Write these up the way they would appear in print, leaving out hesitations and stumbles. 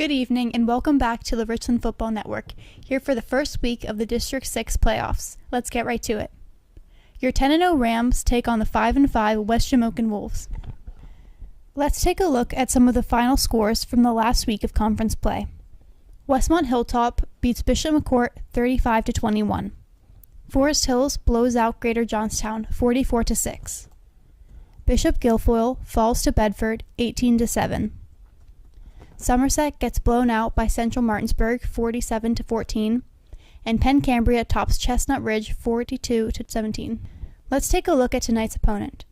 Good evening and welcome back to the Richland Football Network, here for the first week of the District 6 playoffs. Let's get right to it. Your 10-0 Rams take on the 5-5 West Shamokin Wolves. Let's take a look at some of the final scores from the last week of conference play. Westmont Hilltop beats Bishop McCourt 35-21. Forest Hills blows out Greater Johnstown 44-6. Bishop Guilfoyle falls to Bedford 18-7. Somerset gets blown out by Central Martinsburg 47-14, and Penn Cambria tops Chestnut Ridge 42-17. Let's take a look at tonight's opponent.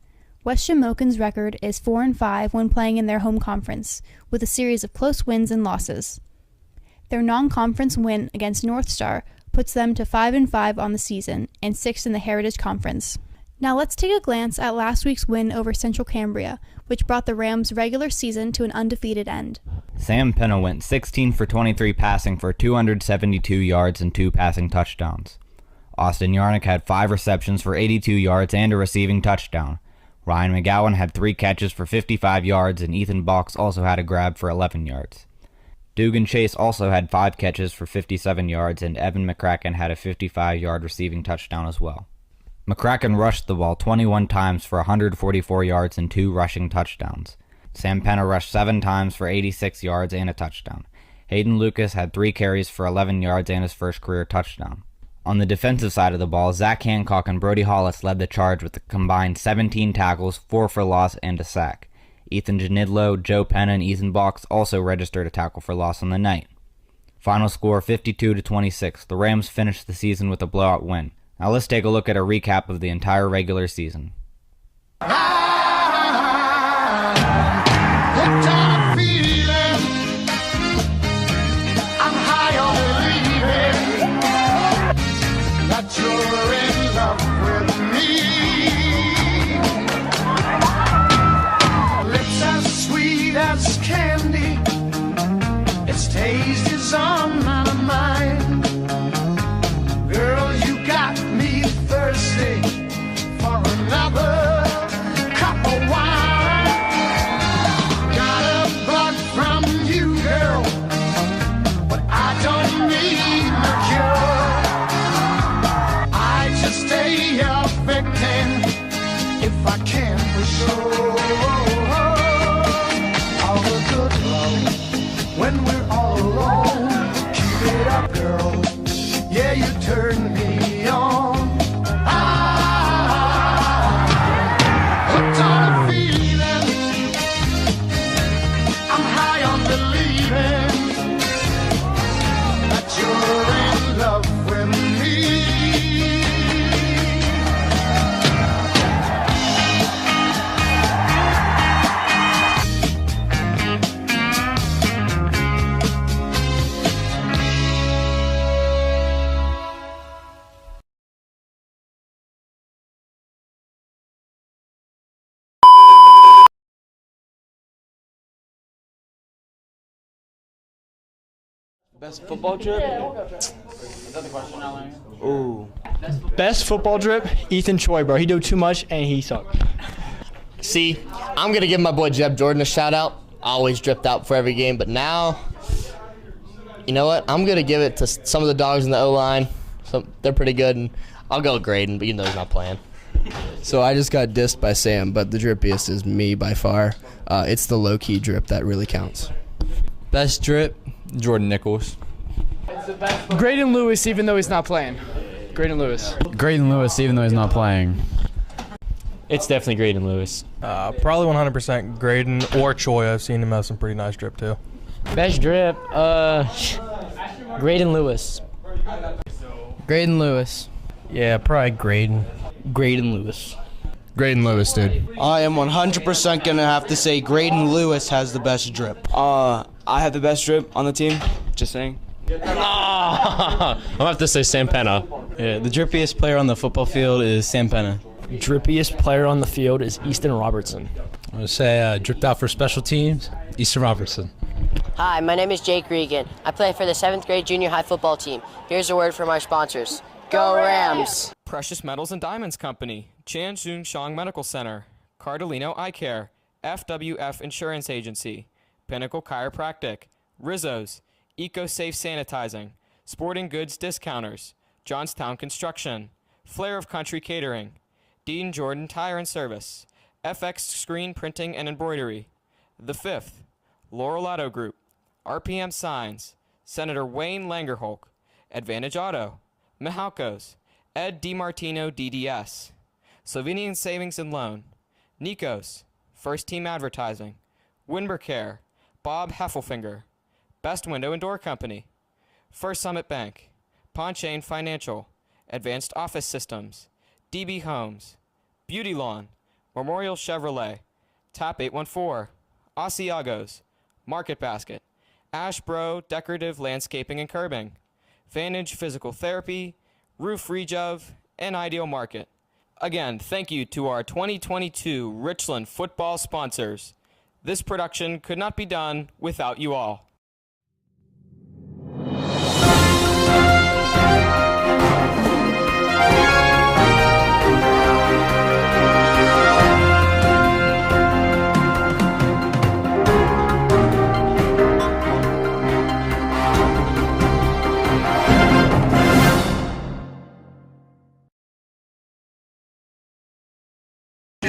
West Shamokin's record is 4-5 when playing in their home conference, with a series of close wins and losses. Their non-conference win against North Star puts them to 5-5 on the season and 6th in the Heritage Conference. Now let's take a glance at last week's win over Central Cambria, which brought the Rams' regular season to an undefeated end. Sam Penna went 16 for 23 passing for 272 yards and 2 passing touchdowns. Austin Yarnick had 5 receptions for 82 yards and a receiving touchdown. Ryan McGowan had 3 catches for 55 yards, and Ethan Box also had a grab for 11 yards. Dugan Chase also had 5 catches for 57 yards, and Evan McCracken had a 55-yard receiving touchdown as well. McCracken rushed the ball 21 times for 144 yards and 2 rushing touchdowns. Sam Penna rushed 7 times for 86 yards and a touchdown. Hayden Lucas had 3 carries for 11 yards and his first career touchdown. On the defensive side of the ball, Zach Hancock and Brody Hollis led the charge with a combined 17 tackles, 4 for loss, and a sack. Ethan Janidlo, Joe Penna, and Ethan Box also registered a tackle for loss on the night. Final score 52-26. The Rams finished the season with a blowout win. Now let's take a look at a recap of the entire regular season. Candy, its taste is on my mind. Girl, you got me thirsty for another cup of wine. Got a bug from you, girl, but I don't need no cure. I just stay affecting if I can for sure. When we're all alone, keep it up, girl. Yeah, you turn me on. Hooked on a feeling. I'm high on believing that you're in love with me. Best football drip? Ooh. Best football drip? Ethan Choi, bro. He do too much and he sucked. See, I'm going to give my boy Jeb Jordan a shout out. Always dripped out for every game, but now, you know what? I'm going to give it to some of the dogs in the O-line. They're pretty good, and I'll go Graydon, but you know he's not playing. So I just got dissed by Sam, but the drippiest is me by far. It's the low-key drip that really counts. Best drip, Jordan Nichols. Graydon Lewis, even though he's not playing. Graydon Lewis. Graydon Lewis, even though he's not playing. It's definitely Graydon Lewis. Probably 100% Graydon or Choi. I've seen him have some pretty nice drip too. Best drip, Graydon Lewis. Graydon Lewis. Yeah, probably Graydon. Graydon Lewis. Graydon Lewis, dude. I am 100% going to have to say Graydon Lewis has the best drip. I have the best drip on the team. Just saying. I'm going to have to say Sam Penna. Yeah, the drippiest player on the football field is Sam Penna. Drippiest player on the field is Easton Robertson. I'm going to say dripped out for special teams, Easton Robertson. Hi, my name is Jake Regan. I play for the 7th grade junior high football team. Here's a word from our sponsors. Go Rams! Precious Metals and Diamonds Company, Chan Soon Shang Medical Center, Cardolino Eye Care, FWF Insurance Agency, Pinnacle Chiropractic, Rizzo's, EcoSafe Sanitizing, Sporting Goods Discounters, Johnstown Construction, Flair of Country Catering, Dean Jordan Tire and Service, FX Screen Printing and Embroidery, The Fifth, Laurel Auto Group, RPM Signs, Senator Wayne Langerholk, Advantage Auto, Mihalco's, Ed DiMartino DDS, Slovenian Savings and Loan, Nikos, First Team Advertising, Winber Care, Bob Heffelfinger, Best Window and Door Company, First Summit Bank, Ponchain Financial, Advanced Office Systems, DB Homes, Beauty Lawn, Memorial Chevrolet, Tap 814, Asiagos, Market Basket, Ashbro Decorative Landscaping and Curbing, Vantage Physical Therapy, Roof Rejuv, and Ideal Market. Again, thank you to our 2022 Richland football sponsors. This production could not be done without you all.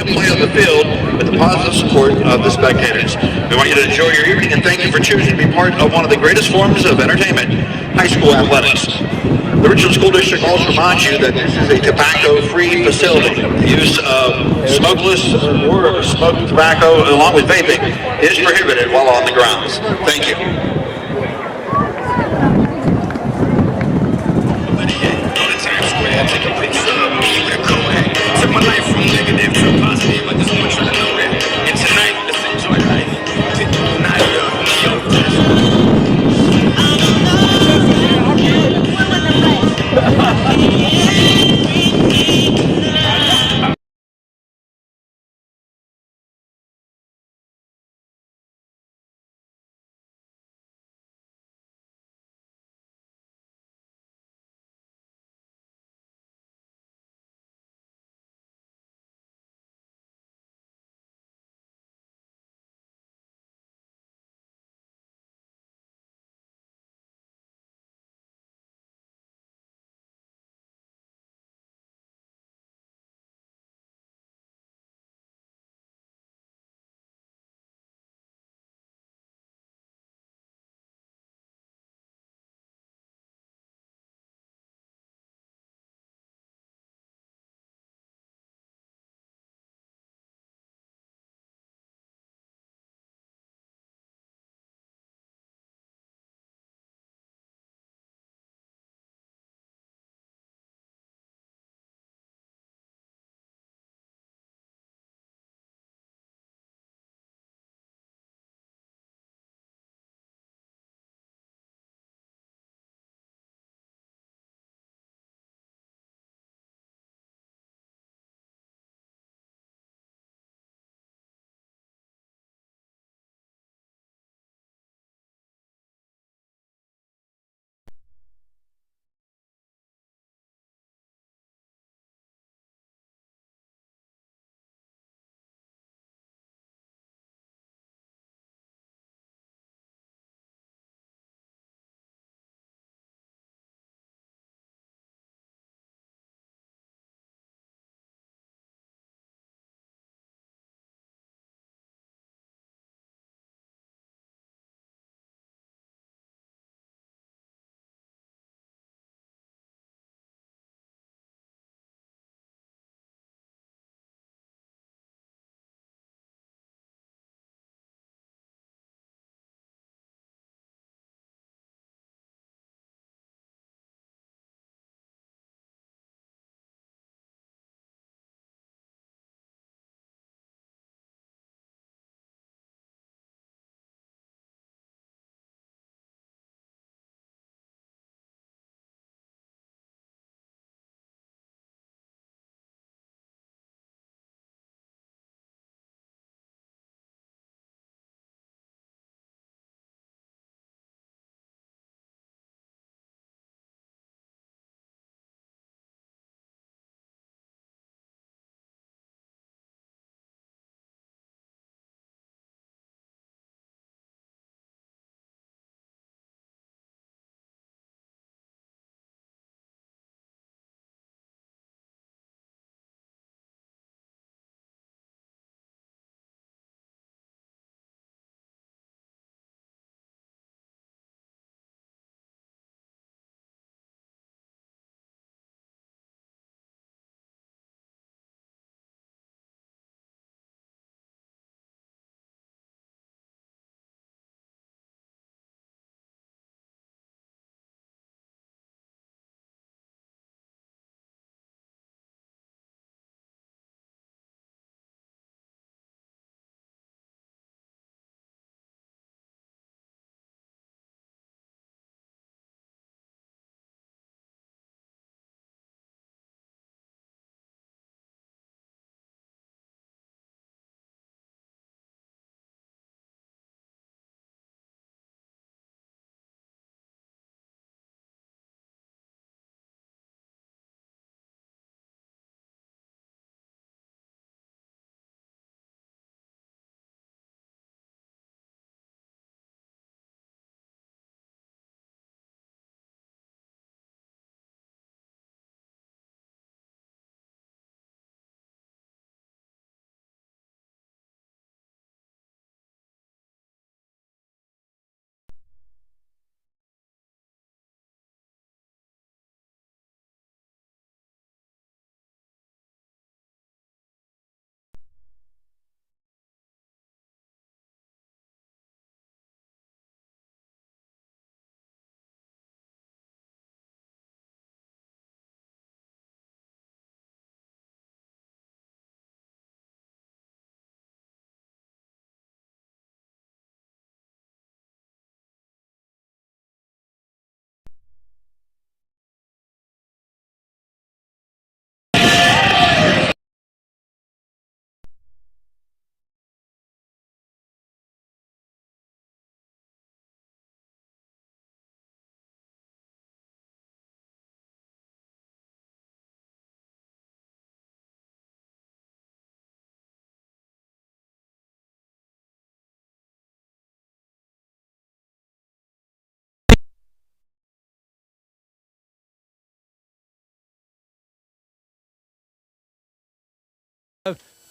Play on the field with the positive support of the spectators. We want you to enjoy your evening and thank you for choosing to be part of one of the greatest forms of entertainment, high school athletics. The Richland School District also reminds you that this is a tobacco-free facility. The use of smokeless or smoked tobacco along with vaping is prohibited while on the grounds. Thank you.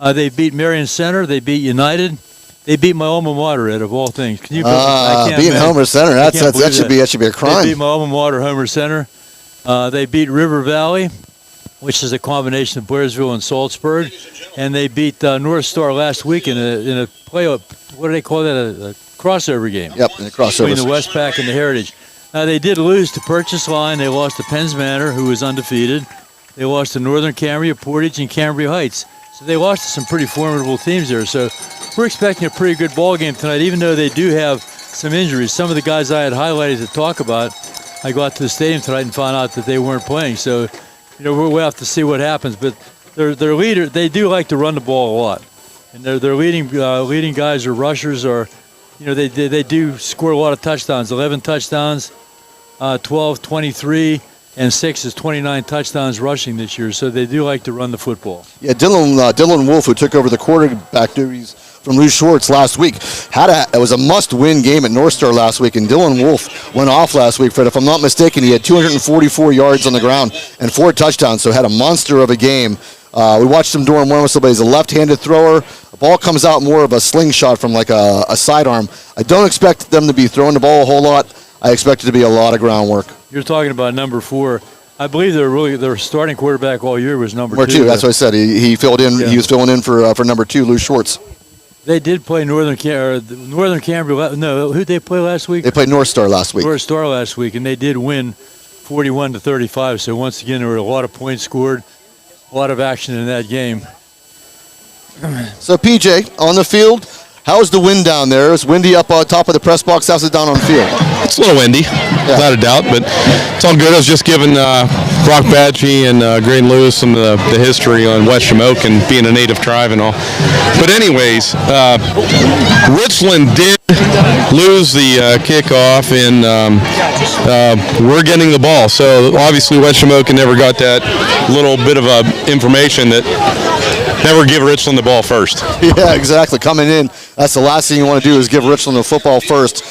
They beat Marion Center. They beat United. They beat my alma mater, Ed, of all things. Can you beating Homer Center? That should be a crime. They beat my alma mater, Homer Center. They beat River Valley, which is a combination of Blairsville and Salzburg, and they beat North Star last week in a playoff. What do they call that? A crossover game. Yep, in a crossover between the Westpac and the Heritage. They did lose to Purchase Line. They lost to Penns Manor, who was undefeated. They lost to Northern Cambria, Portage, and Cambria Heights. So they lost to some pretty formidable teams there. So we're expecting a pretty good ball game tonight, even though they do have some injuries. Some of the guys I had highlighted to talk about, I got to the stadium tonight and found out that they weren't playing. So, we'll have to see what happens. But their leader, they do like to run the ball a lot, and their leading guys or rushers are, they do score a lot of touchdowns. 11 touchdowns, 12, 23. And 6 is 29 touchdowns rushing this year, so they do like to run the football. Yeah, Dylan Wolf, who took over the quarterback duties from Lou Schwartz last week, it was a must-win game at North Star last week, and Dylan Wolf went off last week. Fred, if I'm not mistaken, he had 244 yards on the ground and 4 touchdowns, so had a monster of a game. We watched him during one whistle, but he's a left-handed thrower. The ball comes out more of a slingshot from like a sidearm. I don't expect them to be throwing the ball a whole lot. I expect it to be a lot of groundwork. You're talking about number 4. I believe their starting quarterback all year was number 2. That's what I said. He filled in. Yeah. He was filling in for number 2, Lou Schwartz. They did play Northern Cambria. No, who did they play last week? They played North Star last week. North Star last week, and they did win 41-35. So once again, there were a lot of points scored, a lot of action in that game. So PJ, on the field, how's the wind down there? It's windy up on top of the press box. How's it down on the field? It's a little windy, without a doubt, but it's all good. I was just giving Brock Badgie and Graydon Lewis some of the history on West Shamokin being a native tribe and all. But anyways, Richland did lose the kickoff, and we're getting the ball. So obviously West Shamokin never got that little bit of information that never give Richland the ball first. Yeah, exactly. Coming in, that's the last thing you want to do is give Richland the football first.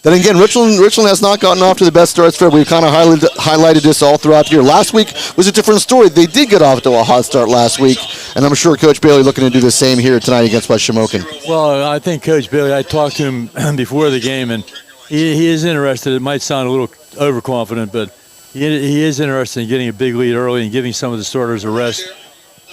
Then again, Richland has not gotten off to the best starts. Fred, we've kind of highlighted this all throughout the year. Last week was a different story. They did get off to a hot start last week, and I'm sure Coach Bailey looking to do the same here tonight against West Shamokin. Well, I think Coach Bailey, I talked to him before the game, and he is interested. It might sound a little overconfident, but he is interested in getting a big lead early and giving some of the starters a rest,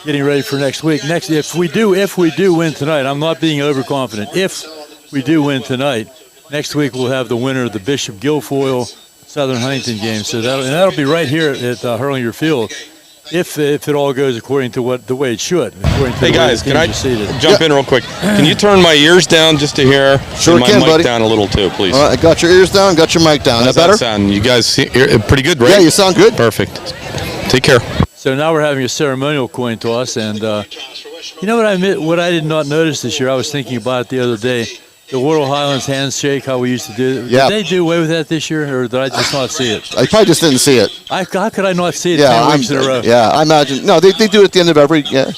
getting ready for next week. If we do win tonight, I'm not being overconfident. If we do win tonight, next week we'll have the winner of the Bishop Guilfoyle Southern Huntington game. So that'll be right here at Hurlinger Field, if it all goes according to the way it should. Hey guys, can I jump in real quick? Can you turn my ears down just to hear? Sure and my can, mic buddy. Down a little too, please. All right, I got your ears down, got your mic down. How's that better? Sound? You guys pretty good, right? Yeah, you sound good. Perfect. Take care. So now we're having a ceremonial coin toss, and you know what I did not notice this year? I was thinking about it the other day. The Laurel Highlands handshake, how we used to do it. Yeah. Did they do away with that this year, or did I just not see it? I probably just didn't see it. How could I not see it 10 weeks in a row? Yeah, I imagine. No, they do it at the end of every. Yeah.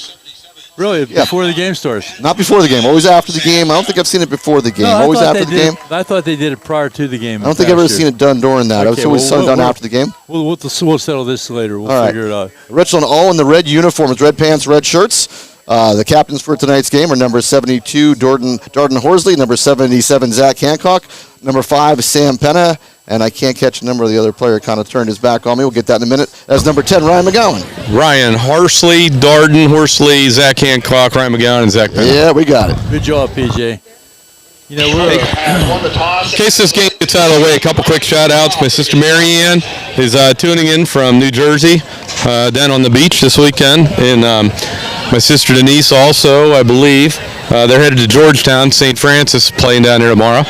Really? Before the game starts? Not before the game. Always after the game. I don't think I've seen it before the game. No, always after the game. I thought they did it prior to the game. I don't think I've ever seen it done during that. Okay, It's always done after the game. We'll settle this later. We'll figure it out. Richland all in the red uniforms, red pants, red shirts. The captains for tonight's game are number 72, Darden Horsley, number 77, Zach Hancock, number 5, Sam Penna, and I can't catch the number of the other player. Kind of turned his back on me. We'll get that in a minute. That's number 10, Ryan McGowan. Ryan Horsley, Darden Horsley, Zach Hancock, Ryan McGowan, and Zach Penna. Yeah, we got it. Good job, PJ. In case this game gets out of the way, a couple quick shout-outs. My sister Marianne is tuning in from New Jersey, down on the beach this weekend, and my sister Denise also, I believe. They're headed to Georgetown, St. Francis, playing down here tomorrow.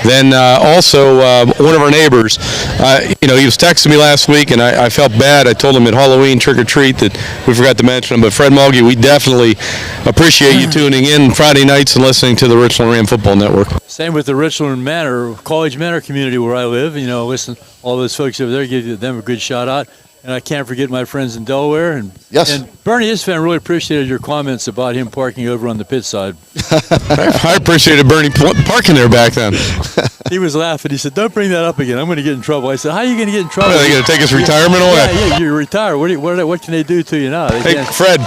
Then also one of our neighbors, he was texting me last week, and I felt bad. I told him at Halloween trick-or-treat that we forgot to mention him. But Fred Mulgy, we definitely appreciate you tuning in Friday nights and listening to the Richland Ram Football Network. Same with the Richland Manor, College Manor community where I live. Listen, all those folks over there, give them a good shout-out. And I can't forget my friends in Delaware. And Bernie Isfan really appreciated your comments about him parking over on the pit side. I appreciated Bernie parking there back then. He was laughing. He said, "Don't bring that up again. I'm going to get in trouble." I said, "How are you going to get in trouble?" Are they going to take his retirement away? Yeah, you're retired. What can they do to you now? Hey, Fred,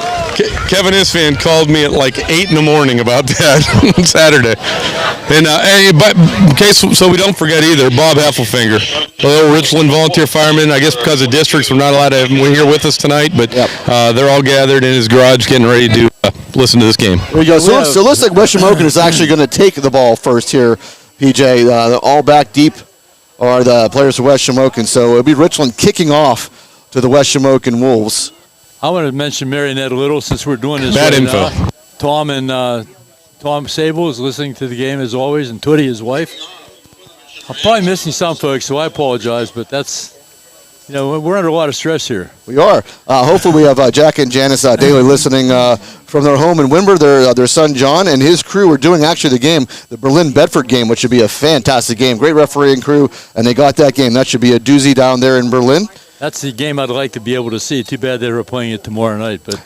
Kevin Isfan called me at like 8 in the morning about that on Saturday. And but in case so we don't forget either, Bob Heffelfinger, a little Richland volunteer fireman. I guess because of districts, we're not allowed to have him here with us tonight, but they're all gathered in his garage getting ready to listen to this game. There you go. So it looks like West Shamokin is actually going to take the ball first here, PJ. All back deep are the players of West Shamokin. So it'll be Richland kicking off to the West Shamokin Wolves. I want to mention Marionette a little since we're doing this. Bad right info. Now. Tom Sable is listening to the game as always, and Tootie, his wife. I'm probably missing some folks, so I apologize, but that's, we're under a lot of stress here. We are. Hopefully we have Jack and Janice Daly listening from their home in Wimber. Their son John and his crew are doing actually the game, the Berlin-Bedford game, which should be a fantastic game. Great refereeing crew, and they got that game. That should be a doozy down there in Berlin. That's the game I'd like to be able to see. Too bad they were playing it tomorrow night, but...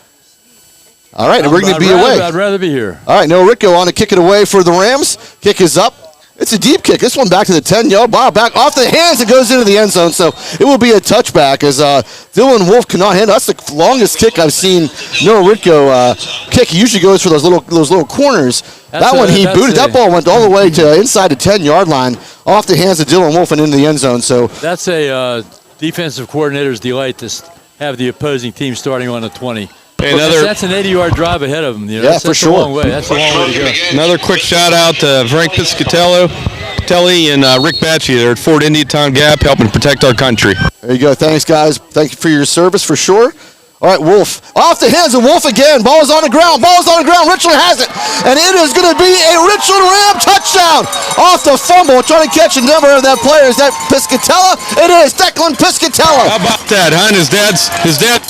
All right, and we're going to be away. I'd rather be here. All right, Noah Ritko on to kick it away for the Rams. Kick is up. It's a deep kick. This one back to the 10-yard. Wow, back off the hands. It goes into the end zone. So it will be a touchback as Dylan Wolf cannot handle. That's the longest kick I've seen Noah Ritko kick. He usually goes for those little corners. That one he booted. That ball went all the way to inside the 10-yard line, off the hands of Dylan Wolf and into the end zone. So that's a defensive coordinator's delight to have the opposing team starting on the 20. That's an 80-yard drive ahead of them. Yeah, for sure. A long way. That's a long way to go. Another quick shout-out to Frank Piscatelli and Rick Batchy. They're at Fort Indiantown Gap helping protect our country. There you go. Thanks, guys. Thank you for your service, for sure. All right, Wolf. Off the hands of Wolf again. Ball is on the ground. Richland has it. And it is going to be a Richland Ram touchdown. Off the fumble. Trying to catch a number of that player. Is that Piscatella? It is. Declan Piscatella. How about that, huh? His dad's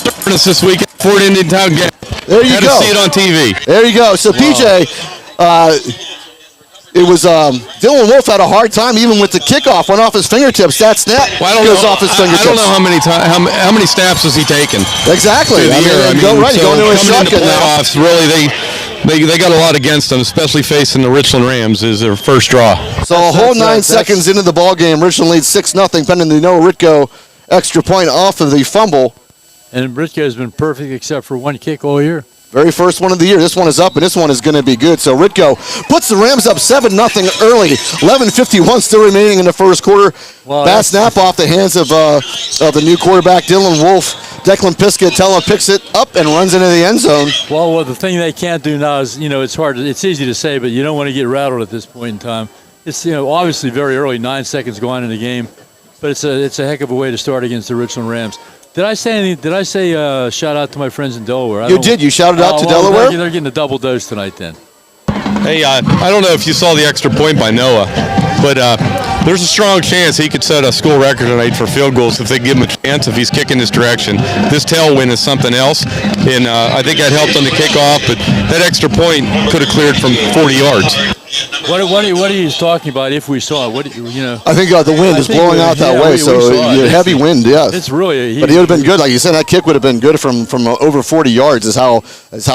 serving us this week at Fort Indiantown Gap. There you go. Had to see it on TV. There you go. So, PJ, it was Dylan Wolf had a hard time even with the kickoff. Went off his fingertips. That snap goes off his fingertips. I don't know how many snaps has he taken. Exactly. Go into a shotgun now. Playoffs, really, they got a lot against them, especially facing the Richland Rams is their first draw. So a whole 9 seconds into the ball game, Richland leads 6-0, pending the Noah Ritko extra point off of the fumble. And Ritko has been perfect except for one kick all year. Very first one of the year. This one is up, and this one is going to be good. So Ritko puts the Rams up 7-0 early. 11:51 still remaining in the first quarter. Bad snap off the hands of the new quarterback, Dylan Wolf. Declan Piscatella picks it up and runs into the end zone. Well, the thing they can't do now is, it's hard. It's easy to say, but you don't want to get rattled at this point in time. It's, obviously very early, 9 seconds going in the game, but it's a heck of a way to start against the Richland Rams. Did I say anything? Did I say shout out to my friends in Delaware? You did. You shouted out to Delaware? They're getting a double dose tonight then. Hey, I don't know if you saw the extra point by Noah, but there's a strong chance he could set a school record tonight for field goals if they give him a chance, if he's kicking this direction. This tailwind is something else, and I think that helped on the kickoff, but that extra point could have cleared from 40 yards. What are you talking about if we saw it? I think the wind is blowing out that way, so heavy wind, yeah. It's really... But it would have been good. Like you said, that kick would have been good from over 40 yards is how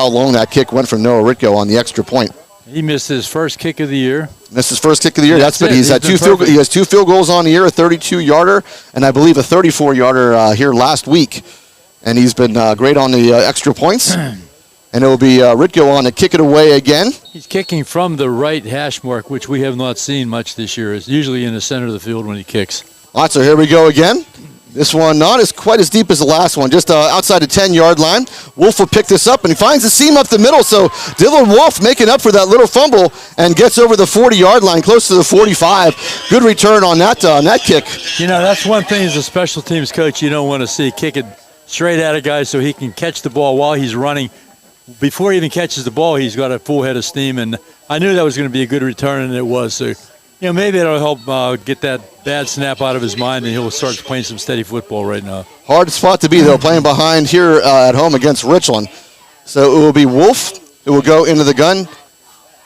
long that kick went from Noah Ritko on the extra point. He missed his first kick of the year. Missed his first kick of the year. That's it. He has 2 field goals on the year, a 32-yarder, and I believe a 34-yarder here last week. And he's been great on the extra points. And it will be Ritko on to kick it away again. He's kicking from the right hash mark, which we have not seen much this year. It's usually in the center of the field when he kicks. All right, so here we go again. This one not as quite as deep as the last one, just outside the 10-yard line. Wolf will pick this up, and he finds the seam up the middle, so Dylan Wolf making up for that little fumble and gets over the 40-yard line, close to the 45. Good return on that kick. That's one thing as a special teams coach you don't want to see. Kick it straight at a guy so he can catch the ball while he's running. Before he even catches the ball, he's got a full head of steam, and I knew that was going to be a good return, and it was. So, maybe it'll help get that bad snap out of his mind, and he'll start playing some steady football right now. Hard spot to be, though, playing behind here at home against Richland. So it will be Wolf who will go into the gun,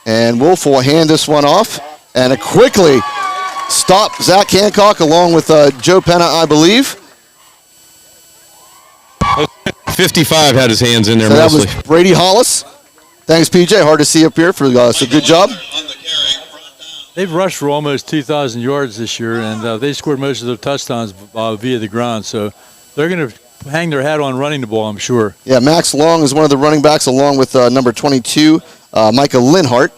and Wolf will hand this one off, and it quickly stop Zach Hancock along with Joe Penna, I believe. 55 had his hands in there so mostly. That was Brady Hollis. Thanks, PJ. Hard to see up here. So good job. They've rushed for almost 2,000 yards this year, and they scored most of their touchdowns via the ground. So they're going to hang their hat on running the ball, I'm sure. Yeah, Max Long is one of the running backs along with number 22, Micah Linhart.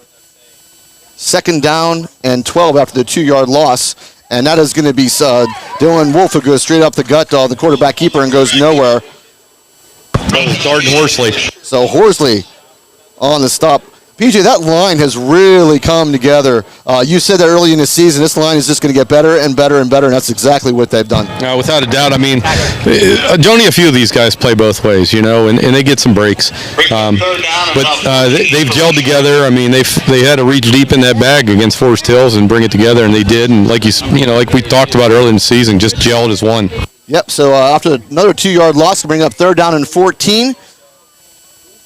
2nd down and 12 after the 2-yard loss. And that is going to be Dylan Wolf, who goes straight up the gut, the quarterback keeper, and goes nowhere. Darden Horsley. So Horsley on the stop. PJ, that line has really come together. You said that early in the season, this line is just going to get better and better and better, and that's exactly what they've done. Without a doubt. I mean, only a few of these guys play both ways, and they get some breaks. But they've gelled together. I mean, they had to reach deep in that bag against Forest Hills and bring it together, and they did. And like like we talked about early in the season, just gelled as one. Yep. So after another 2-yard loss, to bring up 3rd down and 14.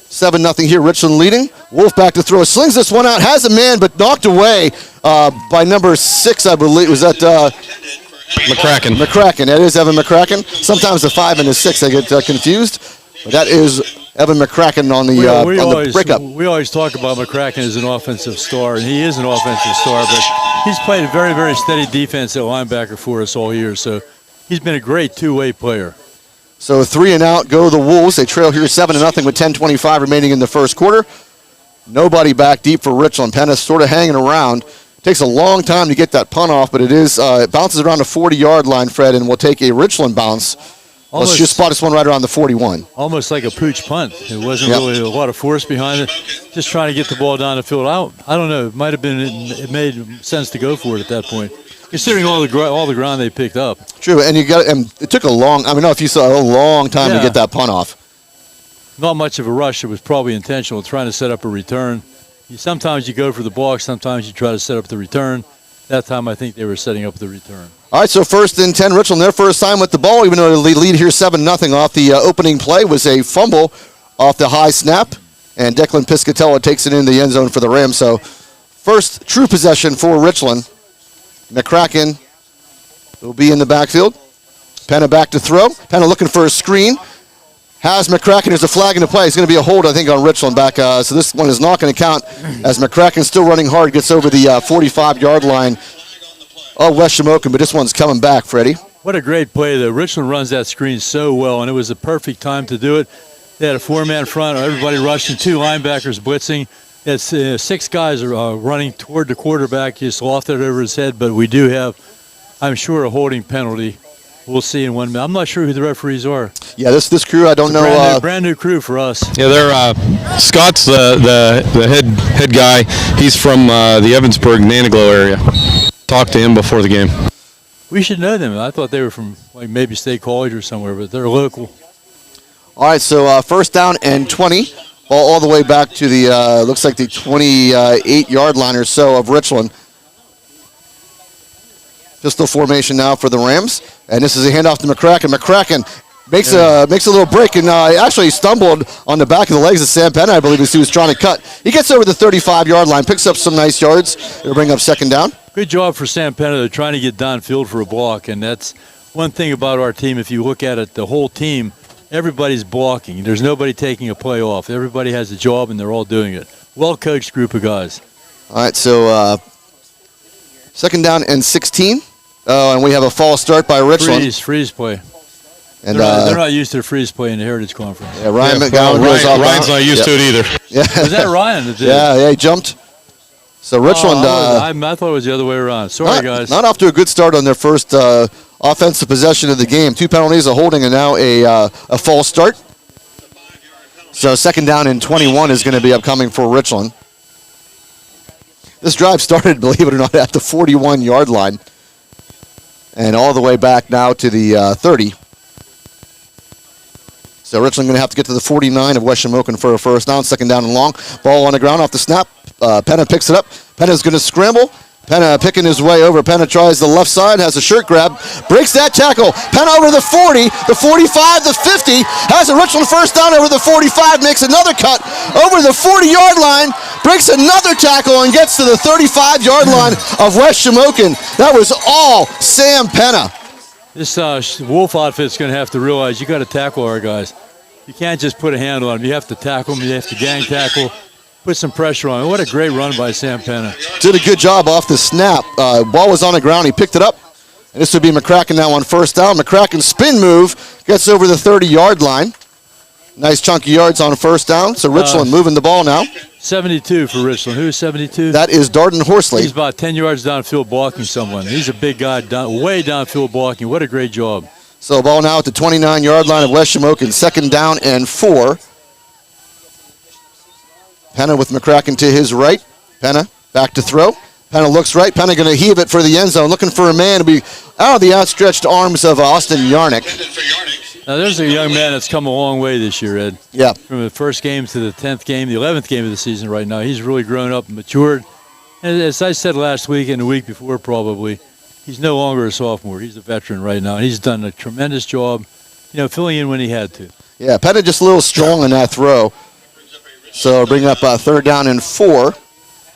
7-0 here, Richland leading. Wolf back to throw, slings this one out, has a man, but knocked away by number 6, I believe. Was that McCracken? McCracken. That is Evan McCracken. Sometimes the 5 and the 6 I get confused. But that is Evan McCracken on the breakup. We always talk about McCracken as an offensive star, and he is an offensive star, but he's played a very, very steady defense at linebacker for us all year. So he's been a great two-way player. So 3 and out go the Wolves. They trail here 7-0 with 10:25 remaining in the first quarter. Nobody back deep for Richland. Penn is sort of hanging around. Takes a long time to get that punt off, but it bounces around the 40-yard line, Fred, and will take a Richland bounce. Let's just spot this one right around the 41. Almost like a pooch punt. It wasn't really a lot of force behind it. Just trying to get the ball down the field. I don't know. It made sense to go for it at that point, considering all the ground they picked up. True, and it took a long. I mean, if you saw a long time to get that punt off. Not much of a rush. It was probably intentional, trying to set up a return. Sometimes you go for the block. Sometimes you try to set up the return. That time, I think they were setting up the return. All right, so 1st and 10, Richland, their first time with the ball, even though they lead here 7-0 off the opening play, was a fumble off the high snap, and Declan Piscatella takes it in the end zone for the Rams. So first true possession for Richland. McCracken will be in the backfield. Penna back to throw. Penna looking for a screen. Has McCracken. There's a flag in the play. It's going to be a hold, I think, on Richland back. So this one is not going to count as McCracken still running hard, gets over the 45-yard line of West Shamokin, but this one's coming back, Freddie. What a great play, though. Richland runs that screen so well, and it was a perfect time to do it. They had a 4-man front, everybody rushing, 2 linebackers blitzing. It's 6 guys are running toward the quarterback, just lofted it over his head, but we do have, I'm sure, a holding penalty. We'll see in 1 minute. I'm not sure who the referees are. Yeah, this crew, I don't know. Brand new crew for us. Yeah, they're Scott's the head guy. He's from the Evansburg, Nanoglow area. Talked to him before the game. We should know them. I thought they were from maybe State College or somewhere, but they're local. All right, so 1st down and 20. All the way back to the, looks like the 28-yard line or so of Richland. Pistol formation now for the Rams. And this is a handoff to McCracken. McCracken makes a little break, and actually stumbled on the back of the legs of Sam Penna, I believe, as he was trying to cut. He gets over the 35-yard line, picks up some nice yards. It'll bring up 2nd down. Good job for Sam Penna. They're trying to get downfield for a block, and that's one thing about our team. If you look at it, the whole team, everybody's blocking. There's nobody taking a play off. Everybody has a job, and they're all doing it. Well-coached group of guys. All right, so 2nd down and 16. And we have a false start by Richland. Freeze play. And they're not used to the freeze play in the Heritage Conference. Yeah, Ryan McGowan goes off. Ryan's not used to it either. Yeah. Was that Ryan that did? Yeah, he jumped. So Richland. I thought it was the other way around. Sorry, guys. Not off to a good start on their first offensive possession of the game. 2 penalties, a holding, and now a false start. So 2nd down and 21 is going to be upcoming for Richland. This drive started, believe it or not, at the 41-yard line. And all the way back now to the 30. So Richland going to have to get to the 49 of West Shamokin for a first down. 2nd down and long. Ball on the ground off the snap. Penna picks it up. Penna's going to scramble. Penna picking his way over. Penna tries the left side, has a shirt grab, breaks that tackle. Penna over the 40, the 45, the 50, has a Richland first down over the 45, makes another cut over the 40-yard line, breaks another tackle, and gets to the 35-yard line of West Shamokin. That was all Sam Penna. This Wolf outfit's going to have to realize you got to tackle our guys. You can't just put a hand on them. You have to tackle them. You have to gang tackle. put some pressure on him. What a great run by Sam Penna. Did a good job off the snap. Ball was on the ground. He picked it up. And this would be McCracken now on first down. McCracken spin move, gets over the 30-yard line. Nice chunky yards on first down. So Richland moving the ball now. 72 for Richland. Who's 72? That is Darden Horsley. He's about 10 yards downfield blocking someone. He's a big guy, way downfield blocking. What a great job. So ball now at the 29-yard line of West Shamokin. 2nd down and 4. Penna with McCracken to his right. Penna back to throw. Penna looks right. Penna going to heave it for the end zone. Looking for a man to be out of the outstretched arms of Austin Yarnick. Now, there's a young man that's come a long way this year, Ed. Yeah. From the first game to the 10th game, the 11th game of the season right now. He's really grown up and matured. And as I said last week and the week before probably, he's no longer a sophomore. He's a veteran right now. And he's done a tremendous job, filling in when he had to. Yeah, Penna just a little strong on that throw. So bring up 3rd down and 4.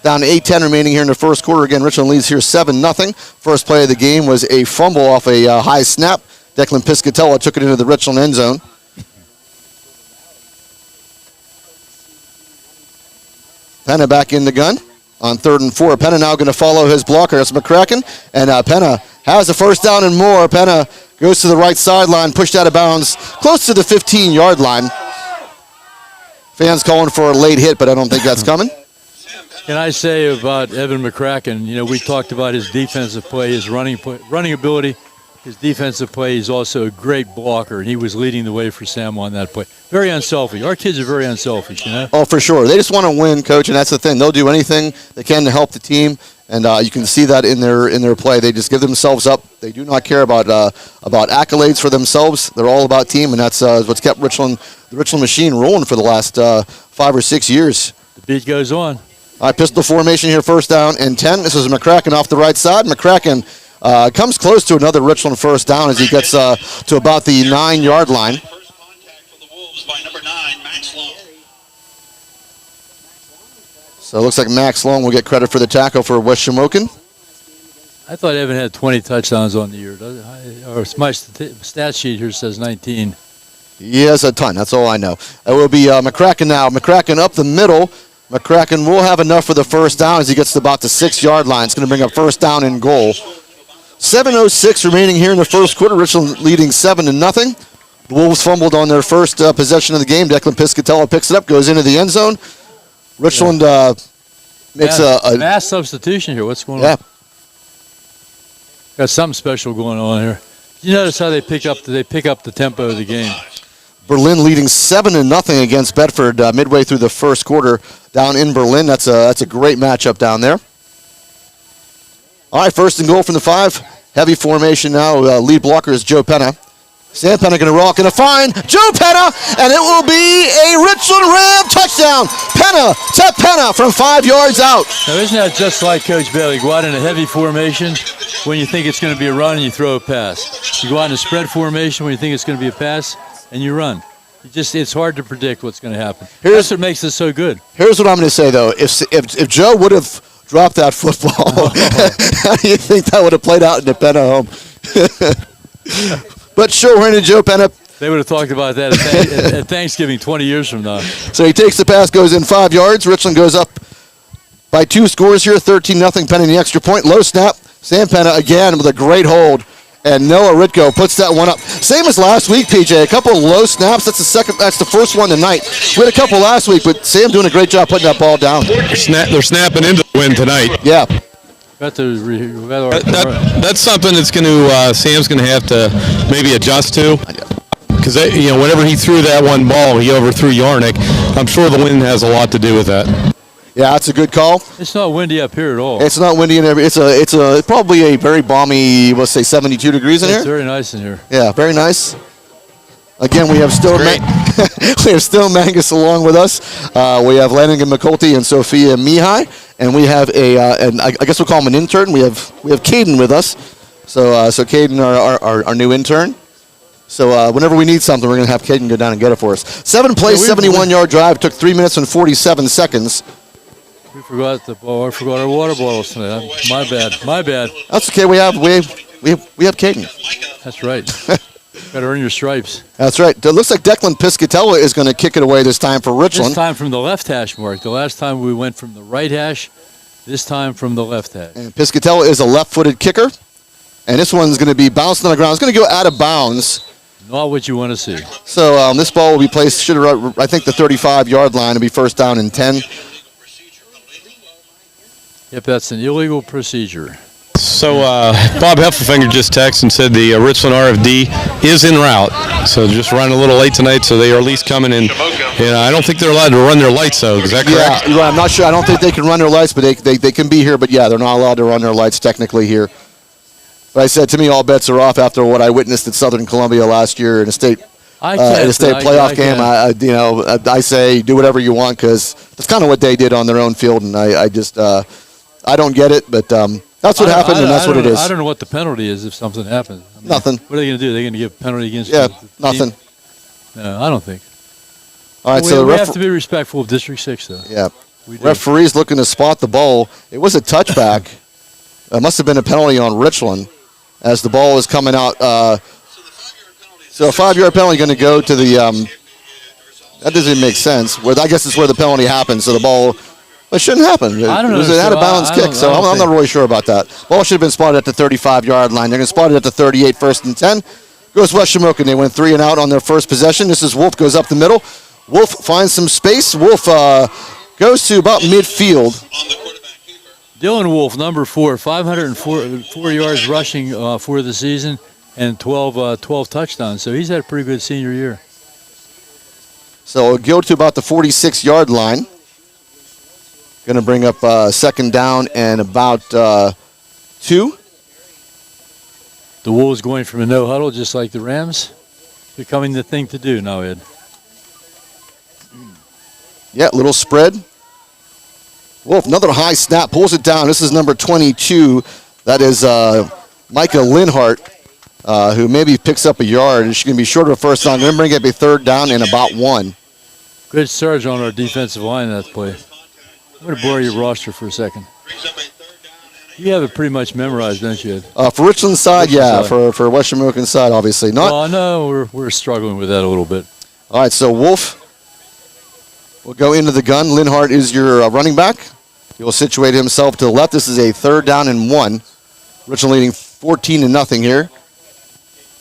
Down to 8:10 remaining here in the first quarter. Again, Richland leads here 7-0. First play of the game was a fumble off a high snap. Declan Piscatella took it into the Richland end zone. Penna back in the gun on 3rd and 4. Penna now going to follow his blocker. That's McCracken. And Penna has a first down and more. Penna goes to the right sideline, pushed out of bounds, close to the 15-yard line. Fans calling for a late hit, but I don't think that's coming. Can I say about Evan McCracken, we talked about his defensive play, his running ability, his defensive play. He's also a great blocker, and he was leading the way for Sam on that play. Very unselfish. Our kids are very unselfish, Oh, for sure. They just want to win, Coach, and that's the thing. They'll do anything they can to help the team, and you can see that in their play. They just give themselves up. They do not care about accolades for themselves. They're all about team, and that's what's kept the Richland machine rolling for the last 5 or 6 years. The beat goes on. All right, pistol formation here, 1st down and 10. This is McCracken off the right side. McCracken comes close to another Richland first down as he gets to about the 9-yard line. So it looks like Max Long will get credit for the tackle for West Shamokin. I thought Evan had 20 touchdowns on the year. Or my stat sheet here says 19. He has a ton. That's all I know. It will be McCracken now. McCracken up the middle. McCracken will have enough for the first down as he gets to about the 6-yard line. It's going to bring up 1st down and goal. 7:06 remaining here in the first quarter. Richland leading 7-0. The Wolves fumbled on their first possession of the game. Declan Piscatella picks it up, goes into the end zone. Richland makes a mass substitution here. What's going on? Got something special going on here. You notice how they pick up the tempo of the game. Berlin leading 7-0 against Bedford midway through the first quarter down in Berlin. That's a great matchup down there. All right, 1st and goal from the 5. Heavy formation now. Lead blocker is Joe Penna. Sam Penna going to roll, going to find Joe Penna, and it will be a Richland Ram touchdown. Penna from 5 yards out. Now, isn't that just like Coach Bailey? Go out in a heavy formation when you think it's going to be a run and you throw a pass. You go out in a spread formation when you think it's going to be a pass and you run. It's hard to predict what's going to happen. That's what makes it so good. Here's what I'm going to say, though. If Joe would have dropped that football, how do you think that would have played out in the Penna home? But sure-handed Joe Penna. They would have talked about that at Thanksgiving 20 years from now. So he takes the pass, goes in 5 yards. Richland goes up by 2 scores here, 13-0. Penna in the extra point. Low snap. Sam Penna again with a great hold. And Noah Ritko puts that one up. Same as last week, PJ. A couple of low snaps. That's the first one tonight. We had a couple last week, but Sam doing a great job putting that ball down. They're snapping into the win tonight. Yeah. That's something that's going to Sam's going to have to maybe adjust to, because whenever he threw that one ball, he overthrew Yarnick. I'm sure the wind has a lot to do with that. Yeah, that's a good call. It's not windy up here at all. It's not windy in every. It's probably a very balmy, let's say 72 degrees in here. It's very nice in here. Yeah, very nice. Again, we have still Mangus along with us. We have Lanigan McCulty and Sophia Mihai, and we have and I guess we'll call him an intern. We have Caden with us. So Caden, our new intern. So whenever we need something, we're going to have Caden go down and get it for us. 7-play, 71-yard drive. Took 3 minutes and 47 seconds. We forgot the ball. I forgot our water bottles tonight. My bad. That's okay. We have Caden. That's right. Got to earn your stripes. That's right. It looks like Declan Piscatella is going to kick it away this time for Richland. This time from the left hash mark. The last time we went from the right hash. This time from the left hash. And Piscatella is a left-footed kicker. And this one's going to be bouncing on the ground. It's going to go out of bounds. Not what you want to see. So this ball will be placed, I think, the 35-yard line. It'll be first down and 10. Yep, that's an illegal procedure. So Bob Heffelfinger just texted and said the Richland RFD is en route. So just running a little late tonight, so they are at least coming in. And I don't think they're allowed to run their lights, though. Is that correct? Yeah, I'm not sure. I don't think they can run their lights, but they can be here. But, yeah, they're not allowed to run their lights technically here. But I said, to me, all bets are off after what I witnessed at Southern Columbia last year in a state playoff game. I say do whatever you want because that's kind of what they did on their own field, and I just I don't get it, but that's what happened, and that's what it is. I don't know what the penalty is if something happens. I mean, nothing. What are they going to do? They're going to give a penalty against nothing. Team? No, I don't think. All right, we have to be respectful of District 6, though. Yeah. Referee's looking to spot the ball. It was a touchback. It must have been a penalty on Richland as the ball is coming out. So a 5-yard penalty going to go to the that doesn't make sense. I guess it's where the penalty happened, so the ball it shouldn't happen. I don't know. It was an out-of-bounds kick, so I'm not really sure about that. Ball should have been spotted at the 35-yard line. They're going to spot it at the 38, first and 10. Goes West Shamokin. They went 3 and out on their first possession. This is Wolf goes up the middle. Wolf finds some space. Wolf goes to about midfield. Dylan Wolf, number 4, 504 yards rushing for the season and 12 touchdowns. So he's had a pretty good senior year. So it'll go to about the 46-yard line. Going to bring up second down and about 2. The Wolves going from a no huddle just like the Rams. Becoming the thing to do now, Ed. Yeah, little spread. Wolf, another high snap, pulls it down. This is number 22. That is Micah Linhart, who maybe picks up a yard. She's going to be short of a first down. Going to bring up a third down and about 1. Good surge on our defensive line in that play. I'm going to borrow your roster for a second. You have it pretty much memorized, don't you, Ed? For Richland's side, For West Shamokin's side, obviously. Well, no, we're struggling with that a little bit. All right, so Wolf will go into the gun. Linhart is your running back. He will situate himself to the left. This is a third down and 1. Richland leading 14-0 here.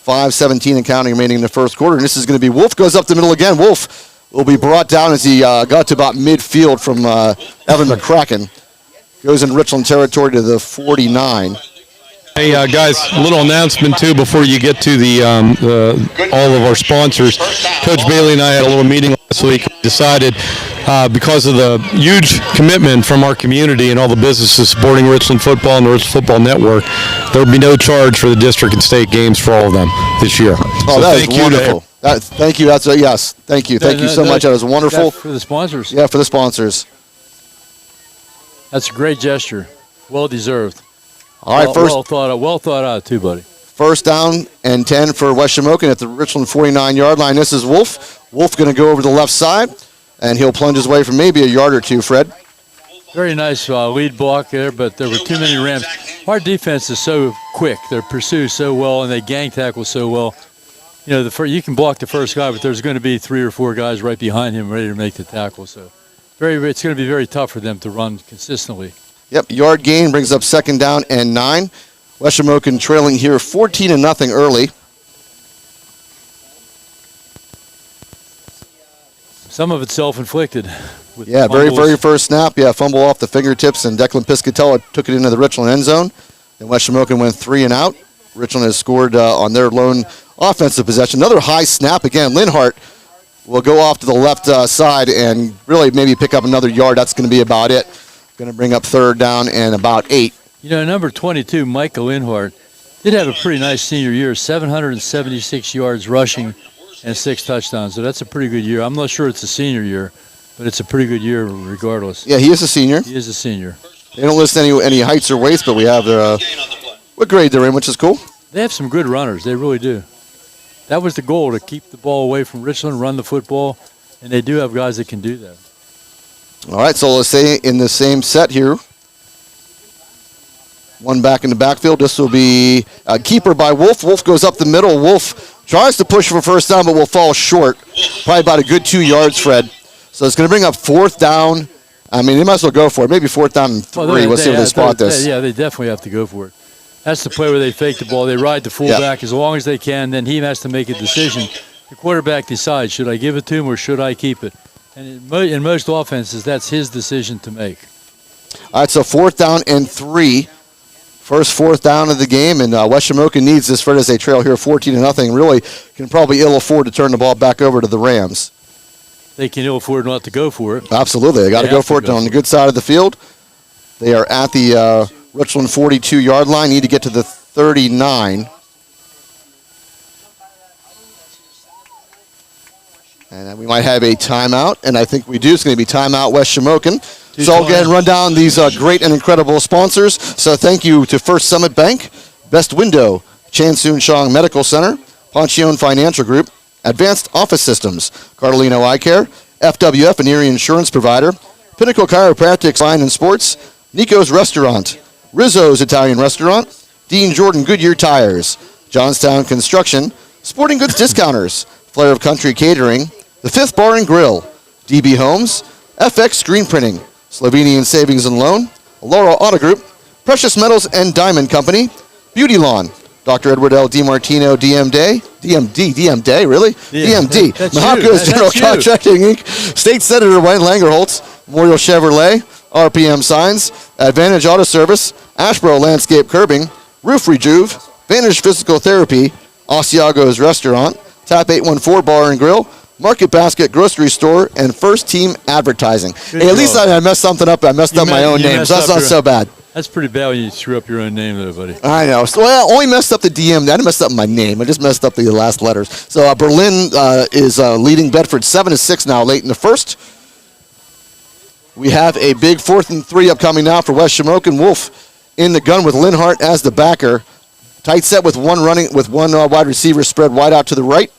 5:17 and counting remaining in the first quarter. And this is going to be Wolf goes up the middle again. Wolf will be brought down as he got to about midfield from Evan McCracken. Goes in Richland territory to the 49. Hey, guys, a little announcement, too, before you get to the all of our sponsors. Coach Bailey and I had a little meeting last week. We decided because of the huge commitment from our community and all the businesses supporting Richland football and the Richland Football Network, there will be no charge for the district and state games for all of them this year. Oh, so that is wonderful. Thank you. Yes, thank you. Thank you so much. That was wonderful. For the sponsors. Yeah, for the sponsors. That's a great gesture. Well deserved. All right, well thought out too, buddy. First down and 10 for West Shamokin at the Richland 49-yard line. This is Wolf. Wolf going to go over to the left side, and he'll plunge his way for maybe a yard or 2, Fred. Very nice lead block there, but there were too many Rams. Our defense is so quick. They pursue so well, and they gang tackle so well. You know, you can block the first guy, but there's going to be 3 or 4 guys right behind him ready to make the tackle. So it's going to be very tough for them to run consistently. Yep, yard gain brings up second down and 9. West Shamokin trailing here 14-0 early. Some of it's self-inflicted. Yeah, very first snap. Yeah, fumble off the fingertips, and Declan Piscatella took it into the Richland end zone. Then West Shamokin went 3 and out. Richland has scored on their lone offensive possession. Another high snap again. Linhart will go off to the left side and really maybe pick up another yard. That's going to be about it. Going to bring up third down and about 8. You know, number 22, Michael Linhart, did have a pretty nice senior year, 776 yards rushing and 6 touchdowns. So that's a pretty good year. I'm not sure it's a senior year, but it's a pretty good year regardless. Yeah, he is a senior. He is a senior. They don't list any heights or weights, but we have what grade they're in, which is cool. They have some good runners. They really do. That was the goal, to keep the ball away from Richland, run the football, and they do have guys that can do that. All right, so let's say in the same set here, one back in the backfield. This will be a keeper by Wolf. Wolf goes up the middle. Wolf Tries to push for first down, but will fall short. Probably about a good 2 yards, Fred. So it's going to bring up fourth down. I mean, they might as well go for it. Maybe fourth down and 3. We'll see where they spot this. Yeah, they definitely have to go for it. That's the play where they fake the ball. They ride the fullback as long as they can. Then he has to make a decision. The quarterback decides, should I give it to him or should I keep it? And in most offenses, that's his decision to make. All right, so fourth down and 3. First fourth down of the game, and West Shamokin needs this, Fred, as they trail here 14-0. Really can probably ill afford to turn the ball back over to the Rams. They can ill afford not to go for it. Absolutely. They got to go for it on the good side of the field. They are at the Richland 42-yard line, need to get to the 39. And we might have a timeout, and I think we do. It's going to be timeout West Shamokin. So I'll again run down these great and incredible sponsors. So thank you to First Summit Bank, Best Window, Chan Soon Shong Medical Center, Ponchione Financial Group, Advanced Office Systems, Cardolino Eye Care, FWF, an Erie Insurance Provider, Pinnacle Chiropractic, Fine and Sports, Nico's Restaurant, Rizzo's Italian Restaurant, Dean Jordan Goodyear Tires, Johnstown Construction, Sporting Goods Discounters, Flair of Country Catering, The Fifth Bar and Grill, DB Homes, FX Screen Printing, Slovenian Savings and Loan, Laurel Auto Group, Precious Metals and Diamond Company, Beauty Lawn, Dr. Edward L. DiMartino, DM Day, really? Yeah, DMD, Mahakos General Contracting, Inc., State Senator Wayne Langerholtz, Memorial Chevrolet, RPM Signs, Advantage Auto Service, Ashboro Landscape Curbing, Roof Rejuve, Vantage Physical Therapy, Asiago's Restaurant, Tap 814 Bar and Grill, Market Basket Grocery Store, and First Team Advertising. Hey, at least I messed something up. I messed up my own name, so that's not so bad. That's pretty bad when you screw up your own name, though, buddy. I know. So, well, I only messed up the DM. I didn't mess up my name. I just messed up the last letters. So Berlin is leading Bedford 7-6 now, late in the first. We have a big 4th and 3 upcoming now for West Shamokin. Wolf in the gun with Linhart as the backer. Tight set with one wide receiver spread wide out to the right.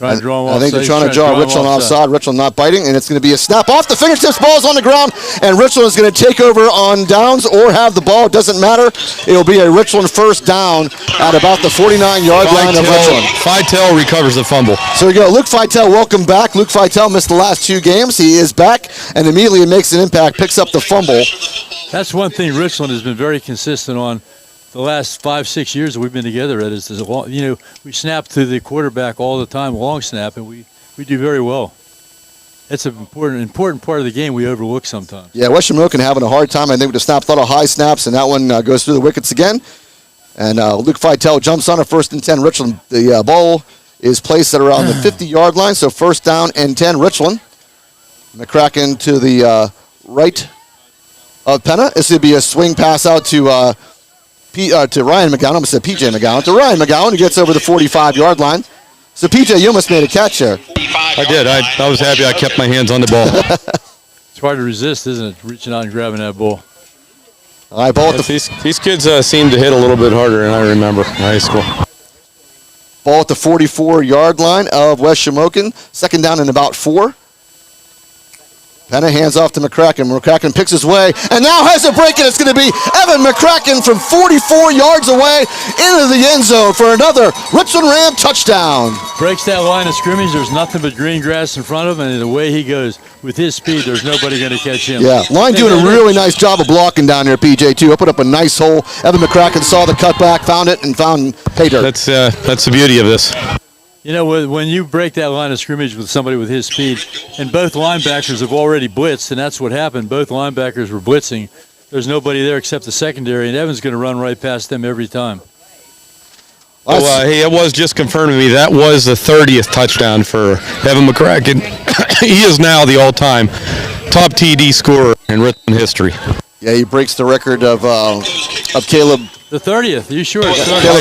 Trying to draw him I think they're trying to draw Richland offside. Richland not biting, and it's going to be a snap off the fingertips. Ball's on the ground, and Richland is going to take over on downs or have the ball. It doesn't matter. It'll be a Richland first down at about the 49-yard line of Richland. Feitel recovers the fumble. So we go. Luke Feitel, welcome back. Luke Feitel missed the last 2 games. He is back, and immediately makes an impact, picks up the fumble. That's one thing Richland has been very consistent on the last 5-6 years that we've been together. We snap to the quarterback all the time, long snap, and we do very well. It's an important part of the game we overlook sometimes. Yeah, West Shamokin having a hard time. I think with the snap, a lot of high snaps, and that one goes through the wickets again. And Luke Feitel jumps on a 1st and 10. Richland, the ball is placed at around the 50-yard line, so first down and 10, Richland. McCracken to the right of Penna. This would be a swing pass out to Ryan McGowan. I almost said P.J. McGowan. To Ryan McGowan, who gets over the 45-yard line. So, P.J., you almost made a catch there. I did. I was happy I kept my hands on the ball. It's hard to resist, isn't it, reaching out and grabbing that ball. All right, ball at these kids seem to hit a little bit harder than I remember in high school. Ball at the 44-yard line of West Shamokin. Second down and about 4. Penna hands off to McCracken. McCracken picks his way and now has a break, and it's going to be Evan McCracken from 44 yards away into the end zone for another Richland Ram touchdown. Breaks that line of scrimmage. There's nothing but green grass in front of him, and the way he goes with his speed, there's nobody going to catch him. Yeah, line doing a really nice job of blocking down there, PJ, too. Opened up a nice hole. Evan McCracken saw the cutback, found it, and found pay dirt. That's the beauty of this. You know, when you break that line of scrimmage with somebody with his speed, and both linebackers have already blitzed, and that's what happened. Both linebackers were blitzing. There's nobody there except the secondary, and Evan's going to run right past them every time. Hey, it was just confirmed to me that was the 30th touchdown for Evan McCracken. He is now the all-time top TD scorer in Richland history. Yeah, he breaks the record of Caleb. The 30th, you sure? I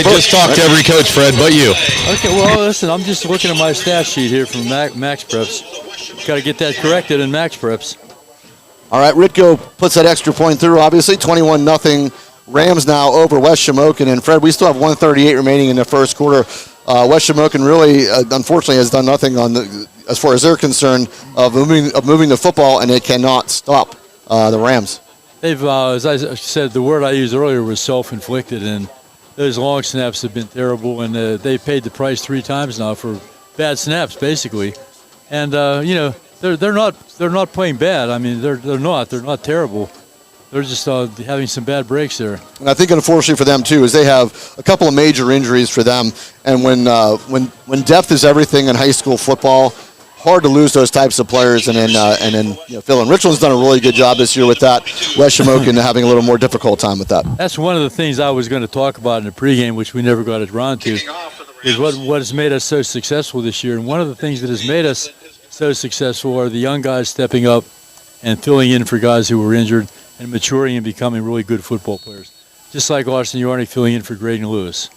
just talked to every coach, Fred, but you. Okay, well, listen, I'm just looking at my stat sheet here from Max Preps. Got to get that corrected in Max Preps. All right, Ritko puts that extra point through, obviously. 21-0 Rams now over West Shamokin. And, Fred, we still have 1:38 remaining in the first quarter. West Shamokin really, unfortunately, has done nothing as far as they're concerned of moving the football, and they cannot stop the Rams. They've, as I said, the word I used earlier was self-inflicted, and those long snaps have been terrible, and they paid the price 3 times now for bad snaps, basically. And they're not playing bad. I mean, they're not terrible. They're just having some bad breaks there. And I think, unfortunately for them too, is they have a couple of major injuries for them. And when depth is everything in high school football, hard to lose those types of players. And then fill in. Richland's done a really good job this year with that. West Shamokin having a little more difficult time with that. That's one of the things I was going to talk about in the pregame, which we never got around to, is what has made us so successful this year. And one of the things that has made us so successful are the young guys stepping up and filling in for guys who were injured, and maturing and becoming really good football players. Just like Austin Yarney filling in for Graydon Lewis.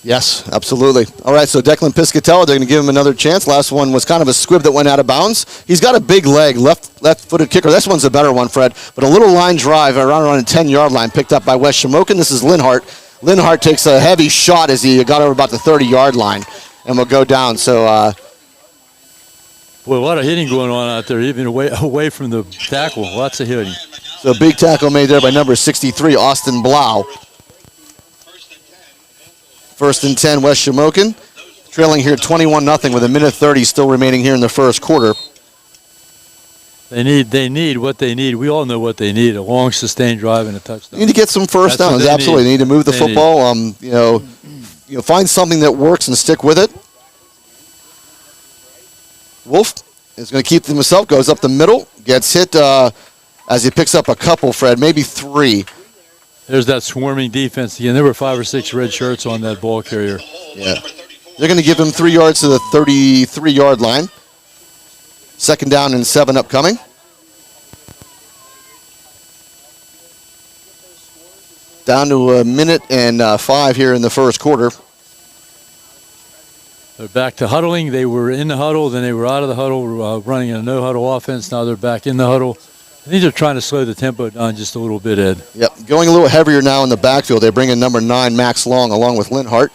Yes, absolutely. All right, so Declan Piscatella, they're going to give him another chance. Last one was kind of a squib that went out of bounds. He's got a big leg, left-footed kicker. This one's a better one, Fred. But a little line drive around the 10-yard line picked up by West Shamokin. This is Linhart. Linhart takes a heavy shot as he got over about the 30-yard line and will go down. So, boy, a lot of hitting going on out there, even away from the tackle. Lots of hitting. So a big tackle made there by number 63, Austin Blau. First and 10, West Shamokin. Trailing here 21-0 with 1:30 still remaining here in the first quarter. They need what they need. We all know what they need, a long, sustained drive and a touchdown. They need to get some first downs, absolutely. They need to move the football, find something that works and stick with it. Wolf is going to keep them himself, goes up the middle, gets hit as he picks up a couple, Fred, maybe 3. There's that swarming defense again. There were 5 or 6 red shirts on that ball carrier. Yeah. They're going to give him 3 yards to the 33-yard line. Second down and 7 upcoming. Down to 1:05 here in the first quarter. They're back to huddling. They were in the huddle, then they were out of the huddle, running a no-huddle offense. Now they're back in the huddle. I think they're trying to slow the tempo down just a little bit, Ed. Yep, going a little heavier now in the backfield. They bring in number 9, Max Long, along with Linhart.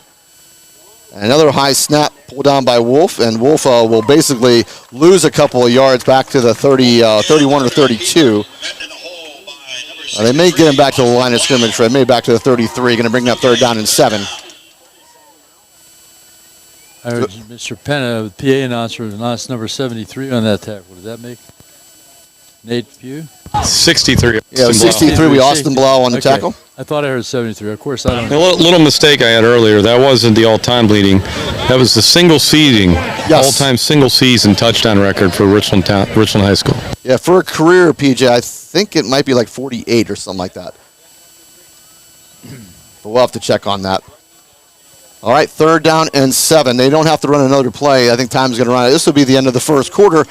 Another high snap pulled down by Wolf, and Wolf will basically lose a couple of yards back to the 31 or 32. They may get him back to the line of scrimmage, Fred. Maybe back to the 33. Going to bring that third down and 7. I heard Mr. Penna, the PA announcer, announced number 73 on that tackle. Did that make Nate Pugh? 63. Yeah, 63 with Austin Blau on the tackle. I thought I heard 73. Of course, I don't A know. little mistake I had earlier. That wasn't the all-time leading. That was the all-time single-season touchdown record for Richland High School. Yeah, for a career, PJ, I think it might be like 48 or something like that. But we'll have to check on that. All right, third down and 7. They don't have to run another play. I think time's going to run out. This will be the end of the first quarter.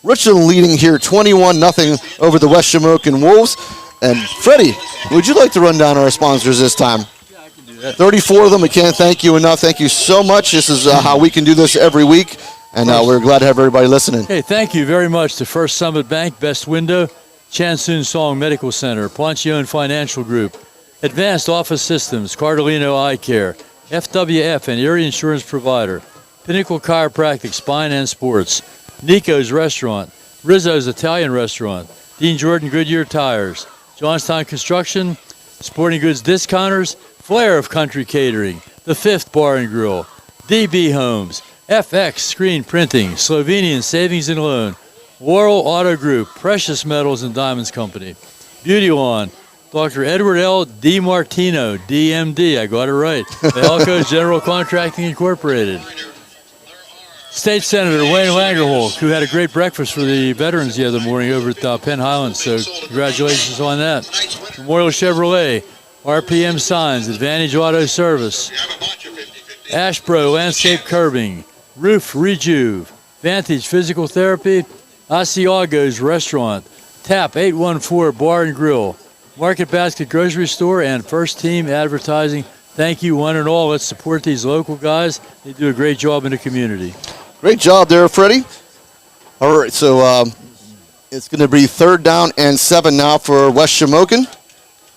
Richland leading here 21-0 over the West Shamokin Wolves. And Freddie, would you like to run down our sponsors this time? Yeah, I can do that. 34 of them. We can't thank you enough. Thank you so much. This is how we can do this every week. And we're glad to have everybody listening. Hey, thank you very much to First Summit Bank, Best Window, Chansoon Song Medical Center, Poncione Financial Group, Advanced Office Systems, Cardolino Eye Care, FWF and Erie Insurance Provider, Pinnacle Chiropractic, Spine and Sports, Nico's Restaurant, Rizzo's Italian Restaurant, Dean Jordan Goodyear Tires, Johnstown Construction, Sporting Goods Discounters, Flair of Country Catering, The Fifth Bar and Grill, DB Homes, FX Screen Printing, Slovenian Savings and Loan, Laurel Auto Group, Precious Metals and Diamonds Company, Beauty Lawn, Dr. Edward L. DiMartino, DMD, I got it right, Elco's General Contracting Incorporated, State Senator Wayne Langerholz, who had a great breakfast for the veterans the other morning over at Penn Highlands, so congratulations on that. Memorial Chevrolet, RPM Signs, Advantage Auto Service, Ashbro Landscape Curbing, Roof Rejuve, Vantage Physical Therapy, Asiago's Restaurant, TAP 814 Bar and Grill, Market Basket Grocery Store, and First Team Advertising. Thank you, one and all. Let's support these local guys. They do a great job in the community. Great job there, Freddie. All right, so it's going to be third down and 7 now for West Shamokin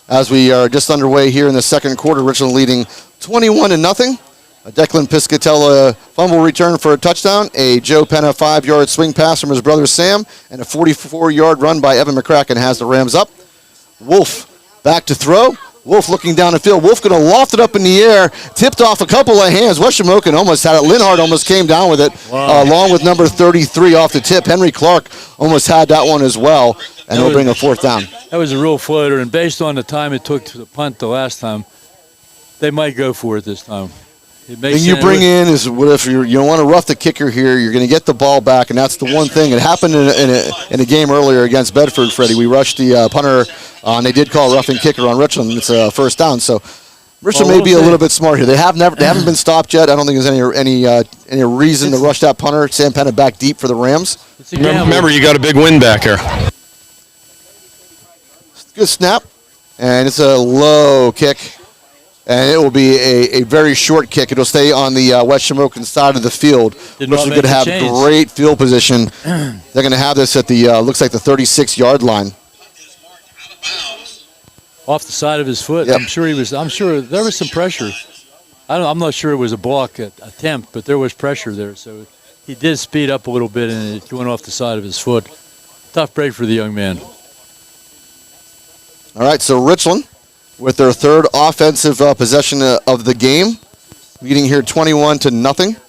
as we are just underway here in the second quarter. Richland leading 21-0. A Declan Piscatella fumble return for a touchdown, a Joe Penna 5-yard swing pass from his brother Sam, and a 44-yard run by Evan McCracken has the Rams up. Wolf back to throw. Wolf looking down the field. Wolf going to loft it up in the air. Tipped off a couple of hands. West Shamokin almost had it. Linhart almost came down with it, along with number 33 off the tip. Henry Clark almost had that one as well, and they'll bring a 4th down. That was a real floater, and based on the time it took to the punt the last time, they might go for it this time. The thing you bring in is, what if you don't want to rough the kicker here, you're going to get the ball back, and that's the one thing. It happened in a game earlier against Bedford, Freddie. We rushed the punter, and they did call a roughing kicker on Richland. It's a 1st down, so Richland may be a little bit smart here. They haven't been stopped yet. I don't think there's any reason to rush that punter. Sam Penna back deep for the Rams. Remember, you got a big wind back here. Good snap, and it's a low kick. And it will be a very short kick. It'll stay on the West Shamokin side of the field. Which is going to have great field position. They're going to have this at the, looks like the 36-yard line. Off the side of his foot. Yep. I'm sure there was some pressure. I'm not sure it was a block attempt, but there was pressure there. So he did speed up a little bit, and it went off the side of his foot. Tough break for the young man. All right, so Richland, with their 3rd offensive possession of the game, leading here 21-0.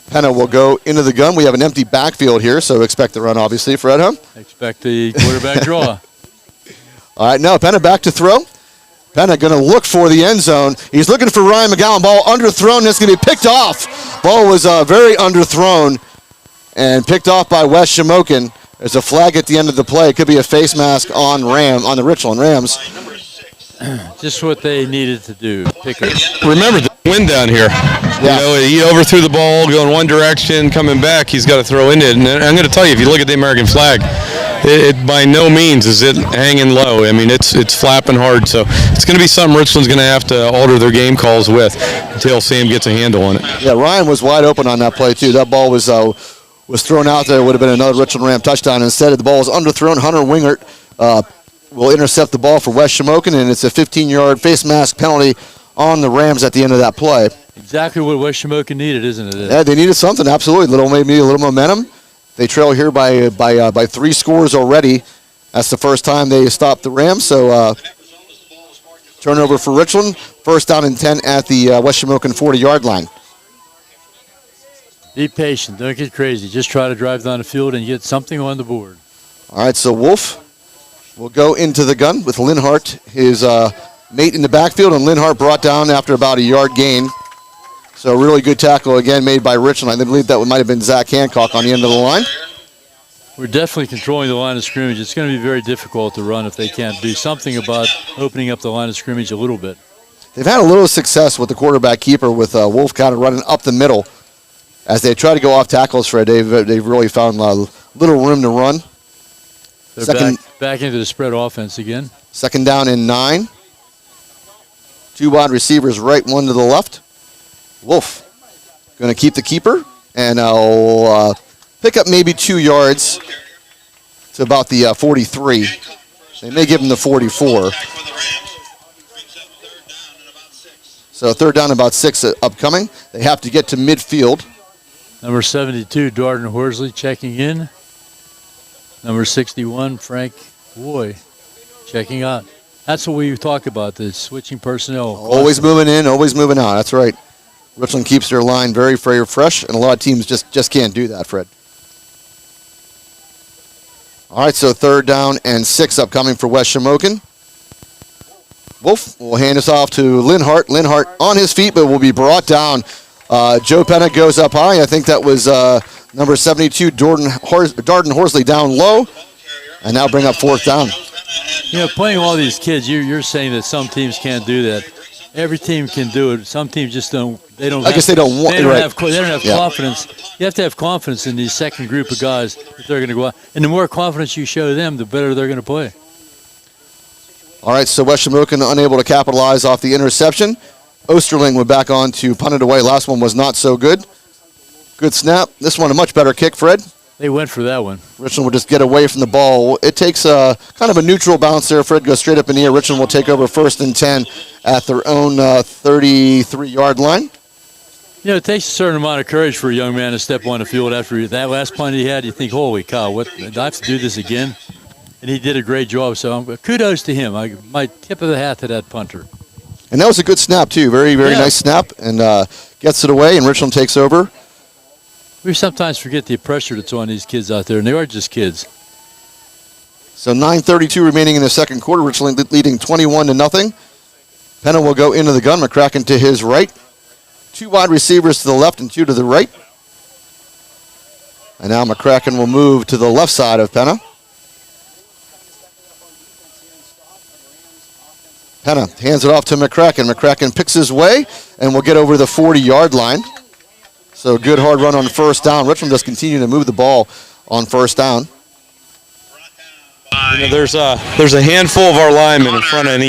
Penna will go into the gun. We have an empty backfield here, so expect the run, obviously, Fred, huh? Expect the quarterback draw. All right, no, Penna back to throw. Penna going to look for the end zone. He's looking for Ryan McGowan. Ball underthrown. That's going to be picked off. Ball was very underthrown and picked off by West Shamokin. There's a flag at the end of the play. It could be a face mask on the Richland Rams. Just what they needed to do. Remember the wind down here. Yeah. You know, he overthrew the ball going one direction, coming back. He's got to throw in it. And I'm going to tell you, if you look at the American flag, it by no means is it hanging low. I mean, it's flapping hard. So it's going to be something Richland's going to have to alter their game calls with until Sam gets a handle on it. Yeah, Ryan was wide open on that play too. That ball was thrown out there. It would have been another Richland Ram touchdown. Instead, the ball was underthrown. Hunter Wingert will intercept the ball for West Shamokin, and it's a 15-yard face mask penalty on the Rams at the end of that play. Exactly what West Shamokin needed, isn't it? Yeah, they needed something, absolutely. Maybe a little momentum. They trail here by 3 scores already. That's the first time they stopped the Rams, so turnover for Richland. 1st down and 10 at the West Shamokin 40-yard line. Be patient. Don't get crazy. Just try to drive down the field and get something on the board. All right, so Wolf will go into the gun with Linhart, his mate in the backfield, and Linhart brought down after about a yard gain. So a really good tackle again made by Richland. I believe that might have been Zach Hancock on the end of the line. We're definitely controlling the line of scrimmage. It's going to be very difficult to run if they can't do something about opening up the line of scrimmage a little bit. They've had a little success with the quarterback keeper with Wolf kind of running up the middle. As they try to go off tackles, Fred, they've really found little room to run. They're back into the spread offense again. 2nd down and 9. 2 wide receivers right, 1 to the left. Wolf going to keep the keeper, and I'll pick up maybe 2 yards to about the 43. They may give him the 44. So 3rd down, about 6 upcoming. They have to get to midfield. Number 72, Darden Horsley checking in. Number 61, Frank Boy checking out. That's what we talk about, the switching personnel. Always moving in, always moving out. That's right. Richland keeps their line very, very fresh, and a lot of teams just can't do that, Fred. All right, so 3rd down and 6 upcoming for West Shamokin. Wolf will hand us off to Linhart. Linhart on his feet, but will be brought down. Joe Penna goes up high. I think that was number 72, Darden Horsley down low, and now bring up 4th down. You know, playing all these kids, you're saying that some teams can't do that. Every team can do it. Some teams just don't. They don't. I guess they don't want. They don't have confidence. You have to have confidence in these second group of guys that they're going to go out. And the more confidence you show them, the better they're going to play. All right, so West Shamokin unable to capitalize off the interception. Osterling went back on to punt it away. Last one was not so good. Good snap. This one a much better kick, Fred. They went for that one. Richland will just get away from the ball. It takes kind of a neutral bounce there. Fred goes straight up in the air. Richland will take over 1st and 10 at their own 33-yard line. You know, it takes a certain amount of courage for a young man to step on the field after that last punt he had. You think, holy cow, what, do I have to do this again? and he did a great job. So kudos to him. My tip of the hat to that punter. And that was a good snap, too. Very, very nice snap. And gets it away, and Richland takes over. We sometimes forget the pressure that's on these kids out there, and they are just kids. So 9:32 remaining in the second quarter. Richland leading 21-0. Penna will go into the gun. McCracken to his right. 2 wide receivers to the left and 2 to the right. And now McCracken will move to the left side of Penna. Penna hands it off to McCracken. McCracken picks his way and will get over the 40-yard line. So good hard run on first down. Richland does continue to move the ball on first down. You know, there's a handful of our linemen in front of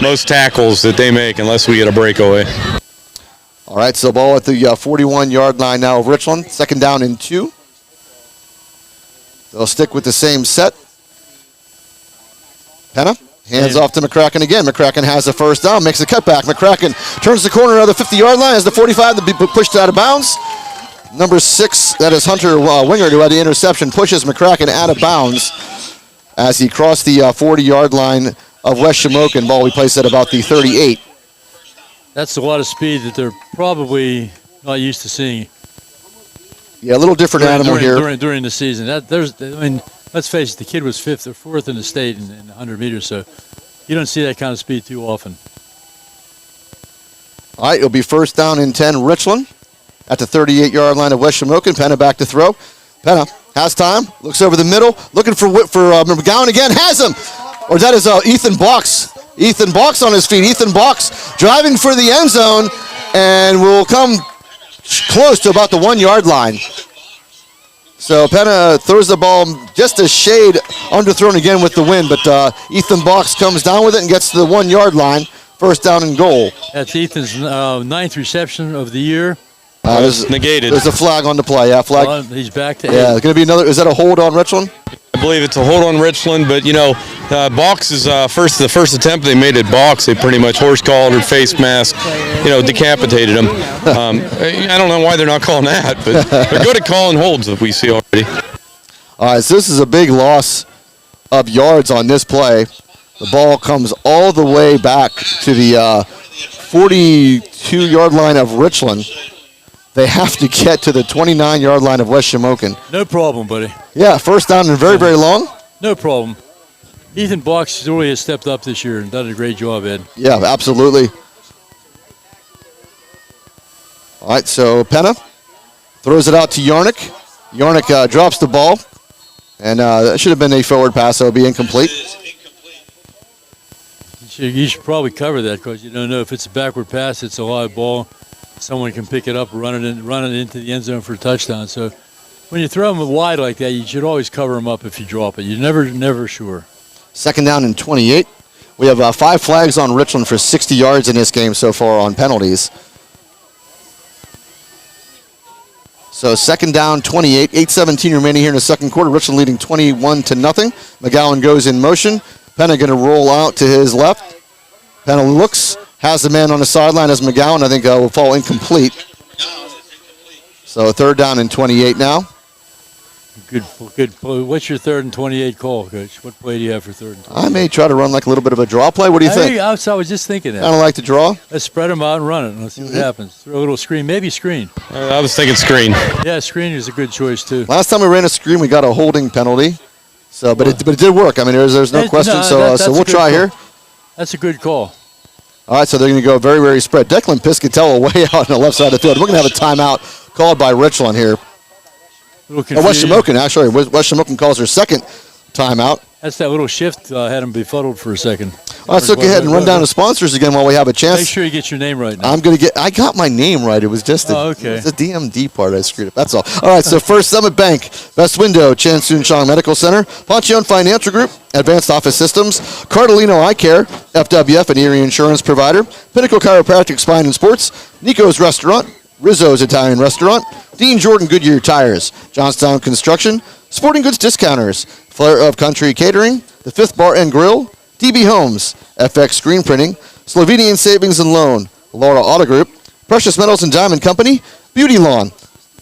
most tackles that they make unless we get a breakaway. All right, so ball at the 41-yard line now of Richland. Second down and 2. They'll stick with the same set. Penna hands off to McCracken again. McCracken has the first down, makes a cutback. McCracken turns the corner of the 50-yard line as the 45 to be pushed out of bounds. Number 6, that is Hunter Winger, who had the interception, pushes McCracken out of bounds as he crossed the 40-yard line of West Shamokin. Ball we placed at about the 38. That's a lot of speed that they're probably not used to seeing. Yeah, a little different animal here. During the season. Let's face it, the kid was 5th or 4th in the state in 100 meters, so you don't see that kind of speed too often. All right, it'll be first down and 10, Richland at the 38-yard line of West Shamokin. Penna back to throw. Penna has time, looks over the middle, looking for McGowan again, has him! Or that is Ethan Box. Ethan Box on his feet. Ethan Box driving for the end zone and will come close to about the 1-yard line. So Penna throws the ball just a shade underthrown again with the wind, but Ethan Box comes down with it and gets to the 1-yard line. First down and goal. That's Ethan's 9th reception of the year. Negated. There's a flag on the play. Yeah, flag. He's back to 8. Yeah, going to be another. Is that a hold on Richland? I believe it's a hold on Richland, but Box is the first attempt they made at Box. They pretty much horse collared or face mask, decapitated him. I don't know why they're not calling that, but they're good at calling holds that we see already. All right, so this is a big loss of yards on this play. The ball comes all the way back to the 42-yard line of Richland. They have to get to the 29-yard line of West Shamokin. No problem, buddy. Yeah, first down and very, very long. No problem. Ethan Box really has stepped up this year and done a great job, Ed. Yeah, absolutely. All right, so Penna throws it out to Yarnick. Yarnick drops the ball, and that should have been a forward pass, so it'll be incomplete. You should probably cover that because you don't know if it's a backward pass, it's a live ball. Someone can pick it up, run it into the end zone for a touchdown. So when you throw them wide like that, you should always cover them up if you drop it. You're never sure. Second down and 28. We have 5 flags on Richland for 60 yards in this game so far on penalties. So second down, 28. 8:17 remaining here in the second quarter. Richland leading 21-0. McGowan goes in motion. Penna going to roll out to his left. Penna looks. Has the man on the sideline as McGowan, I think, will fall incomplete. So third down and 28 now. Good play. What's your 3rd and 28 call, Coach? What play do you have for 3rd and 28? I may try to run like a little bit of a draw play. What do you think? I was just thinking that. I don't like to draw. Let's spread them out and run it. Let's see what happens. Throw a little screen. Maybe screen. I was thinking screen. Yeah, screen is a good choice, too. Last time we ran a screen, we got a holding penalty. So, but it did work. I mean, there's no question. So we'll try here. That's a good call. All right, so they're going to go very, very spread. Declan Piscatella way out on the left side of the field. We're going to have a timeout called by Richland here. West Shamokin, actually. West Shamokin calls their second timeout. That's that little shift had him befuddled for a second. All right, so go ahead and run down the sponsors again while we have a chance. Make sure you get your name right now. I got my name right. It was just okay. The DMD part I screwed up. That's all. All right, so First Summit Bank, Best Window, Chan Soon Chong Medical Center, Ponchion Financial Group, Advanced Office Systems, Cardolino Eye Care, FWF and Erie Insurance Provider, Pinnacle Chiropractic Spine and Sports, Nico's Restaurant, Rizzo's Italian Restaurant, Dean Jordan Goodyear Tires, Johnstown Construction, Sporting Goods Discounters, Flair of Country Catering, The Fifth Bar and Grill, DB Homes, FX Screen Printing, Slovenian Savings and Loan, Laura Auto Group, Precious Metals and Diamond Company, Beauty Lawn,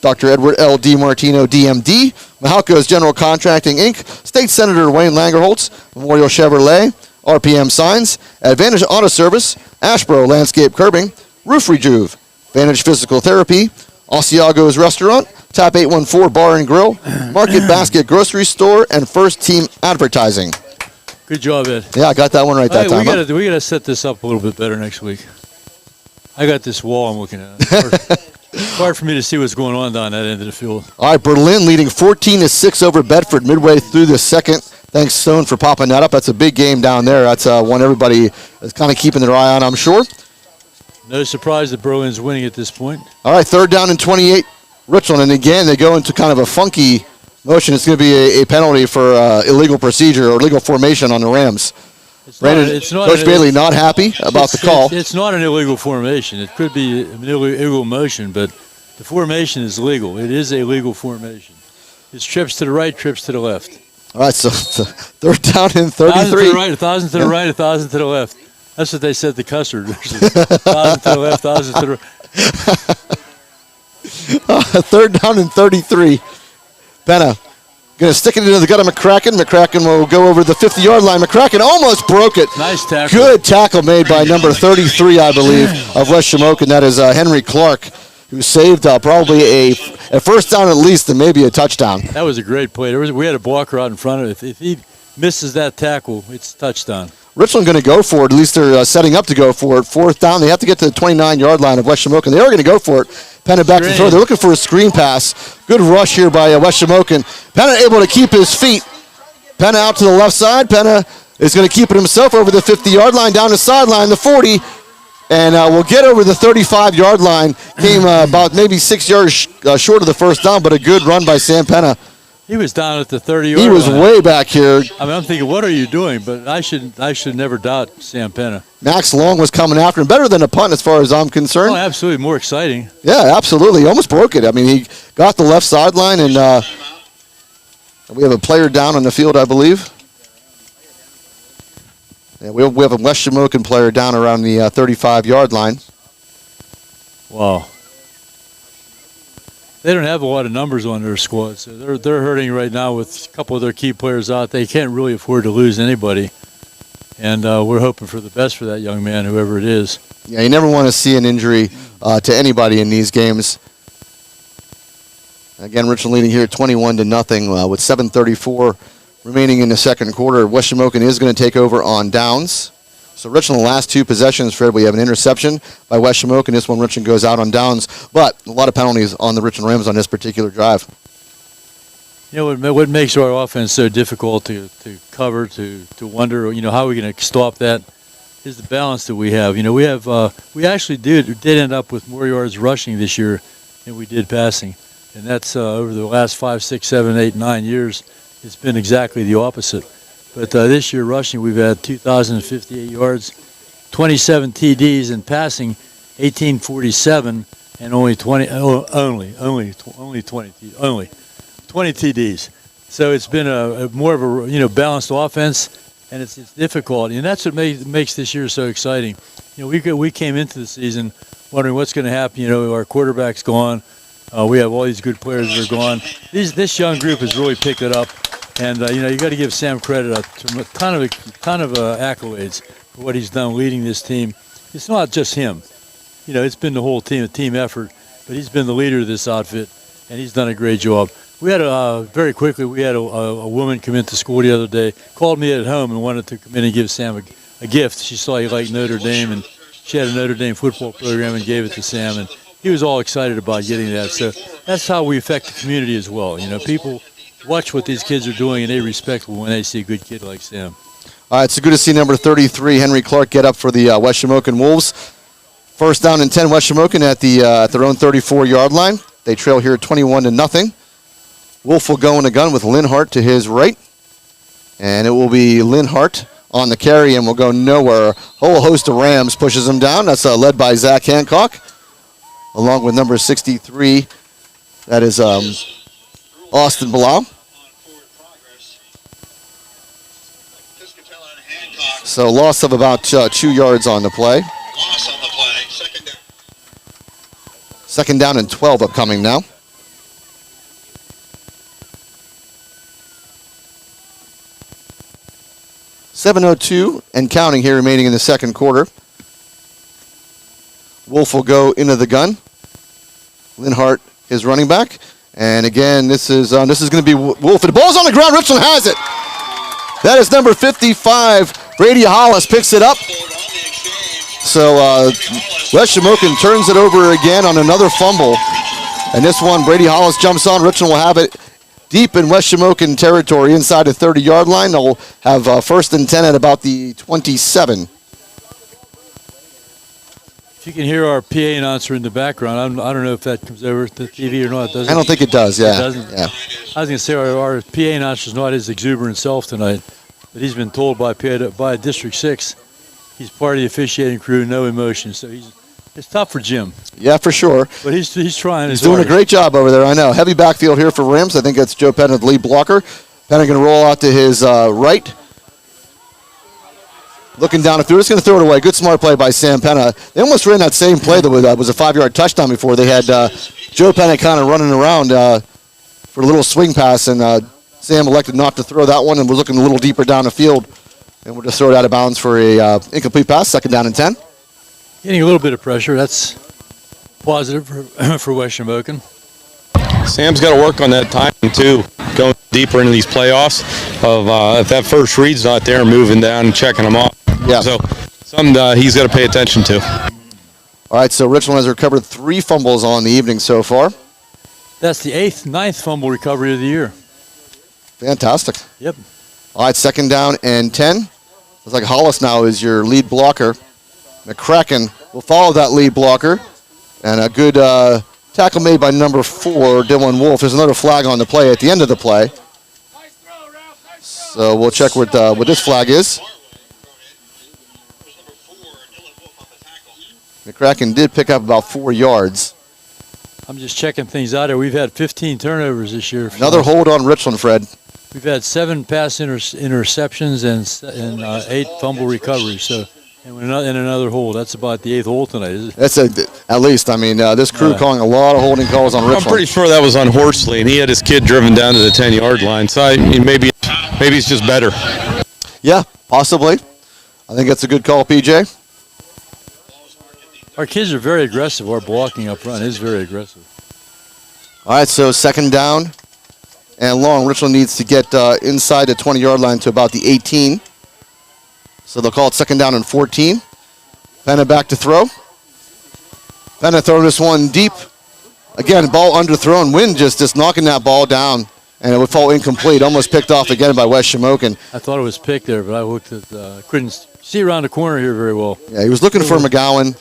Dr. Edward L. DiMartino, DMD, Mahalco's General Contracting, Inc., State Senator Wayne Langerholtz, Memorial Chevrolet, RPM Signs, Advantage Auto Service, Ashboro Landscape Curbing, Roof Rejuve, Advantage Physical Therapy, Asiago's Restaurant, Tap 814 Bar and Grill, Market Basket Grocery Store, and First Team Advertising. Good job, Ed. Yeah, I got that one right that time. We gotta set this up a little bit better next week. I got this wall I'm looking at. It's hard for me to see what's going on down that end of the field. All right, Berlin leading 14-6 over Bedford midway through the second. Thanks, Stone, for popping that up. That's a big game down there. That's one everybody is kind of keeping their eye on, I'm sure. No surprise that Berlin's winning at this point. All right, 3rd down and 28, Richland. And again, they go into kind of a funky motion. It's going to be a penalty for illegal procedure or illegal formation on the Rams. Coach Bailey not happy about the call. It's not an illegal formation. It could be an illegal motion, but the formation is legal. It is a legal formation. It's trips to the right, trips to the left. All right, so 3rd down and 33. 1,000 to the right, 1,000 to the right, 1,000 to the left. That's what they said to Custard. 1,000 to the left, 1,000 to the right. 3rd down and 33. Penna going to stick it into the gut of McCracken. McCracken will go over the 50-yard line. McCracken almost broke it. Nice tackle. Good tackle made by number 33, I believe, of West Shamokin. That is Henry Clark, who saved probably a first down at least and maybe a touchdown. That was a great play. We had a blocker out in front of it. If he misses that tackle, it's a touchdown. Richland going to go for it. At least they're setting up to go for it. 4th down. They have to get to the 29-yard line of West Shamokin. They are going to go for it. Penna back to throw. They're looking for a screen pass. Good rush here by West Shamokin. Penna able to keep his feet. Penna out to the left side. Penna is going to keep it himself over the 50-yard line, down the sideline, the 40, and will get over the 35-yard line. Came about maybe 6 yards short of the first down, but a good run by Sam Penna. He was down at the 30-yard line. He was way back here. I mean, I'm thinking, what are you doing? But I should never doubt Sam Penna. Max Long was coming after him. Better than a punt as far as I'm concerned. Oh, absolutely. More exciting. Yeah, absolutely. He almost broke it. I mean, he got the left sideline, and we have a player down on the field, I believe. Yeah, we have a West Shamokin player down around the 35-yard line. Wow. They don't have a lot of numbers on their squad, so they're hurting right now with a couple of their key players out. They can't really afford to lose anybody, and we're hoping for the best for that young man, whoever it is. Yeah, you never want to see an injury to anybody in these games. Again, Richland leading here 21-0 with 7:34 remaining in the second quarter. West Shamokin is going to take over on downs. So Richland, the last 2 possessions, Fred, we have an interception by West Shamokin. This one, Richland goes out on downs, but a lot of penalties on the Richland Rams on this particular drive. You know, what makes our offense so difficult to cover, to wonder, you know, how are we going to stop that, is the balance that we have. You know, we actually did end up with more yards rushing this year than we did passing. And that's over the last 5, 6, 7, 8, 9 years, it's been exactly the opposite. But this year rushing, we've had 2,058 yards, 27 TDs, and passing 1,847, and only 20 TDs. So it's been a more of a balanced offense, and it's difficult, and that's what makes this year so exciting. You know, we came into the season wondering what's going to happen. You know, our quarterback's gone. We have all these good players that are gone. This young group has really picked it up. And, you know, you got to give Sam credit, a ton of accolades for what he's done leading this team. It's not just him. You know, it's been the whole team, a team effort, but he's been the leader of this outfit, and he's done a great job. We had very quickly, we had a woman come into school the other day, called me at home and wanted to come in and give Sam a gift. She saw he liked Notre Dame, and she had a Notre Dame football program and gave it to Sam, and he was all excited about getting that. So that's how we affect the community as well. You know, people watch what these kids are doing, and they respect when they see a good kid like Sam. All right, so good to see number 33, Henry Clark, get up for the West Shamokin Wolves. 1st down and 10, West Shamokin at their own 34-yard line. They trail here 21-0. Wolf will go in the gun with Linhart to his right, and it will be Linhart on the carry, and will go nowhere. A whole host of Rams pushes him down. That's led by Zach Hancock, along with number 63. That is Austin Bilal. So loss of about 2 yards on the play. Loss on the play. 2nd down and 12 upcoming now. 7:02 and counting here remaining in the second quarter. Wolf will go into the gun. Linhart is running back. And again, this is going to be Wolf. The ball's on the ground. Richland has it. That is number 55. Brady Hollis picks it up. So West Shamokin turns it over again on another fumble. And this one, Brady Hollis jumps on. Richland will have it deep in West Shamokin territory inside the 30-yard line. They'll have first and 10 at about the 27. You can hear our PA announcer in the background. I don't know if that comes over to the TV or not. Does it? I don't think it does, yeah. It doesn't? Yeah. I was going to say our PA announcer is not his exuberant self tonight, but he's been told by District 6 he's part of the officiating crew, no emotion. So it's tough for Jim. Yeah, for sure. But he's trying. He's doing a great job over there, I know. Heavy backfield here for Rams. I think that's Joe Penna, the lead blocker. Penna going to roll out to his right. Looking down the field, just going to throw it away. Good smart play by Sam Penna. They almost ran that same play that was a 5-yard touchdown before. They had Joe Penna kind of running around for a little swing pass, and Sam elected not to throw that one and was looking a little deeper down the field. And we'll just throw it out of bounds for a incomplete pass, 2nd down and 10. Getting a little bit of pressure. That's positive for West Shamokin. Sam's got to work on that timing too, going deeper into these playoffs. If that first read's not there, moving down and checking them off. Yeah. So something he's got to pay attention to. All right, so Richland has recovered 3 fumbles on the evening so far. That's the 9th fumble recovery of the year. Fantastic. Yep. All right, 2nd down and 10. Looks like Hollis now is your lead blocker. McCracken will follow that lead blocker. And a good tackle made by number 4, Dylan Wolf. There's another flag on the play at the end of the play. So we'll check what this flag is. McCracken did pick up about 4 yards. I'm just checking things out here. We've had 15 turnovers this year. Another hold on Richland, Fred. We've had 7 pass interceptions and 8 fumble recoveries. So, and another hold. That's about the 8th hold tonight, is it? That's at least. I mean, this crew calling a lot of holding calls on Richland. I'm pretty sure that was on Horsley, and he had his kid driven down to the 10-yard line. So maybe it's just better. Yeah, possibly. I think that's a good call, PJ. Our kids are very aggressive. Our blocking up front is very aggressive. All right, so 2nd down and long. Richland needs to get inside the 20-yard line to about the 18. So they'll call it 2nd down and 14. Penna back to throw. Penna throwing this one deep. Again, ball underthrown. Wind just knocking that ball down, and it would fall incomplete. Almost picked off again by West Shamokin. I thought it was picked there, but I looked at couldn't see around the corner here very well. Yeah, he was looking for McGowan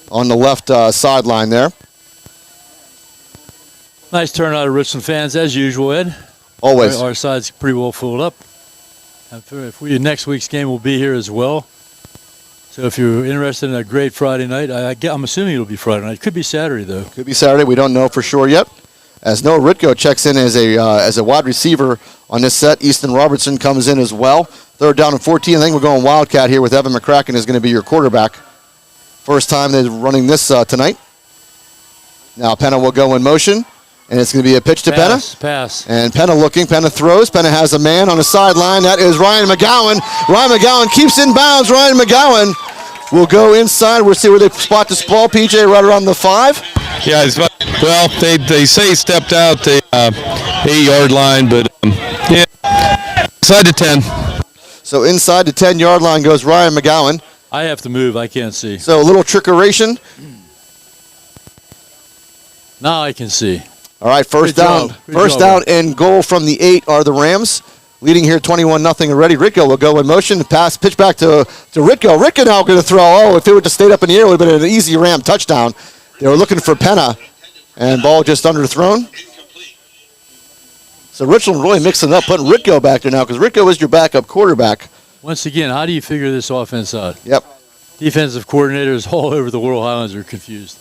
on the left sideline there. Nice turnout of Richland fans, as usual, Ed. Always. Our side's pretty well filled up. If next week's game will be here as well. So if you're interested in a great Friday night, I'm assuming it'll be Friday night. Could be Saturday, though. Could be Saturday. We don't know for sure yet. As Noah Ritko checks in as a wide receiver on this set, Easton Robertson comes in as well. 3rd down and 14. I think we're going Wildcat here with Evan McCracken is going to be your quarterback. First time they're running this tonight. Now Penna will go in motion, and it's going to be a pitch to Penna. Pass. And Penna looking. Penna throws. Penna has a man on the sideline. That is Ryan McGowan. Ryan McGowan keeps in bounds. Ryan McGowan will go inside. We'll see where they spot this ball. PJ right around the 5. Yeah, well, they say he stepped out the 8-yard line, but yeah, inside the 10. So inside the 10-yard line goes Ryan McGowan. I have to move. I can't see. So a little trickeration. Now I can see. All right, first down. First down and goal from the 8 are the Rams. Leading here 21-0 already. Ritko will go in motion. Pass, pitch back to Ritko. Ritko now going to throw. Oh, if it would have stayed up in the air, it would have been an easy Ram touchdown. They were looking for Penna, and ball just underthrown. So Richland really mixing up, putting Ritko back there now, because Ritko is your backup quarterback. Once again, how do you figure this offense out? Yep. Defensive coordinators all over the Laurel Highlands are confused.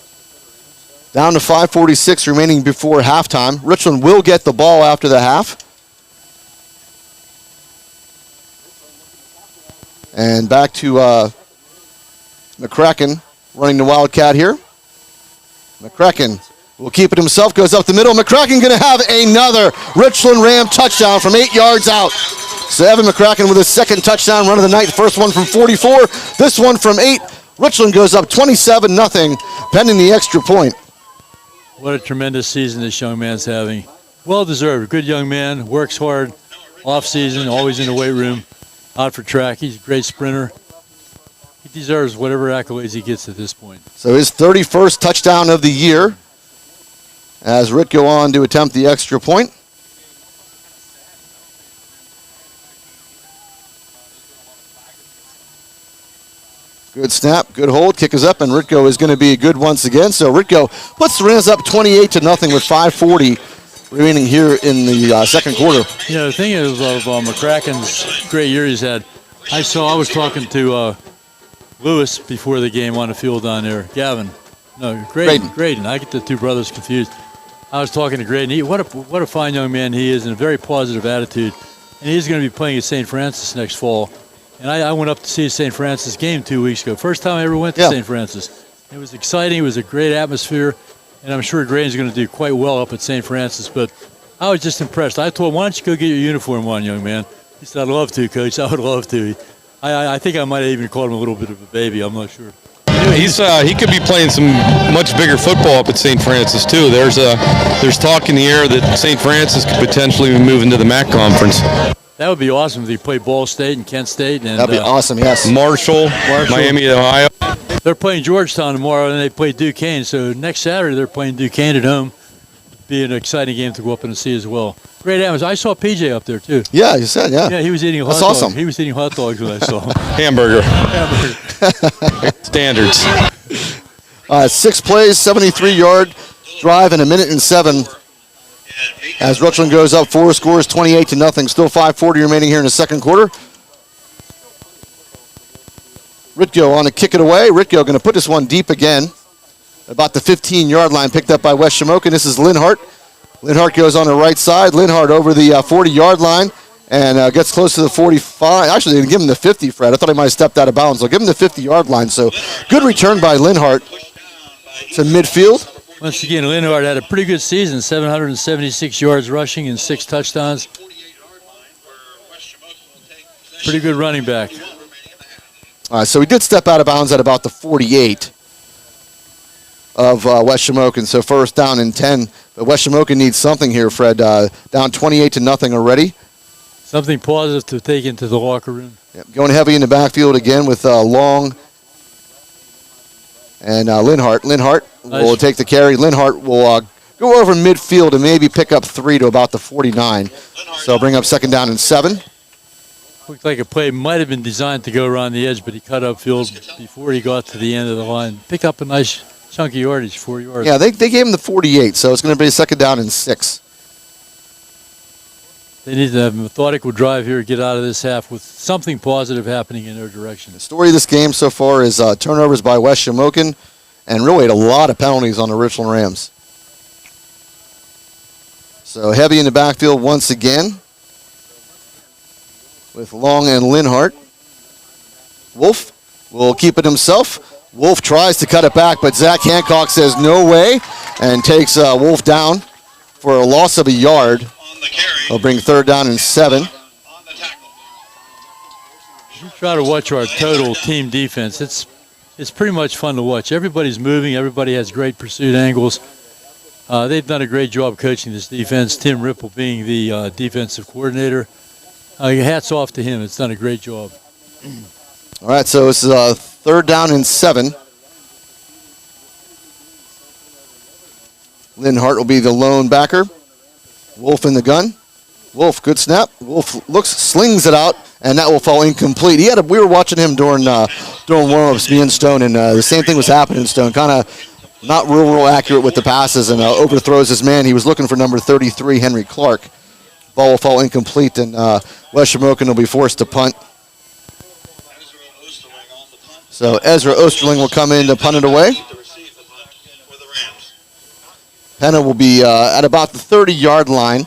Down to 5:46 remaining before halftime. Richland will get the ball after the half. And back to McCracken running the Wildcat here. McCracken will keep it himself, goes up the middle. McCracken going to have another Richland Ram touchdown from 8 yards out. So Evan McCracken with his second touchdown run of the night. First one from 44. This one from 8. Richland goes up 27-0, pending the extra point. What a tremendous season this young man's having. Well deserved. Good young man, works hard, off season, always in the weight room, out for track. He's a great sprinter. He deserves whatever accolades he gets at this point. So his 31st touchdown of the year as Rick go on to attempt the extra point. Good snap, good hold, kick is up, and Ritko is going to be good once again. So Ritko puts the Rams up 28-0 with 5:40 remaining here in the second quarter. You know, the thing is of McCracken's great year he's had, I was talking to Lewis before the game on the field down there. Graydon. I get the two brothers confused. I was talking to Graydon. What a fine young man he is, and a very positive attitude. And he's going to be playing at St. Francis next fall. And I went up to see a St. Francis game 2 weeks ago. First time I ever went to St. Francis. It was exciting. It was a great atmosphere. And I'm sure Graydon's going to do quite well up at St. Francis. But I was just impressed. I told him, why don't you go get your uniform on, young man? He said, I'd love to, Coach. I would love to. I think I might have even called him a little bit of a baby. I'm not sure. He could be playing some much bigger football up at St. Francis too. There's talk in the air that St. Francis could potentially move into the MAC conference. That would be awesome if they played Ball State and Kent State. And, that'd be awesome, yes. Marshall, Miami, Ohio. They're playing Georgetown tomorrow, and they play Duquesne. So next Saturday they're playing Duquesne at home. Be an exciting game to go up and see as well. Great atmosphere. I saw PJ up there too. Yeah, you said, yeah. Yeah, he was eating a hot dog. That's awesome. He was eating hot dogs when I saw him. Hamburger. Standards. 6 plays, 73-yard drive, and 1:07 as Richland goes up 4 scores, 28-0. Still 5:40 remaining here in the second quarter. Ritko on to kick it away. Ritko going to put this one deep again. About the 15-yard line, picked up by West Shamokin. This is Linhart. Linhart goes on the right side. Linhart over the 40-yard line and gets close to the 45. Actually, they didn't give him the 50, Fred. I thought he might have stepped out of bounds. They'll give him the 50-yard line. So good return by Linhart to midfield. Once again, Linhart had a pretty good season, 776 yards rushing and 6 touchdowns. Pretty good running back. All right, so he did step out of bounds at about the 48 of West Shamokin. So first down and 10. But West Shamokin needs something here, Fred. Down 28-0 already. Something positive to take into the locker room. Yep. Going heavy in the backfield again with Long and Linhart. Linhart will take the carry. Linhart will go over midfield and maybe pick up 3 to about the 49. So bring up second down and 7. Looked like a play might have been designed to go around the edge, but he cut upfield before he got to the end of the line. Pick up a nice chunky yardage, 4 yards. Yeah, they gave him the 48, so it's going to be a second down and 6. They need to have a methodical drive here, get out of this half with something positive happening in their direction. The story of this game so far is turnovers by West Shamokin and really a lot of penalties on the Richland Rams. So heavy in the backfield once again with Long and Linhart. Wolf will keep it himself. Wolf tries to cut it back, but Zach Hancock says no way and takes Wolf down for a loss of a yard. They'll bring third down and 7. You try to watch our total team defense. It's pretty much fun to watch. Everybody's moving. Everybody has great pursuit angles. They've done a great job coaching this defense. Tim Ripple being the defensive coordinator. Hats off to him. It's done a great job. All right, so this is third down and 7. Linhart will be the lone backer. Wolf in the gun. Wolf, good snap. Wolf slings it out, and that will fall incomplete. We were watching him during warm-ups, me and Stone, and the same thing was happening. Stone kind of not real accurate with the passes and overthrows his man. He was looking for number 33, Henry Clark. Ball will fall incomplete, and West Shamokin will be forced to punt. So Ezra Osterling will come in to punt it away. Penna will be at about the 30-yard line.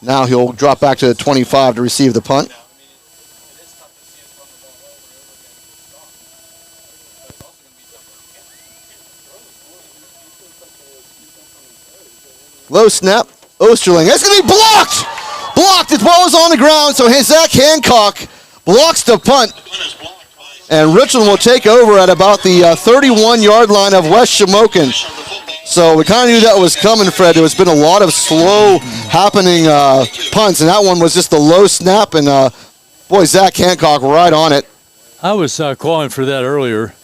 Now he'll drop back to the 25 to receive the punt. Low snap. Osterling. That's going to be blocked! Blocked. It's ball is on the ground, so Zach Hancock blocks the punt. And Richland will take over at about the 31-yard line of West Shamokin. So we kind of knew that was coming, Fred. There's been a lot of slow happening punts, and that one was just a low snap, and boy, Zach Hancock right on it. I was calling for that earlier.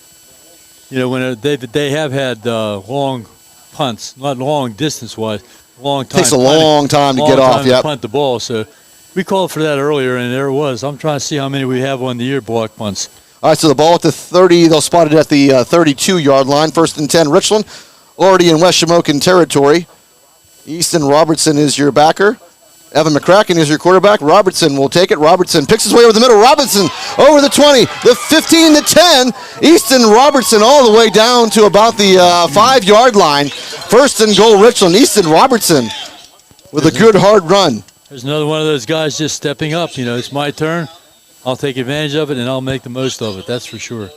You know, when they have had long punts, not long distance-wise, long time. Takes a long time to get off, to punt the ball. So we called for that earlier, and there it was. I'm trying to see how many we have on the year block punts. All right, so the ball at the 30, they'll spot it at the 32-yard line. 1st and 10, Richland, already in West Shamokin territory. Easton Robertson is your backer. Evan McCracken is your quarterback. Robertson will take it. Robertson picks his way over the middle. Robinson over the 20, the 15, the 10. Easton Robertson all the way down to about the 5-yard line. 1st and goal, Richland. Easton Robertson with a good hard run. There's another one of those guys just stepping up. You know, it's my turn. I'll take advantage of it, and I'll make the most of it. That's for sure.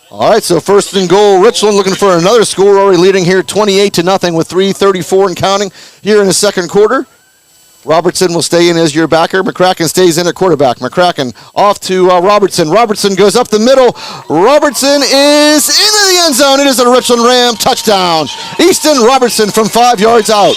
All right, so 1st and goal, Richland looking for another score, already leading here 28-0 with 3:34 and counting here in the second quarter. Robertson will stay in as your backer. McCracken stays in at quarterback. McCracken off to Robertson. Robertson goes up the middle. Robertson is into the end zone. It is a Richland Ram touchdown. Easton Robertson from 5 yards out.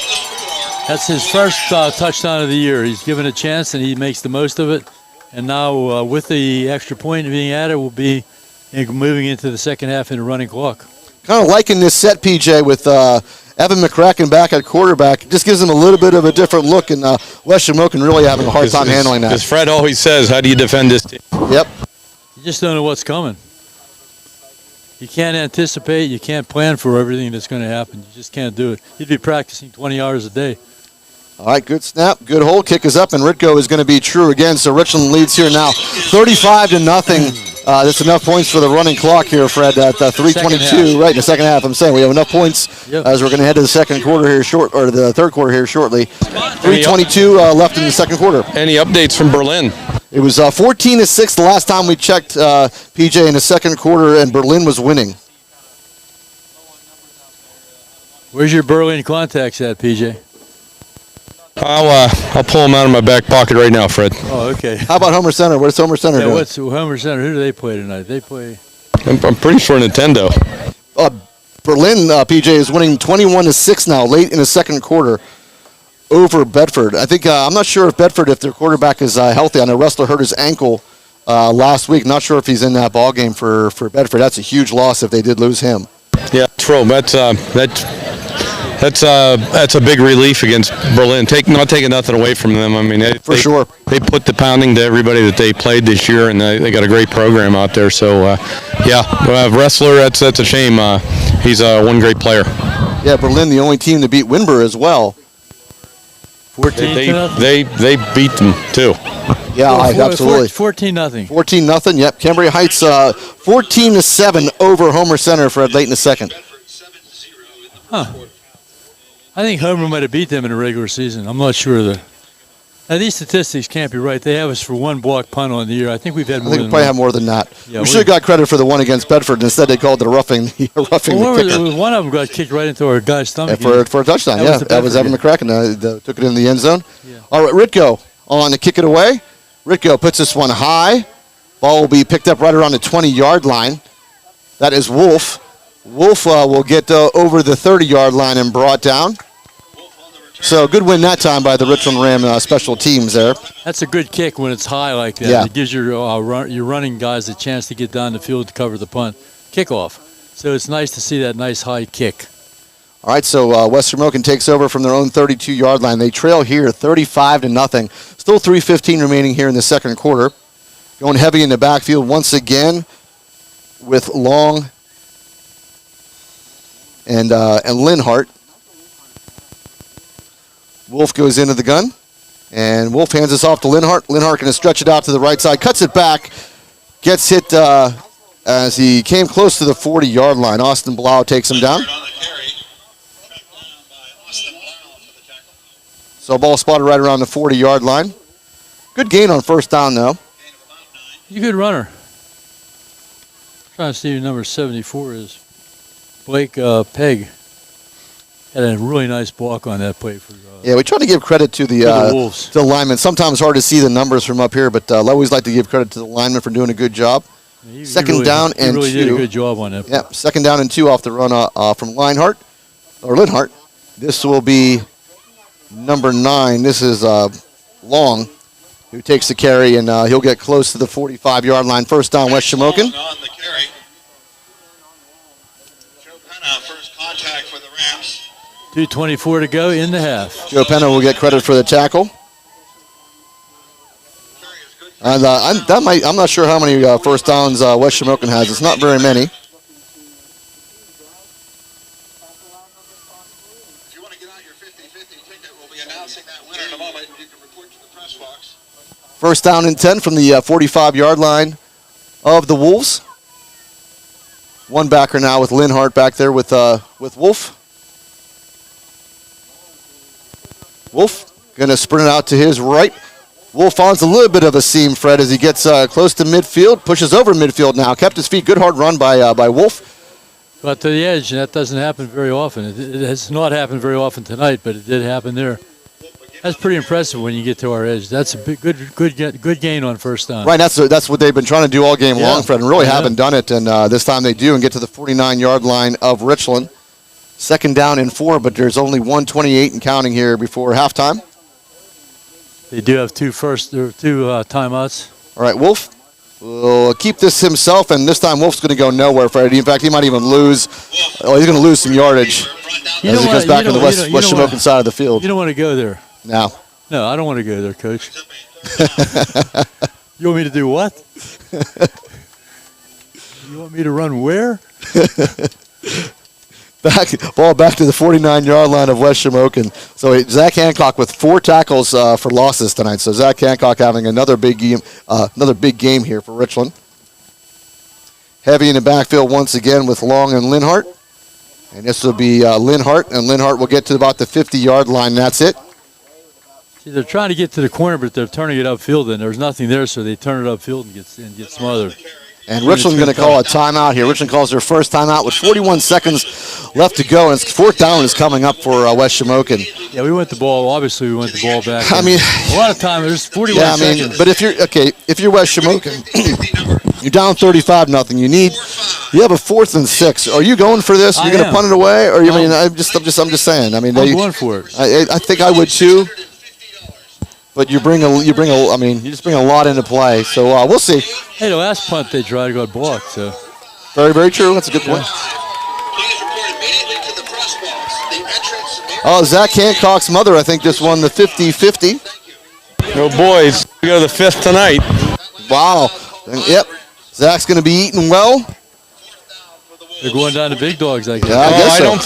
That's his first touchdown of the year. He's given a chance, and he makes the most of it. And now with the extra point being added, we'll be moving into the second half in the running clock. Kind of liking this set, PJ, with Evan McCracken back at quarterback. Just gives him a little bit of a different look, and West Shamokin really having a hard time handling that. As Fred always says, how do you defend this team? Yep. You just don't know what's coming. You can't anticipate. You can't plan for everything that's going to happen. You just can't do it. You'd be practicing 20 hours a day. All right, good snap, good hold. Kick is up, and Ritko is going to be true again. So Richland leads here now, 35-0. That's enough points for the running clock here, Fred. At 3:22, right in the second half. I'm saying we have enough points as we're going to head to the second quarter here or the third quarter here shortly. 3:22 left in the second quarter. Any updates from Berlin? It was 14-6 the last time we checked, PJ, in the second quarter, and Berlin was winning. Where's your Berlin contacts at, PJ? I'll pull them out of my back pocket right now, Fred. Oh, okay. How about Homer Center? Where's Homer Center doing? What's Homer Center? Who do they play tonight? They play. I'm pretty sure Nintendo. Berlin, PJ, is winning 21-6 now, late in the second quarter over Bedford. I think I'm not sure if Bedford, if their quarterback is healthy. I know Ressler hurt his ankle last week. Not sure if he's in that ball game for Bedford. That's a huge loss if they did lose him. Yeah, true. That's a big relief against Berlin. Not taking nothing away from them. I mean, for sure, they put the pounding to everybody that they played this year, and they got a great program out there. So, Ressler, that's a shame. He's one great player. Yeah, Berlin, the only team to beat Winber as well. 14. They beat them too. Yeah, absolutely. 14-0. 14-0. Yep, Cambria Heights 14-7 over Homer Center, Fred, late in the second. Huh. I think Homer might have beat them in the regular season. I'm not sure. Now, these statistics can't be right. They have us for one block punt on the year. I think we've had more than that. I think we probably have more than that. Yeah, we should have got credit for the one against Bedford. Instead, they called it a roughing the kicker. One of them got kicked right into our guy's stomach. For a touchdown, that was Evan McCracken. Took it in the end zone. Yeah. All right, Ritko on to kick it away. Ritko puts this one high. Ball will be picked up right around the 20-yard line. That is Wolf. Wolf will get over the 30-yard line and brought down. So good win that time by the Richland Ram special teams there. That's a good kick when it's high like that. Yeah. It gives your running guys a chance to get down the field to cover the punt. Kickoff. So it's nice to see that nice high kick. All right, so West Shamokin takes over from their own 32-yard line. They trail here 35-0. Still 3:15 remaining here in the second quarter. Going heavy in the backfield once again with Long and Linhart. Wolf goes into the gun, and Wolf hands this off to Linhart. Linhart going to stretch it out to the right side, cuts it back, gets hit as he came close to the 40-yard line. Austin Blau takes him down. So ball spotted right around the 40-yard line. Good gain on first down, though. He's a good runner. Trying to see who number 74 is. Blake Pegg had a really nice block on that play for Yeah, we try to give credit to the Wolves. to the linemen. Sometimes it's hard to see the numbers from up here, but I always like to give credit to the linemen for doing a good job. Second down and really 2. did a good job on that. Yep, second down and 2 off the run from Linhart. This will be number 9. This is Long, who takes the carry, and he'll get close to the 45-yard line. First down, West Shamokin. On the carry. Joe Penna, first contact for the Rams. 2:24 to go in the half. Joe Penna will get credit for the tackle. And I'm not sure how many first downs West Shamokin has. It's not very many. If you want to get out your 50-50 ticket, we'll be announcing that winner in a moment. You can report to the press box. First down and 10 from the 45-yard line of the Wolves. One backer now with Linhart back there with Wolf. Wolf going to sprint out to his right. Wolf finds a little bit of a seam, Fred, as he gets close to midfield. Pushes over midfield now. Kept his feet. Good hard run by Wolf. Got to the edge, and that doesn't happen very often. It has not happened very often tonight, but it did happen there. That's pretty impressive when you get to our edge. That's a big, good gain on first down. Right, that's what they've been trying to do all game long, Fred, and really haven't done it. And this time they do and get to the 49-yard line of Richland. Second down and 4, but there's only 1:28 and counting here before halftime. They do have two timeouts. All right, Wolf will keep this himself, and this time Wolf's going to go nowhere, Fred. In fact, he might even lose. Oh, he's going to lose some yardage as he goes back to the West Shamokin side of the field. You don't want to go there. No. No, I don't want to go there, Coach. You want me to do what? You want me to run where? Ball back to the 49-yard line of West Shamokin. So Zach Hancock with 4 tackles for losses tonight. So Zach Hancock having another big game here for Richland. Heavy in the backfield once again with Long and Linhart. And this will be Linhart, and Linhart will get to about the 50-yard line, and that's it. See, they're trying to get to the corner, but they're turning it upfield, and there's nothing there, so they turn it upfield and get smothered. And Richland's going to call a timeout here. Richland calls their first timeout with 41 seconds left to go, and fourth down is coming up for West Shamokin. Yeah, we went the ball. Obviously, we went the ball back. I mean, a lot of time. There's 41 seconds. But if you're West Shamokin, you're down 35-0. You have a 4th and 6. Are you going for this? You're going to punt it away, or I'm just saying. I mean, I'm going for it. I think I would too. But you just bring a lot into play. So we'll see. Hey, the last punt they tried got blocked. So very, very true. That's a good point. Oh, Zach Hancock's mother, I think, just won the 50-50. Oh, boys. We go to the 5th tonight. Wow. Yep. Zach's going to be eating well. They're going down to big dogs, I guess. Yeah, I guess so. I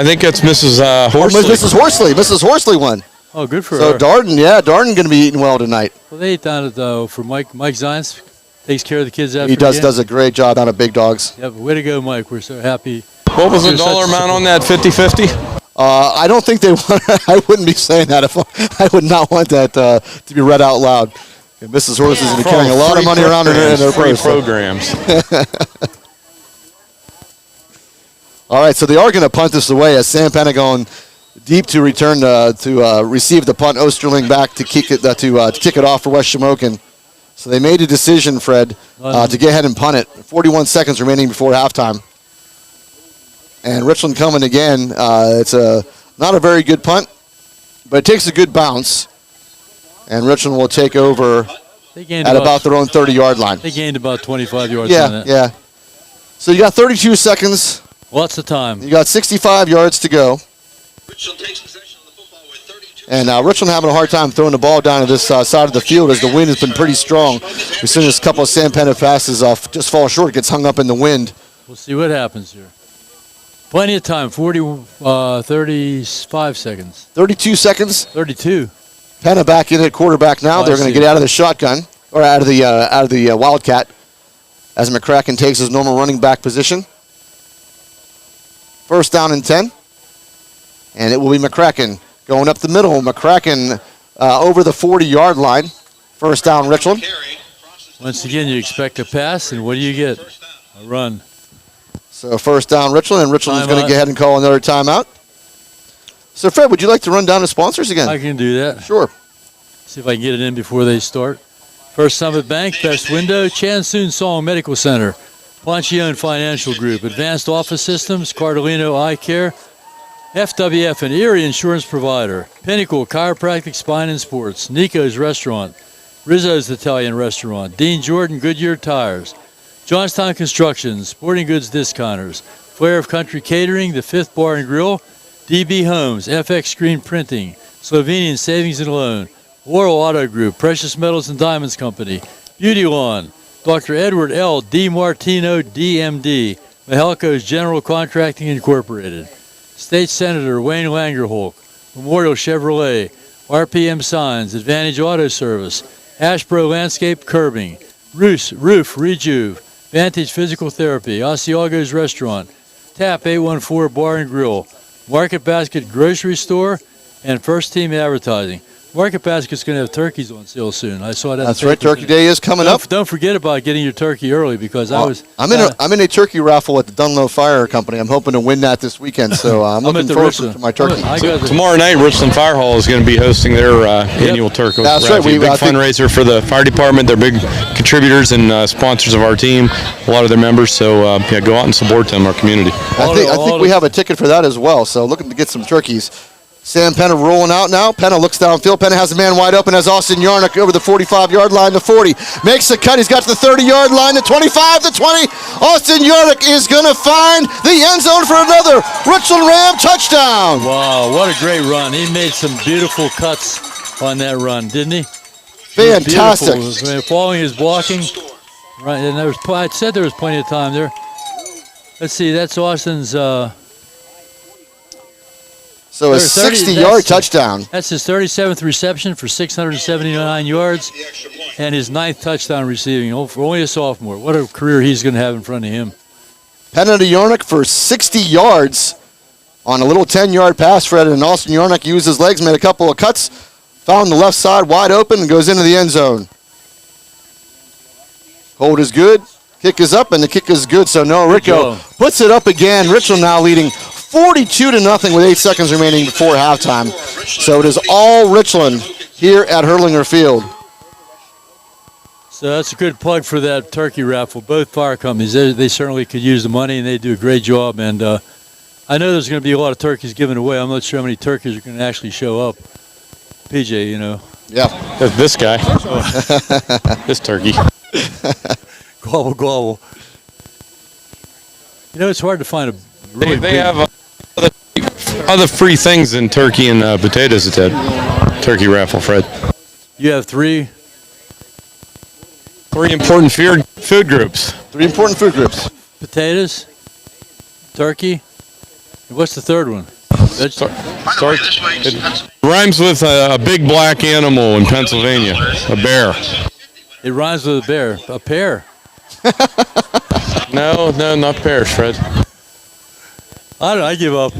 think that's Mrs. Horsley. Mrs. Horsley. Mrs. Horsley won. Oh, good for her. So Darden going to be eating well tonight. Well, they eat down at for Mike Zions. Takes care of the kids after he does a great job down at Big Dogs. Yeah, way to go, Mike. We're so happy. What was the dollar amount on that 50-50? I don't think they want. I wouldn't be saying that if I would not want that to be read out loud. And Mrs. Horsley is going to be carrying a lot of money around in her purse. Programs. All right, so they are going to punt this away as Sam Penna going deep to return to receive the punt. Osterling back to kick it to kick it off for West Shamokin. So they made a decision, Fred, to get ahead and punt it. 41 seconds remaining before halftime. And Richland coming again. It's not a very good punt, but it takes a good bounce. And Richland will take over at about their own 30-yard line. They gained about 25 yards on that. Yeah. So you got 32 seconds. Lots of time. You got 65 yards to go. And Richland having a hard time throwing the ball down to this side of the field as the wind has been pretty strong. We've seen this couple of Sam Penna passes just fall short. It gets hung up in the wind. We'll see what happens here. Plenty of time. 35 seconds. 32 seconds. 32. Penna back in at quarterback now. They're going to get out of the shotgun or out of the Wildcat as McCracken takes his normal running back position. First down and 10. And it will be McCracken going up the middle. McCracken over the 40-yard line. First down, Richland. Once again, you expect a pass, and what do you get? A run. So first down, Richland, and Richland is going to go ahead and call another timeout. So, Fred, would you like to run down the sponsors again? I can do that. Sure. See if I can get it in before they start. First Summit Bank, Best Window, Chansoon Song Medical Center, Poncione Financial Group, Advanced Office Systems, Cardellino Eye Care, FWF and Erie Insurance Provider, Pinnacle Chiropractic Spine and Sports, Nico's Restaurant, Rizzo's Italian Restaurant, Dean Jordan Goodyear Tires, Johnstown Construction, Sporting Goods Discounters, Flair of Country Catering, The Fifth Bar and Grill, DB Homes, FX Screen Printing, Slovenian Savings and Loan, Oral Auto Group, Precious Metals and Diamonds Company, Beauty Lawn, Dr. Edward L. DiMartino, DMD, Mahelco's General Contracting Incorporated, State Senator Wayne Langerholk, Memorial Chevrolet, RPM Signs, Advantage Auto Service, Ashbro Landscape Curbing, Roof Rejuve, Vantage Physical Therapy, Asiago's Restaurant, TAP 814 Bar and Grill, Market Basket Grocery Store, and First Team Advertising. Market Basket's going to have turkeys on sale soon. I saw that. That's right. Turkey Day is coming up. Don't forget about getting your turkey early because I'm in a turkey raffle at the Dunlow Fire Company. I'm hoping to win that this weekend, so I'm looking forward to my turkey. Tomorrow night, Richland Fire Hall is going to be hosting their annual turkey That's raffle. right. Big fundraiser for the fire department. They're big contributors and sponsors of our team. A lot of their members. So go out and support them, our community. I think we have a ticket for that as well. So looking to get some turkeys. Sam Penna rolling out now. Penna looks downfield. Penna has a man wide open as Austin Yarnock over the 45-yard line to 40. Makes a cut. He's got to the 30-yard line to 25 to 20. Austin Yarnock is going to find the end zone for another Richland Ram touchdown. Wow, what a great run. He made some beautiful cuts on that run, didn't he? Fantastic. Following his blocking. Right, and I said there was plenty of time there. Let's see, that's Austin's... So a 60-yard touchdown. That's his 37th reception for 679 yards and his 9th touchdown receiving for only a sophomore. What a career he's going to have in front of him. Penna to Yarnock for 60 yards on a little 10-yard pass, Fred, and Austin Yarnock used his legs, made a couple of cuts, found the left side wide open, and goes into the end zone. Hold is good. Kick is up, and the kick is good, so Noah Rico puts it up again. Richland now leading 42-0 with 8 seconds remaining before halftime. So it is all Richland here at Hurlinger Field. So that's a good plug for that turkey raffle. Both fire companies, they certainly could use the money, and they do a great job. And I know there's going to be a lot of turkeys given away. I'm not sure how many turkeys are going to actually show up. PJ, you know. Yeah. This guy. This turkey. Gobble, gobble. You know, it's hard to find a really They have other free things than turkey and potatoes at that turkey raffle, Fred. You have three important food groups. 3 important food groups. Potatoes, turkey, and what's the third one? It rhymes with a big black animal in Pennsylvania, a bear. It rhymes with a bear. A pear. No, not pears, Fred. I don't know, I give up.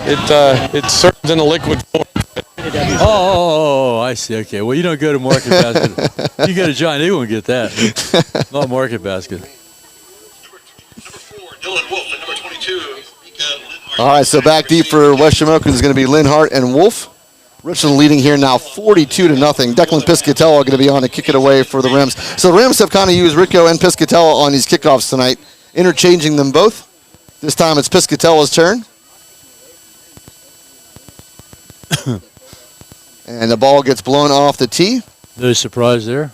It serves in a liquid form. Oh, I see. Okay. Well, you don't go to Market Basket. You go to Giant Eagle and get that. Not Market Basket. All right, so back deep for West Shamokin is going to be Linhart and Wolf. Richland leading here now 42-0. Declan Piscatello going to be on to kick it away for the Rams. So the Rams have kind of used Rico and Piscatello on these kickoffs tonight, interchanging them both. This time it's Piscatello's turn. And the ball gets blown off the tee. No surprise there.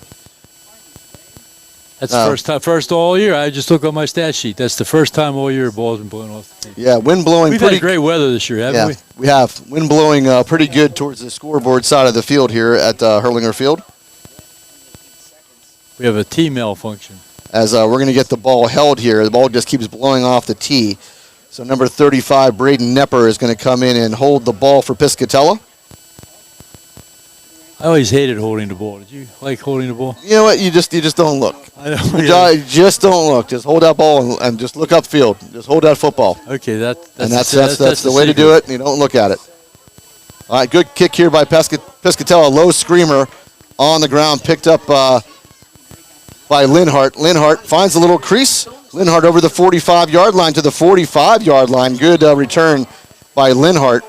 That's the first all year. I just looked on my stat sheet. That's the first time all year a ball's been blown off the tee. Yeah, wind blowing. We've had great weather this year, haven't we? We have. Wind blowing pretty good towards the scoreboard side of the field here at Hurlinger Field. We have a tee malfunction. As we're going to get the ball held here. The ball just keeps blowing off the tee. So number 35, Braden Nepper, is going to come in and hold the ball for Piscatello. I always hated holding the ball. Did you like holding the ball? You know what? You just don't look. I know. Just don't look. Just hold that ball and just look upfield. Just hold that football. Okay, that's the way to do it. And you don't look at it. All right, good kick here by Piscatello. Low screamer on the ground, picked up by Linhart. Linhart finds a little crease. Linhart over the 45-yard line to the 45-yard line. Good return by Linhart.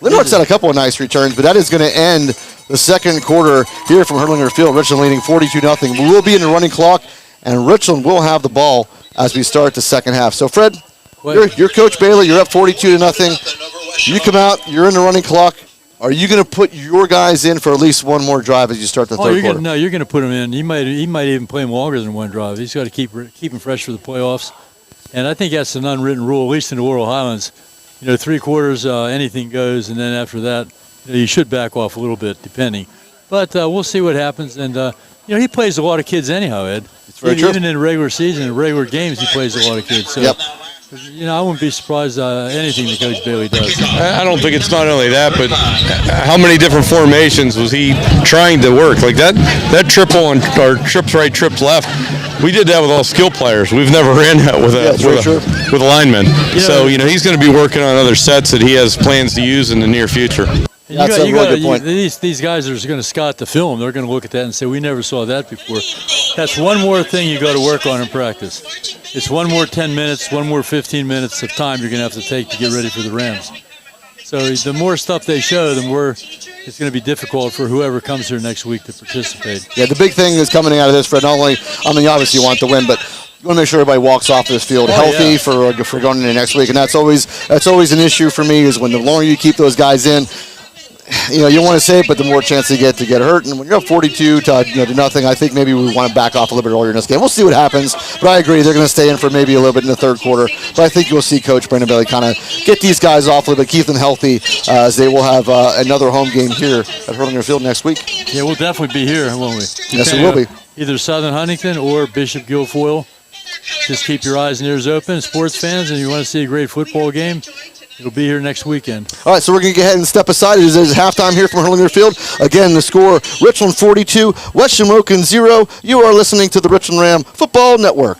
Linhart's had a couple of nice returns, but that is going to end the second quarter here from Hurlinger Field. Richland leading 42-0. We will be in the running clock, and Richland will have the ball as we start the second half. So, Fred, you're Coach Bailey. You're up 42-0. You come out. You're in the running clock. Are you going to put your guys in for at least one more drive as you start the third quarter? No, you're going to put him in. He might even play him longer than one drive. He's got to keep him fresh for the playoffs. And I think that's an unwritten rule, at least in the Laurel Highlands. 3 quarters, anything goes, and then after that, you should back off a little bit, depending. But we'll see what happens. And, he plays a lot of kids anyhow, Ed. Even in regular season, in regular games, he plays a lot of kids. So, I wouldn't be surprised anything that Coach Bailey does. I don't think it's not only that, but how many different formations was he trying to work? Like that triple or trips right, trips left, we did that with all skill players. We've never ran that with a lineman. So, he's going to be working on other sets that he has plans to use in the near future. That's a really good point. These guys are going to scout the film. They're going to look at that and say, we never saw that before. That's one more thing you got to work on in practice. It's one more 10 minutes, one more 15 minutes of time you're going to have to take to get ready for the Rams. So the more stuff they show, the more it's going to be difficult for whoever comes here next week to participate. Yeah, the big thing is coming out of this, Fred, not only, you obviously want to win, but you want to make sure everybody walks off this field healthy for going into next week. And that's always an issue for me, is when the longer you keep those guys in, you don't want to say it, but the more chance they get to get hurt. And when you're up 42 to nothing, I think maybe we want to back off a little bit earlier in this game. We'll see what happens, but I agree they're going to stay in for maybe a little bit in the third quarter. But I think you'll see Coach Brandon Bailey kind of get these guys off a little bit, keep them healthy, as they will have another home game here at Hurlinger Field next week. Yeah, we'll definitely be here, won't we? Yes, we will be. Either Southern Huntington or Bishop Guilfoyle. Just keep your eyes and ears open, sports fans, and you want to see a great football game, it'll be here next weekend. All right, so we're going to go ahead and step aside. It is halftime here from Hurlinger Field. Again, the score, Richland 42, West Shamokin 0. You are listening to the Richland Ram Football Network.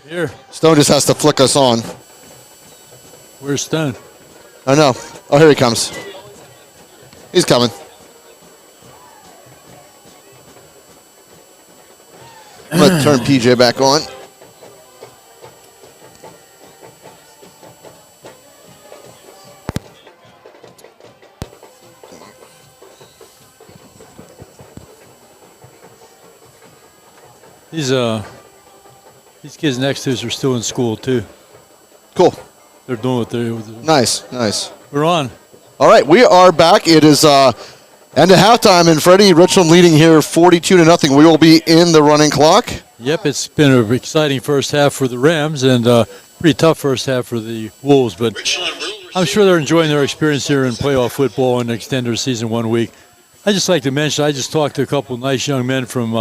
Here. Stone just has to flick us on. Where's Stone? I know. Oh, here he comes. He's coming. I'm going to turn PJ back on. These kids next to us are still in school too. Cool. They're doing what they're. Nice, nice. We're on. All right, we are back. It is end of halftime, and Freddie, Richland leading here 42-0. We will be in the running clock. Yep, it's been an exciting first half for the Rams and pretty tough first half for the Wolves, but I'm sure they're enjoying their experience here in playoff football and extend their season 1 week. I just like to mention, I just talked to a couple of nice young men from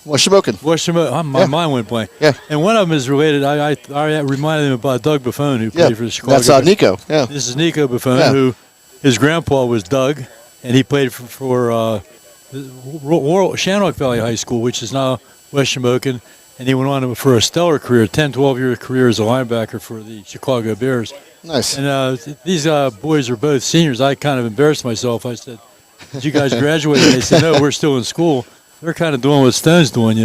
Shamokin. My mind went blank. Yeah. And one of them is related. I reminded him about Doug Buffone, who played for the Chicago. That's Nico. Yeah. This is Nico Buffone, who his grandpa was Doug, and he played for Shannock Valley High School, which is now West Shamokin, and he went on for a stellar career, 10, 12-year career as a linebacker for the Chicago Bears. Nice. And these boys are both seniors. I kind of embarrassed myself. I said, "Did you guys graduate?" They said, "No, we're still in school." They're kind of doing what Stone's doing,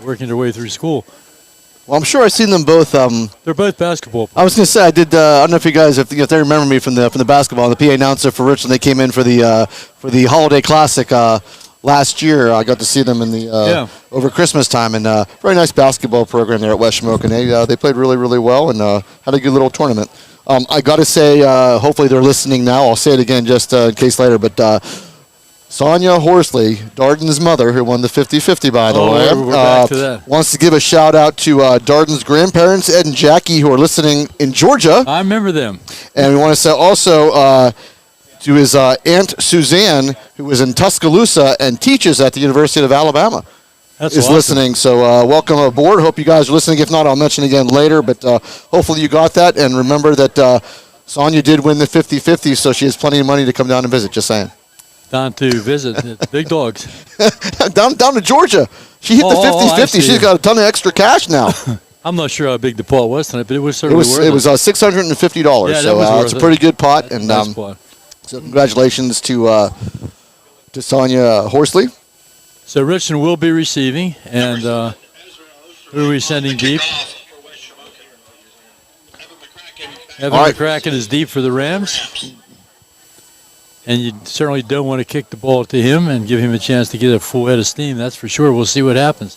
working their way through school. Well, I'm sure I've seen them both. They're both basketball players. I was going to say, I did. I don't know if you guys, if they remember me from the basketball. The PA announcer for Richland, they came in for the Holiday Classic last year. I got to see them in the over Christmas time, and very nice basketball program there at West Shamokin. They played really, really well and had a good little tournament. I got to say, hopefully they're listening now. I'll say it again just in case later, but. Sonia Horsley, Darden's mother, who won the 50-50, by the way, we're back to that. wants to give a shout-out to Darden's grandparents, Ed and Jackie, who are listening in Georgia. I remember them. And we want to say also to his Aunt Suzanne, who is in Tuscaloosa and teaches at the University of Alabama, is awesome. Listening. So welcome aboard. Hope you guys are listening. If not, I'll mention again later. But hopefully you got that. And remember that Sonia did win the 50-50, so she has plenty of money to come down and visit. Just saying. Down to visit Big Dogs. down to Georgia. She hit the 50-50. She's got a ton of extra cash now. I'm not sure how big the pot was tonight, but it was certainly worth it. It was $650. Yeah, so it's a pretty good pot. And nice pot. So congratulations to Sonia Horsley. So Richland will be receiving, and who are we sending deep? Evan McCracken is deep for the Rams. And you certainly don't want to kick the ball to him and give him a chance to get a full head of steam. That's for sure. We'll see what happens.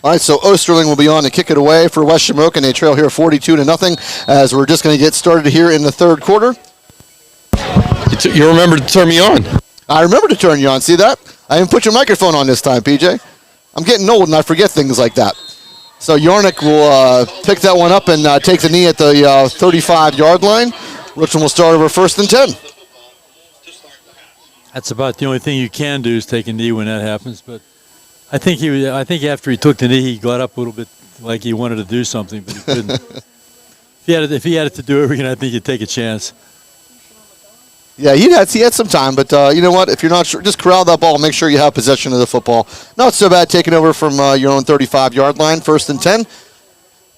All right, so Osterling will be on to kick it away for West Shamokin. They trail here 42-0 as we're just going to get started here in the third quarter. You remember to turn me on. I remember to turn you on. See that? I didn't put your microphone on this time, PJ. I'm getting old and I forget things like that. So Yarnick will pick that one up and take the knee at the 35-yard line. Richland will start over 1st and 10. That's about the only thing you can do is take a knee when that happens. But I think after he took the knee, he got up a little bit like he wanted to do something, but he couldn't. If he had it to do over again, I think he'd take a chance. Yeah, he had some time, but you know what? If you're not sure, just corral that ball. Make sure you have possession of the football. Not so bad taking over from your own 35-yard line. 1st and 10.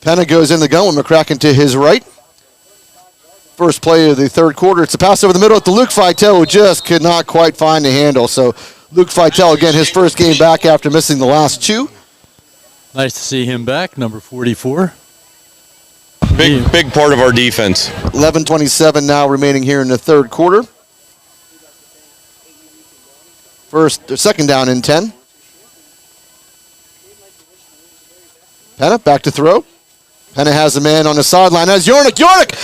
Penna goes in the gun with McCracken to his right. First play of the third quarter. It's a pass over the middle to Luke Feitel, who just could not quite find the handle. So Luke Feitel, again, his first game back after missing the last two. Nice to see him back, number 44. Big part of our defense. 11:27 now remaining here in the third quarter. Second down and 10. Penna back to throw. Penna has a man on the sideline. As Yarnick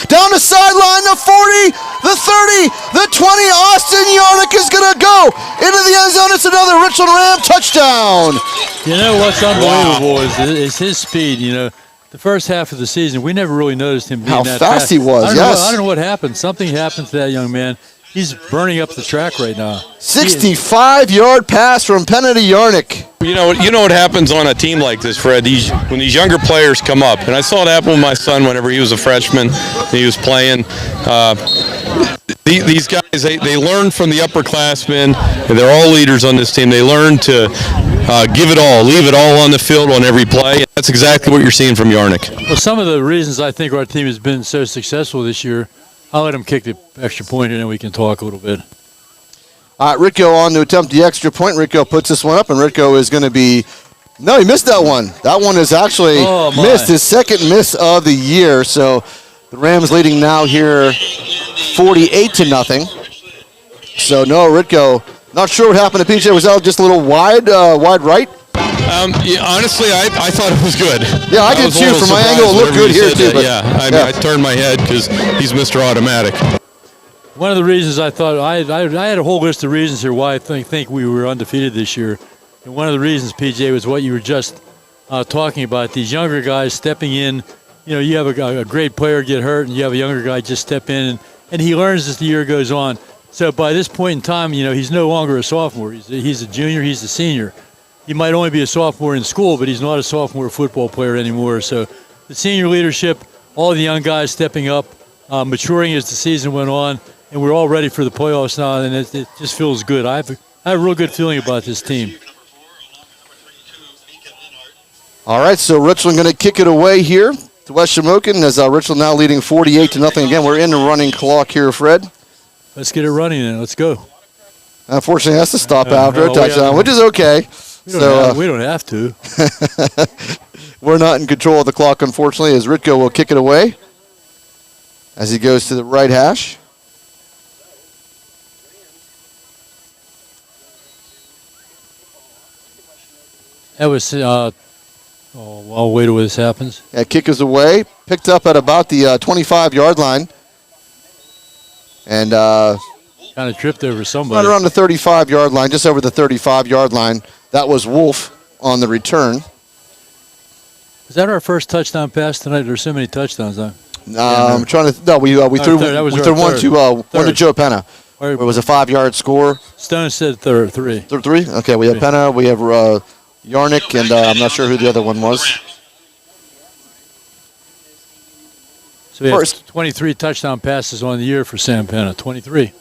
down the sideline, the 40, the 30, the 20. Austin Yarnick is going to go into the end zone. It's another Richland Ram touchdown. You know what's unbelievable is his speed. You know, the first half of the season, we never really noticed him being that fast. He was, I don't know what happened. Something happened to that young man. He's burning up the track right now. 65-yard pass from Penna to Yarnick. You know what happens on a team like this, Fred? When these younger players come up, and I saw it happen with my son whenever he was a freshman, he was playing. These guys, they learn from the upperclassmen. They're all leaders on this team. They learn to give it all, leave it all on the field on every play. That's exactly what you're seeing from Yarnick. Well, some of the reasons I think our team has been so successful this year, I'll let him kick the extra point, and then we can talk a little bit. All right, Ritko on to attempt the extra point. Ritko puts this one up, and Ritko is going to be – no, he missed that one. That one is actually missed, his second miss of the year. So the Rams leading now here 48-0. So, no, Ritko, not sure what happened to PJ. Was that just a little wide right? Yeah, honestly, I thought it was good. Yeah, I did too. From my angle, it looked good here too. But I turned my head because he's Mr. Automatic. One of the reasons I thought I had a whole list of reasons here why I think we were undefeated this year, and one of the reasons, PJ, was what you were just talking about. These younger guys stepping in. You know, you have a great player get hurt, and you have a younger guy just step in, and he learns as the year goes on. So by this point in time, you know, he's no longer a sophomore. He's a junior. He's a senior. He might only be a sophomore in school, but he's not a sophomore football player anymore. So the senior leadership, all the young guys stepping up, maturing as the season went on, and we're all ready for the playoffs now, and it just feels good. I have a real good feeling about this team. All right, so Richland going to kick it away here to West Shamokin as Richland now leading 48-0. Again, we're in the running clock here, Fred. Let's get it running then. Let's go. Unfortunately, has to stop after a touchdown, which is okay. We don't have to. We're not in control of the clock, unfortunately, as Ritko will kick it away as he goes to the right hash. That was, I'll wait till this happens. Yeah, kick is away, picked up at about the 25-yard line. And kind of tripped over somebody. Right around the 35-yard line, just over the 35-yard line. That was Wolf on the return. Is that our first touchdown pass tonight? There's so many touchdowns. I'm trying to. No, we threw one to Joe Penna. It was a 5-yard score. Stone said three. Three? Okay, we have Penna, we have Yarnick, and I'm not sure who the other one was. So we have 23 touchdown passes on the year for Sam Penna. 23.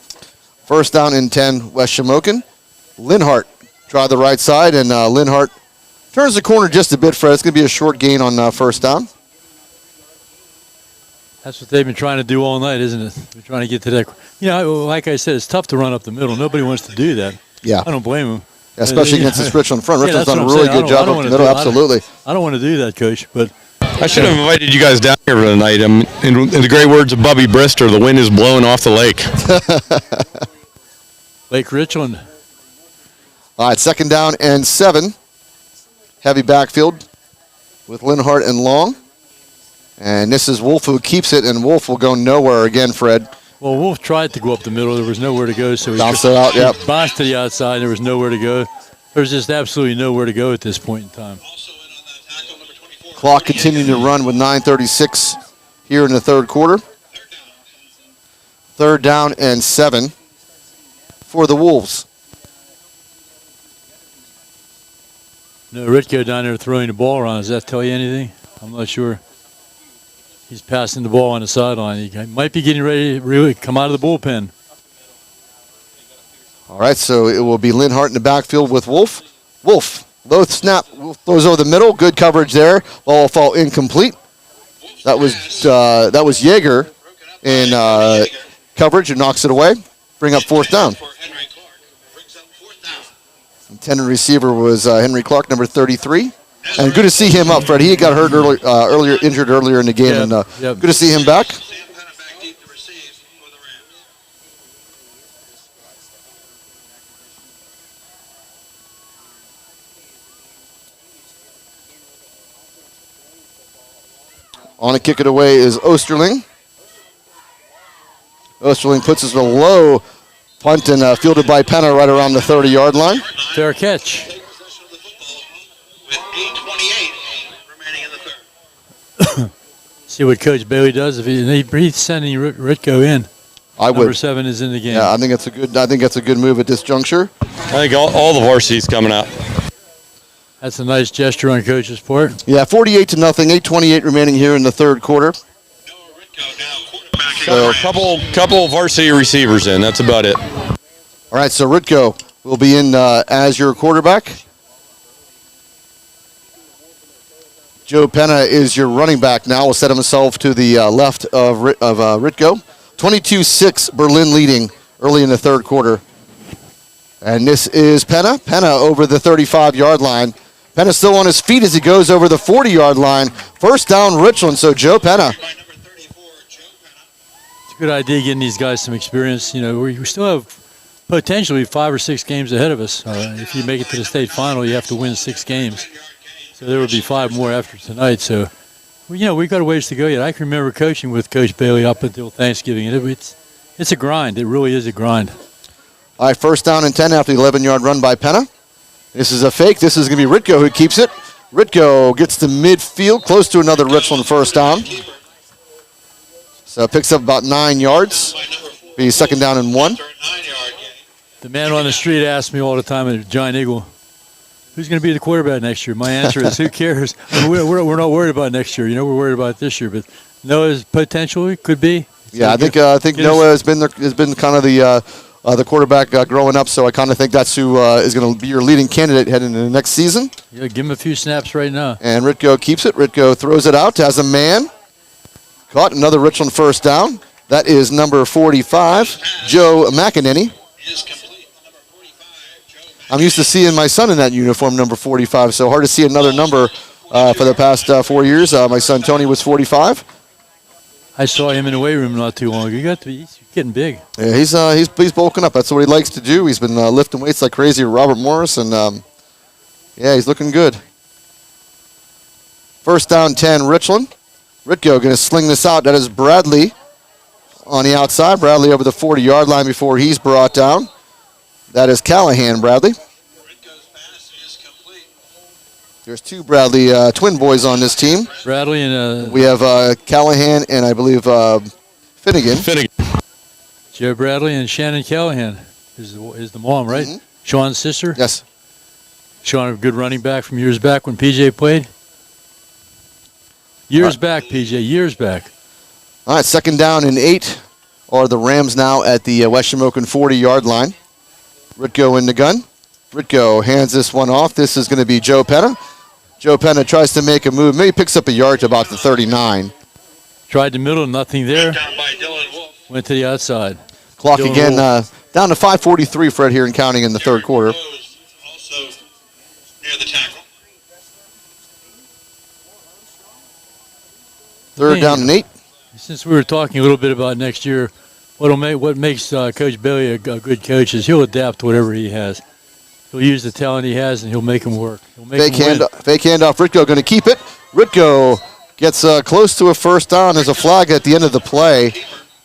First down and 10, West Shamokin. Linhart tried the right side, and Linhart turns the corner just a bit, Fred. It's going to be a short gain on first down. That's what they've been trying to do all night, isn't it? They're trying to get to that. You know, like I said, it's tough to run up the middle. Nobody wants to do that. Yeah. I don't blame them. Yeah, especially against this Richland front. Richland's done a really good job up the middle, absolutely. I don't want to do that, Coach, but... I should have invited you guys down here for the night. In the great words of Bubby Brister, the wind is blowing off the lake. Lake Richland. All right, second down and 7. Heavy backfield with Linhart and Long. And this is Wolf who keeps it, and Wolf will go nowhere again, Fred. Well, Wolf tried to go up the middle. There was nowhere to go, so he bounced it out, yep. Bounced to the outside. There was nowhere to go. There's just absolutely nowhere to go at this point in time. Clock continuing to run with 9:36 here in the third quarter. Third down and 7 for the Wolves. No, Ritko down there throwing the ball around. Does that tell you anything? I'm not sure. He's passing the ball on the sideline. He might be getting ready to really come out of the bullpen. All right, so it will be Linhart in the backfield with Wolf. Wolf, low snap, throws over the middle. Good coverage there. Ball will fall incomplete. That was Yeager in coverage who knocks it away. Bring up fourth down. Intended receiver was Henry Clark, number 33. And good to see him up, Fred. He got hurt injured earlier in the game, and good to see him back. On to kick it away is Osterling. Osterling puts us in a low punt and fielded by Penna right around the 30-yard line. Fair catch. See what Coach Bailey does if he's sending Ritko in. I would. Number 7 is in the game. Yeah, I think that's a good move at this juncture. I think all the varsity's coming out. That's a nice gesture on Coach's part. Yeah, 48-0, 8:28 remaining here in the third quarter. So a couple varsity receivers in. That's about it. All right, so Ritko will be in as your quarterback. Joe Penna is your running back now. Will set himself to the left of Ritko. 22-6, Berlin leading early in the third quarter. And this is Penna. Penna over the 35-yard line. Penna still on his feet as he goes over the 40-yard line. First down, Richland. So Joe Penna. It's a good idea getting these guys some experience. You know, we still have potentially 5 or 6 games ahead of us. If you make it to the state final, you have to win 6 games. So there will be 5 more after tonight. So, you know, we've got a ways to go yet. I can remember coaching with Coach Bailey up until Thanksgiving. It's a grind. It really is a grind. All right, first down and 10 after the 11-yard run by Penna. This is a fake. This is going to be Ritko who keeps it. Ritko gets to midfield, close to another Richland first down. So picks up about 9 yards. Be second down and 1. The man on the street asks me all the time at Giant Eagle, who's going to be the quarterback next year? My answer is, who cares? We're not worried about next year. You know, we're worried about this year. But Noah's potential, it could be. Yeah, I think Noah has been kind of the quarterback growing up, so I kind of think that's who is going to be your leading candidate heading into the next season. Yeah, give him a few snaps right now. And Ritko keeps it. Ritko throws it out, has a man. Caught another Richland first down. That is number 45, Joe McEnany. I'm used to seeing my son in that uniform, number 45, so hard to see another number for the past 4 years. My son Tony was 45. I saw him in the weight room not too long ago. He's getting big. Yeah, he's bulking up. That's what he likes to do. He's been lifting weights like crazy with Robert Morris, and yeah, he's looking good. First down 10, Richland. Ritko going to sling this out. That is Bradley on the outside. Bradley over the 40-yard line before he's brought down. That is Callahan, Bradley. There's 2 Bradley twin boys on this team. Bradley and we have Callahan and I believe Finnegan. Joe Bradley and Shannon Callahan is the mom, right? Mm-hmm. Sean's sister? Yes. Sean, a good running back from years back when PJ played? Years back, PJ, years back. All right, second down and 8 are the Rams now at the West Shamokin 40-yard line. Ritko in the gun. Ritko hands this one off. This is going to be Joe Penna. Joe Penna tries to make a move. Maybe picks up a yard to about the 39. Tried the middle, nothing there. Went to the outside. Clock Dylan again down to 5:43, Fred, here and counting in the third quarter. Also near the tackle. Third down and 8. Since we were talking a little bit about next year, what makes Coach Bailey a good coach is he'll adapt to whatever he has. He'll use the talent he has, and he'll make him work. Fake handoff. Ritko going to keep it. Ritko gets close to a first down. There's a flag at the end of the play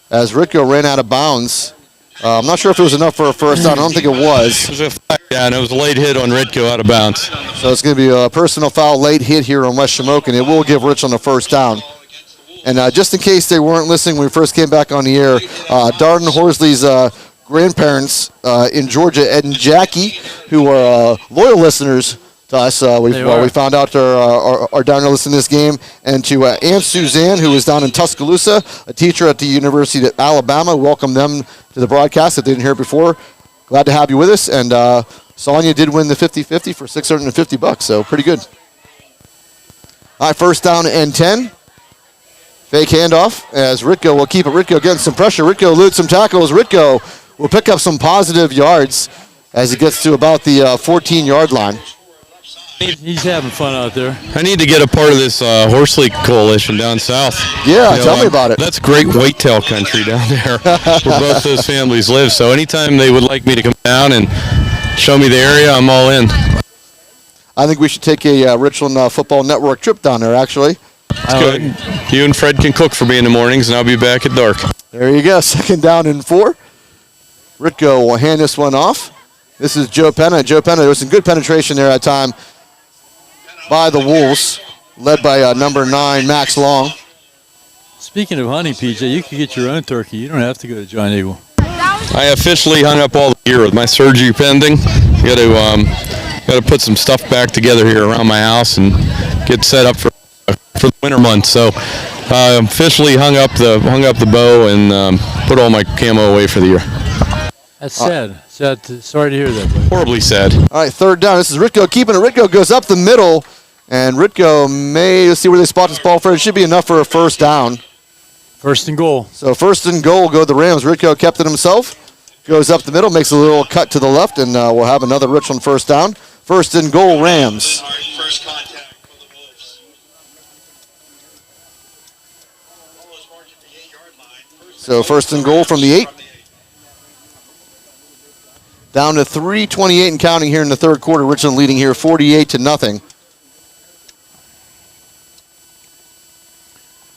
as Ritko ran out of bounds. I'm not sure if it was enough for a first down. I don't think it was. It was a flag, yeah, and it was a late hit on Ritko out of bounds. So it's going to be a personal foul late hit here on West Shamokin. It will give Richland a first down. And just in case they weren't listening when we first came back on the air, Darden Horsley's grandparents in Georgia, Ed and Jackie, who are loyal listeners to us. We found out are down to listen to this game. And to Aunt Suzanne, who is down in Tuscaloosa, a teacher at the University of Alabama. Welcome them to the broadcast if they didn't hear it before. Glad to have you with us. And Sonia did win the 50-50 for $650, so pretty good. All right, first down and 10. Fake handoff as Ritko will keep it. Ritko getting some pressure. Ritko eludes some tackles. Ritko will pick up some positive yards as he gets to about the 14-yard line. He's having fun out there. I need to get a part of this Horsley coalition down south. Yeah, tell me about it. That's great whitetail country down there where both those families live. So anytime they would like me to come down and show me the area, I'm all in. I think we should take a Richland Football Network trip down there, actually. That's good. You and Fred can cook for me in the mornings, and I'll be back at dark. There you go. Second down and 4. Ritko will hand this one off. This is Joe Penna. Joe Penna, there was some good penetration there at time by the Wolves, led by number 9, Max Long. Speaking of hunting, PJ, you can get your own turkey. You don't have to go to Giant Eagle. I officially hung up all the gear with my surgery pending. Got to put some stuff back together here around my house and get set up for the winter months. So officially hung up the bow and put all my camo away for the year. That's sad. Sorry to hear that. Horribly sad. All right, third down. This is Ritko keeping it. Ritko goes up the middle And Ritko may, let's see where they spot this ball for. It should be enough for a first down. First and goal. So first and goal go the Rams. Ritko kept it himself. Goes up the middle, makes a little cut to the left, and we'll have another Richland first down. First and goal, Rams. So first and goal from the 8. Down to 3:28 and counting here in the third quarter. Richland leading here 48-0.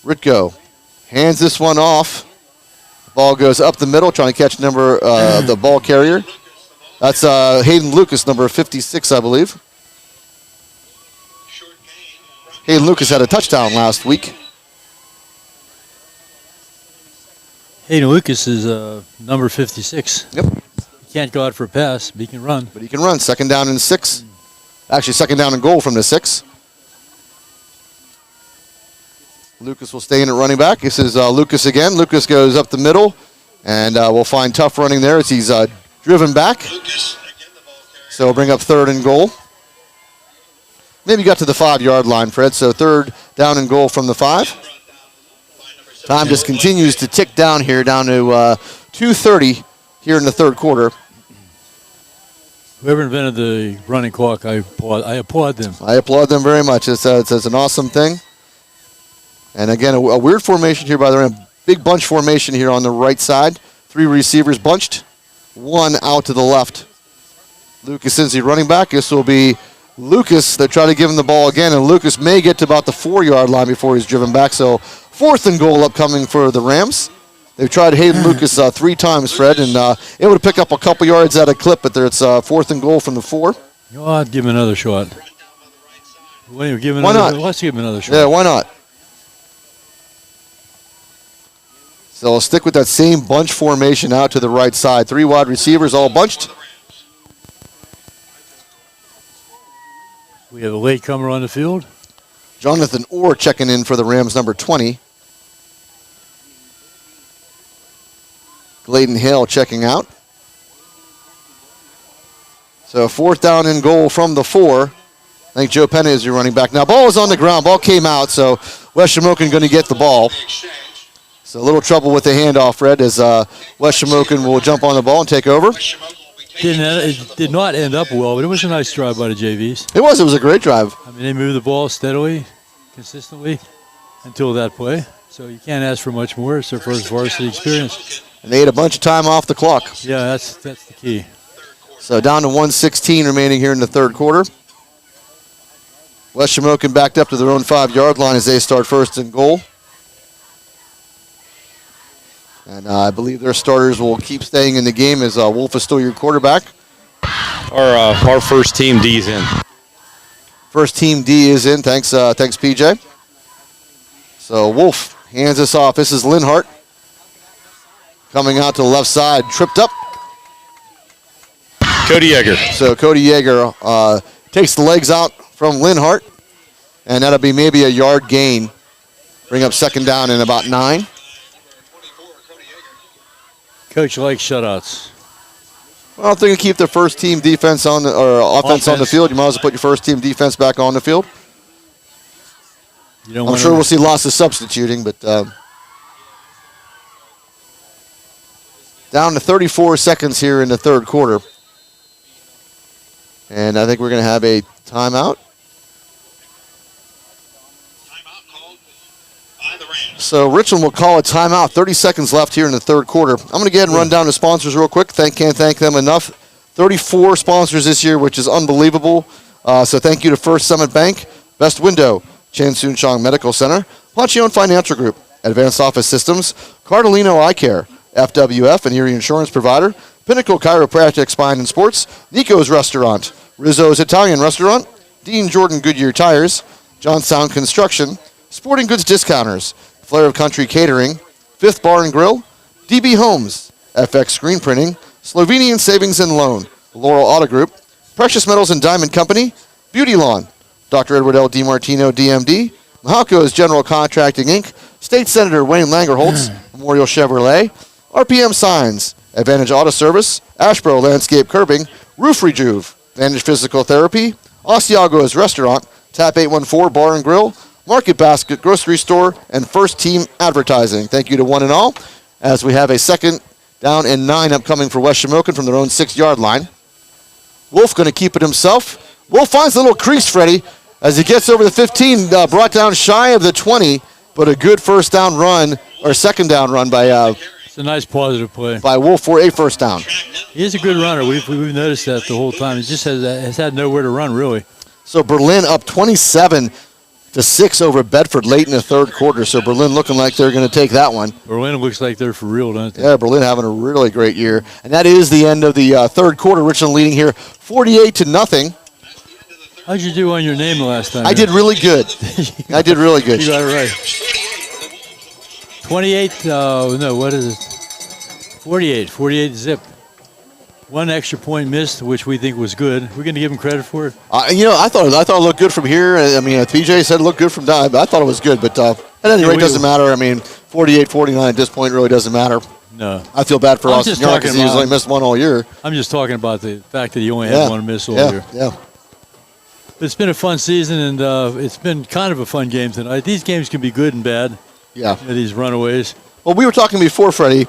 Ritko hands this one off. Ball goes up the middle, trying to catch the ball carrier. That's Hayden Lucas, number 56, I believe. Hayden Lucas had a touchdown last week. Hayden Lucas is number 56. Yep. He can't go out for a pass, but he can run. But he can run. Second down and 6. Actually, second down and goal from the 6. Lucas will stay in at running back. This is Lucas again. Lucas goes up the middle, and we'll find tough running there as he's driven back. So we'll bring up third and goal. Maybe got to the 5-yard line, Fred. So third down and goal from the 5. Time just continues to tick down here, down to 2:30 here in the third quarter. Whoever invented the running clock, I applaud them. I applaud them very much. It's an awesome thing. And again, a weird formation here by the Rams. Big bunch formation here on the right side. 3 receivers bunched. 1 out to the left. Lucas is the running back. This will be Lucas. They try to give him the ball again, and Lucas may get to about the 4-yard line before he's driven back. So fourth and goal upcoming for the Rams. They've tried Hayden Lucas 3 times, Fred, and able to pick up a couple yards at a clip, but it's fourth and goal from the 4. You know, I'd give him another shot. Why not? Let's give him another shot. Yeah, why not? So we'll stick with that same bunch formation out to the right side. 3 wide receivers all bunched. We have a late comer on the field. Jonathan Orr checking in for the Rams, number 20. Gladen Hale checking out. So fourth down and goal from the 4. I think Joe Penna is your running back. Now, ball is on the ground. Ball came out, so West Shamokin going to get the ball. So a little trouble with the handoff, Fred, as West Shamokin will jump on the ball and take over. It did not end up well, but it was a nice drive by the JVs. It was a great drive. I mean, they moved the ball steadily, consistently, until that play. So you can't ask for much more. It's their first varsity experience. And they ate a bunch of time off the clock. Yeah, that's the key. So down to 1:16 remaining here in the third quarter. West Shamokin backed up to their own 5-yard line as they start first and goal. And I believe their starters will keep staying in the game as Wolf is still your quarterback. Our first team D is in. First team D is in. Thanks, PJ. So Wolf hands this off. This is Linhart coming out to the left side, tripped up. Cody Yeager. So Cody Yeager takes the legs out from Linhart, and that'll be maybe a yard gain. Bring up second down in about 9. Coach likes shutouts. Well, if they're going to keep their first team defense on the, or offense on the field, you might as well put your first team defense back on the field. I'm sure we'll see lots of substituting, but down to 34 seconds here in the third quarter. And I think we're going to have a timeout. So Richland will call a timeout. 30 seconds left here in the third quarter. I'm going to go ahead and run down the sponsors real quick. Can't thank them enough. 34 sponsors this year, which is unbelievable. So thank you to First Summit Bank, Best Window, Chan Soon Chong Medical Center, Ponchion Financial Group, Advanced Office Systems, Cardolino Eye Care, FWF and Erie Insurance Provider, Pinnacle Chiropractic Spine and Sports, Nico's Restaurant, Rizzo's Italian Restaurant, Dean Jordan Goodyear Tires, Johnstown Construction, Sporting Goods Discounters, Flair of Country Catering, Fifth Bar and Grill, DB Homes, FX Screen Printing, Slovenian Savings and Loan, Laurel Auto Group, Precious Metals and Diamond Company, Beauty Lawn, Dr. Edward L. DiMartino, DMD, Mahalco's General Contracting, Inc., State Senator Wayne Langerholtz, Memorial Chevrolet, RPM Signs, Advantage Auto Service, Ashboro Landscape Curbing, Roof Rejuve, Advantage Physical Therapy, Asiago's Restaurant, Tap 814 Bar and Grill, Market Basket Grocery Store, and First Team Advertising. Thank you to one and all, as we have a 2nd down and 9 upcoming for West Shamokin from their own 6-yard line. Wolf going to keep it himself. Wolf finds a little crease, Freddie, as he gets over the 15, brought down shy of the 20, but a good first down run, or second down run by it's a nice positive play by Wolf for a first down. He is a good runner. We've noticed that the whole time. He just has had nowhere to run, really. So Berlin up 27-6 over Bedford late in the third quarter. So Berlin looking like they're going to take that one. Berlin looks like they're for real, don't they? Yeah, Berlin having a really great year. And that is the end of the third quarter. Richland leading here 48-0. How'd you do on your name the last time? I did really good. I did really good. You got it right. 28, no, what is it? 48 zip. One extra point missed, which we think was good. We're going to give him credit for it. I thought it looked good from here. I mean, PJ said it looked good from down, but I thought it was good. But at any rate, it doesn't matter. I mean, 48-49 at this point really doesn't matter. No. I feel bad for Austin Yarn because he's only missed one all year. I'm just talking about the fact that he only had one miss all year. Yeah. It's been a fun season, and it's been kind of a fun game tonight. These games can be good and bad. Yeah. These runaways. Well, we were talking before, Freddie.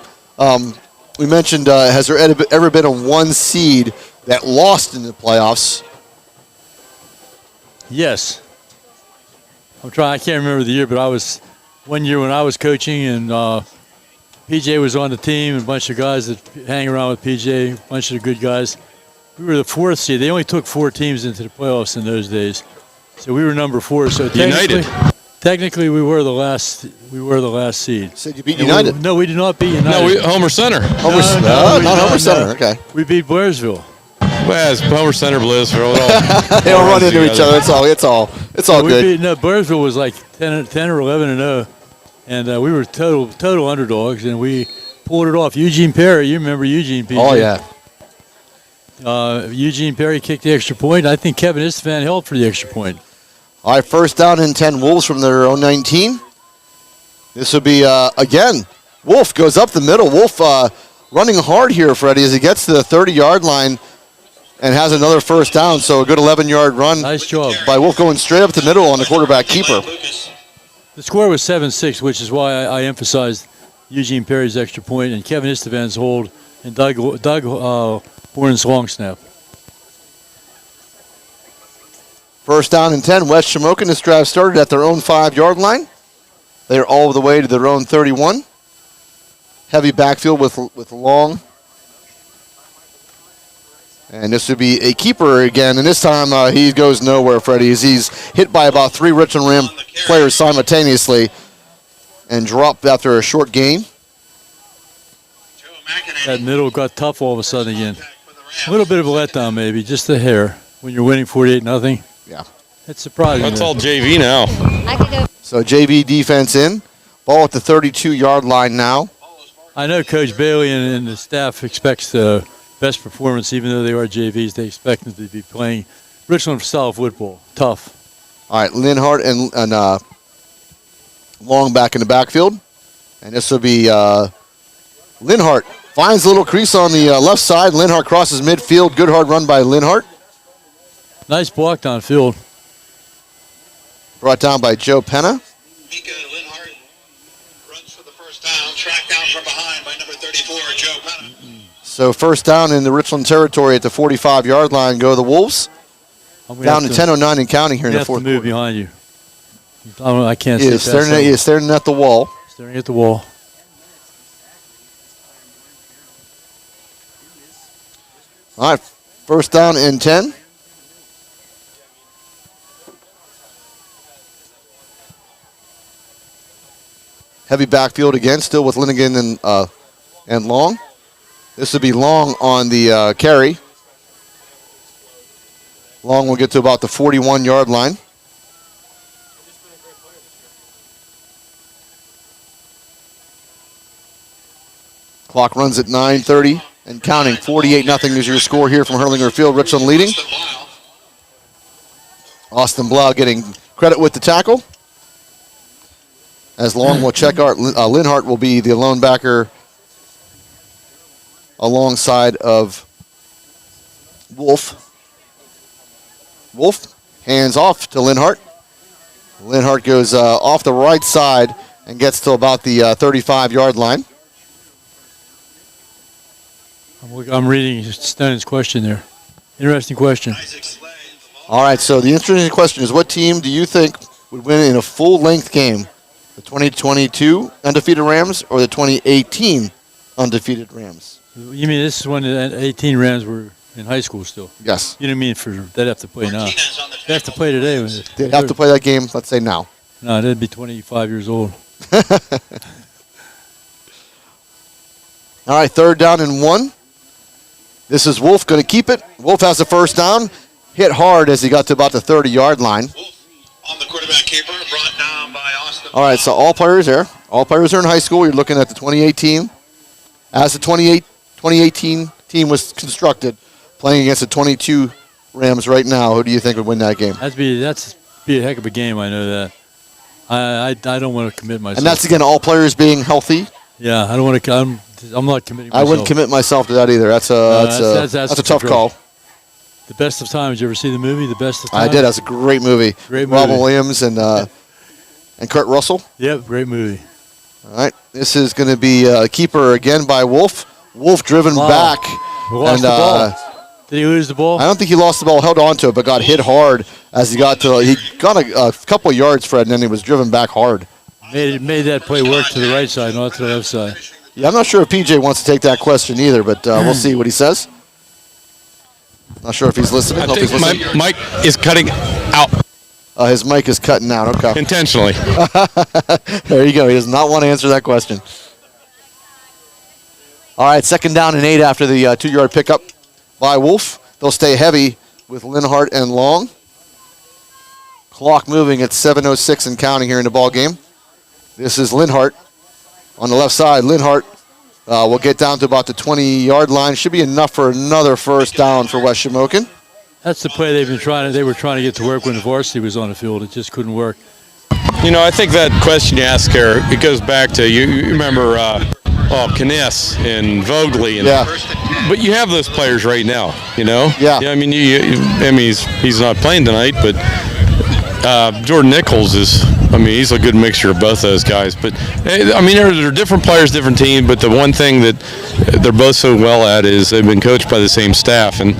We mentioned, has there ever been a 1 seed that lost in the playoffs? Yes. I can't remember the year, but I was one year when I was coaching, and PJ was on the team, and a bunch of guys that hang around with PJ, a bunch of good guys. We were the 4th seed. They only took 4 teams into the playoffs in those days, so we were number 4. So technically, we were the last. We were the last seed. Said you beat United? No, we did not beat United. No, Homer Center. Not Homer Center. Okay. We beat Blairsville. Well, it's Homer Center, Blissville. They don't run into each other. It's all good. Blairsville was like 10 or 11-0, and we were total underdogs, and we pulled it off. Eugene Perry, you remember Eugene? PJ? Oh yeah. Eugene Perry kicked the extra point. I think Kevin Istvan held for the extra point. All right, first down and 10 Wolves from their own 19. This will be, again, Wolf goes up the middle. Wolf running hard here, Freddie, as he gets to the 30-yard line and has another first down. So a good 11-yard run. Nice job. By Wolf going straight up the middle on the quarterback keeper. The score was 7-6, which is why I emphasized Eugene Perry's extra point and Kevin Istvan's hold and Doug Bourne's long snap. First down and 10. West Shamokin. This drive started at their own 5-yard line. They're all the way to their own 31. Heavy backfield with Long. And this would be a keeper again. And this time he goes nowhere, Freddie. He's hit by about 3 Richland Ram players simultaneously and dropped after a short gain. That middle got tough all of a sudden again. A little bit of a letdown maybe, just a hair. When you're winning 48-0. Yeah. It's surprising. That's all JV now. So JV defense in. Ball at the 32-yard line now. I know Coach Bailey and the staff expects the best performance, even though they are JVs. They expect them to be playing Richland-style football. Tough. All right, Linhart and Long back in the backfield. And this will be Linhart. Finds a little crease on the left side. Linhart crosses midfield. Good hard run by Linhart. Nice block downfield. Brought down by Joe Penna. Mika Linhart runs for the first down, tracked down from behind by number 34, Joe Penna. So first down in the Richland territory at the 45-yard line go the Wolves. Down to 10:09 and counting here in the fourth quarter. Move behind you. I can't see. He is staring at the wall. Staring at the wall. All right, first down and 10. Heavy backfield again, still with Linigan and Long. This would be Long on the carry. Long will get to about the 41-yard line. Clock runs at 9:30 and counting. 48-0 is your score here from Hurlinger Field. Richland leading. Austin Blau getting credit with the tackle. As Long will check out, Linhart will be the lone backer alongside of Wolf. Wolf Hands off to Linhart. Linhart goes off the right side and gets to about the 35-yard line. I'm reading Stone's question there. Interesting question. All right, so the interesting question is, what team do you think would win in a full-length game? The 2022 undefeated Rams or the 2018 undefeated Rams? You mean this is when the 18 Rams were in high school still? Yes. You don't mean they'd have to play now. They have to play today. They'd have to play that game, let's say now. No, they'd be 25 years old. All right, 3rd down and 1. This is Wolf going to keep it. Wolf has the first down. Hit hard as he got to about the 30-yard line. On the quarterback keeper, brought down by Austin. All right, so all players there. All players are in high school. You're looking at the 2018. As the 2018 team was constructed, playing against the 22 Rams right now, who do you think would win that game? That's be a heck of a game. I know that. I don't want to commit myself. And that's again all players being healthy. Yeah, I don't want to. I'm not committing myself. I wouldn't commit myself to that either. That's a tough call. The Best of Times. Did you ever see the movie, The Best of Times? I did. That's a great movie. Great movie. Robin Williams and Kurt Russell. Yep, great movie. All right, this is going to be a keeper again by Wolf. Wolf driven back. Lost the ball. Did he lose the ball? I don't think he lost the ball. Held on to it, but got hit hard as he got a couple yards, Fred, and then he was driven back hard. Made that play work to the right side, not to the left side. Yeah, I'm not sure if PJ wants to take that question either, but we'll see what he says. Not sure if he's listening. I think my mic is cutting out. His mic is cutting out. Okay. Intentionally. There you go. He does not want to answer that question. All right, 2nd down and 8 after the 2-yard pickup by Wolf. They'll stay heavy with Linhart and Long. Clock moving at 7:06 and counting here in the ball game. This is Linhart on the left side. Linhart will get down to about the 20-yard line. Should be enough for another first down for West Shamokin. That's the play they were trying to get to work when the varsity was on the field. It just couldn't work. You know, I think that question you asked there, it goes back to, you remember, Kness and Vogley. Yeah. But you have those players right now, you know? Yeah. I mean, he's not playing tonight, but Jordan Nichols he's a good mixture of both those guys. But, I mean, they're different players, different teams, but the one thing that they're both so well at is they've been coached by the same staff, and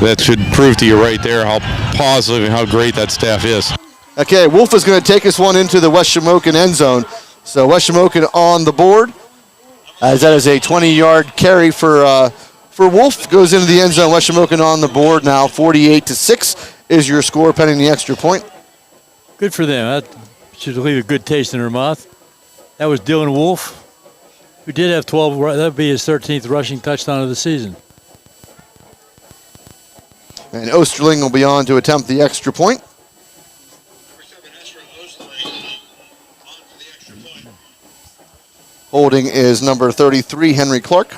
that should prove to you right there how positive and how great that staff is. Okay, Wolf is going to take us one into the West Shamokin end zone. So West Shamokin on the board, as that is a 20-yard carry for Wolf. Goes into the end zone. West Shamokin on the board now. 48-6 is your score, pending the extra point. Good for them. That should leave a good taste in their mouth. That was Dylan Wolf, who did have 12. That would be his 13th rushing touchdown of the season. And Osterling will be on to attempt the extra point. Holding is number 33, Henry Clark.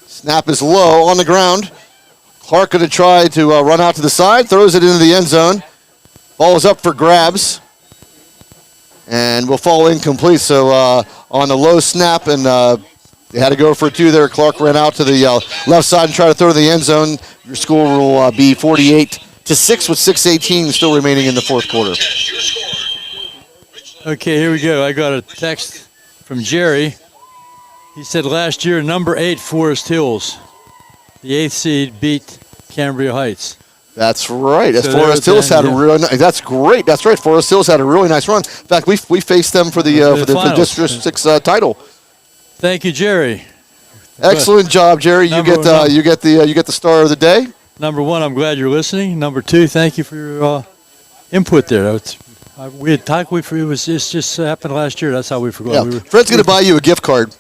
Snap is low on the ground. Clark going to try to run out to the side, throws it into the end zone. Ball is up for grabs and will fall incomplete. So on the low snap, and they had to go for 2 there. Clark ran out to the left side and tried to throw to the end zone. Your score will be 48-6 with 6:18 still remaining in the fourth quarter. Okay, here we go. I got a text from Jerry. He said last year, number 8, Forest Hills, the 8th seed, beat Cambria Heights. That's right. So Forest Hills had a real. That's great. That's right. Forest Hills had a really nice run. In fact, we faced them for the District 6 title. Thank you, Jerry. Excellent job, Jerry. You get the star of the day. Number 1, I'm glad you're listening. Number 2, thank you for your input there. We had talked. It just happened last year. That's how we forgot. Yeah. Fred's going to buy you a gift card.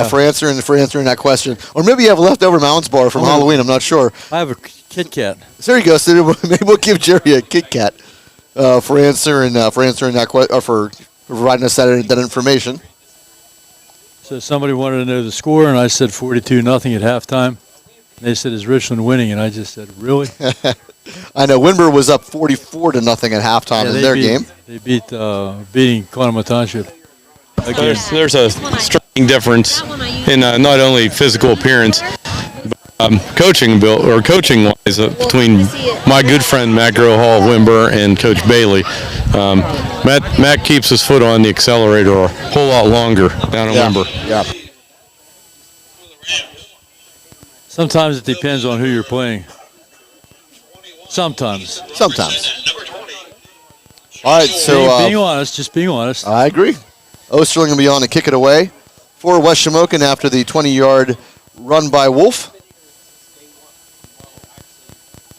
For answering that question. Or maybe you have a leftover Mounds bar from Halloween. I'm not sure. I have a Kit Kat. There you go. So maybe we'll give Jerry a Kit Kat for answering that question, or for providing us that information. So somebody wanted to know the score, and I said 42-0 at halftime. They said, "Is Richland winning?" And I just said, "Really?" I know Winburn was up 44-0 at halftime in their game. They beating Conemaugh Township. There's a striking difference in not only physical appearance, but coaching wise between my good friend Matt Grohall of Wimber and Coach Bailey. Matt keeps his foot on the accelerator a whole lot longer down in Wimber. Yeah. Sometimes it depends on who you're playing. Sometimes. All right, so being honest, just being honest. I agree. Osterling will be on to kick it away for West Shamokin after the 20-yard run by Wolf.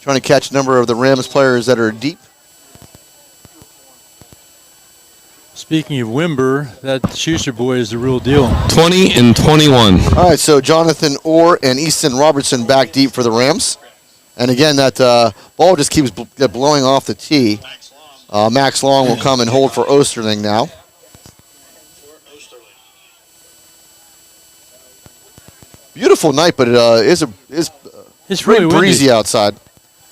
Trying to catch a number of the Rams players that are deep. Speaking of Wimber, that Schuster boy is the real deal. 20 and 21. All right, so Jonathan Orr and Easton Robertson back deep for the Rams. And again, that ball just keeps blowing off the tee. Max Long will come and hold for Osterling now. Beautiful night, but it is it's really breezy outside.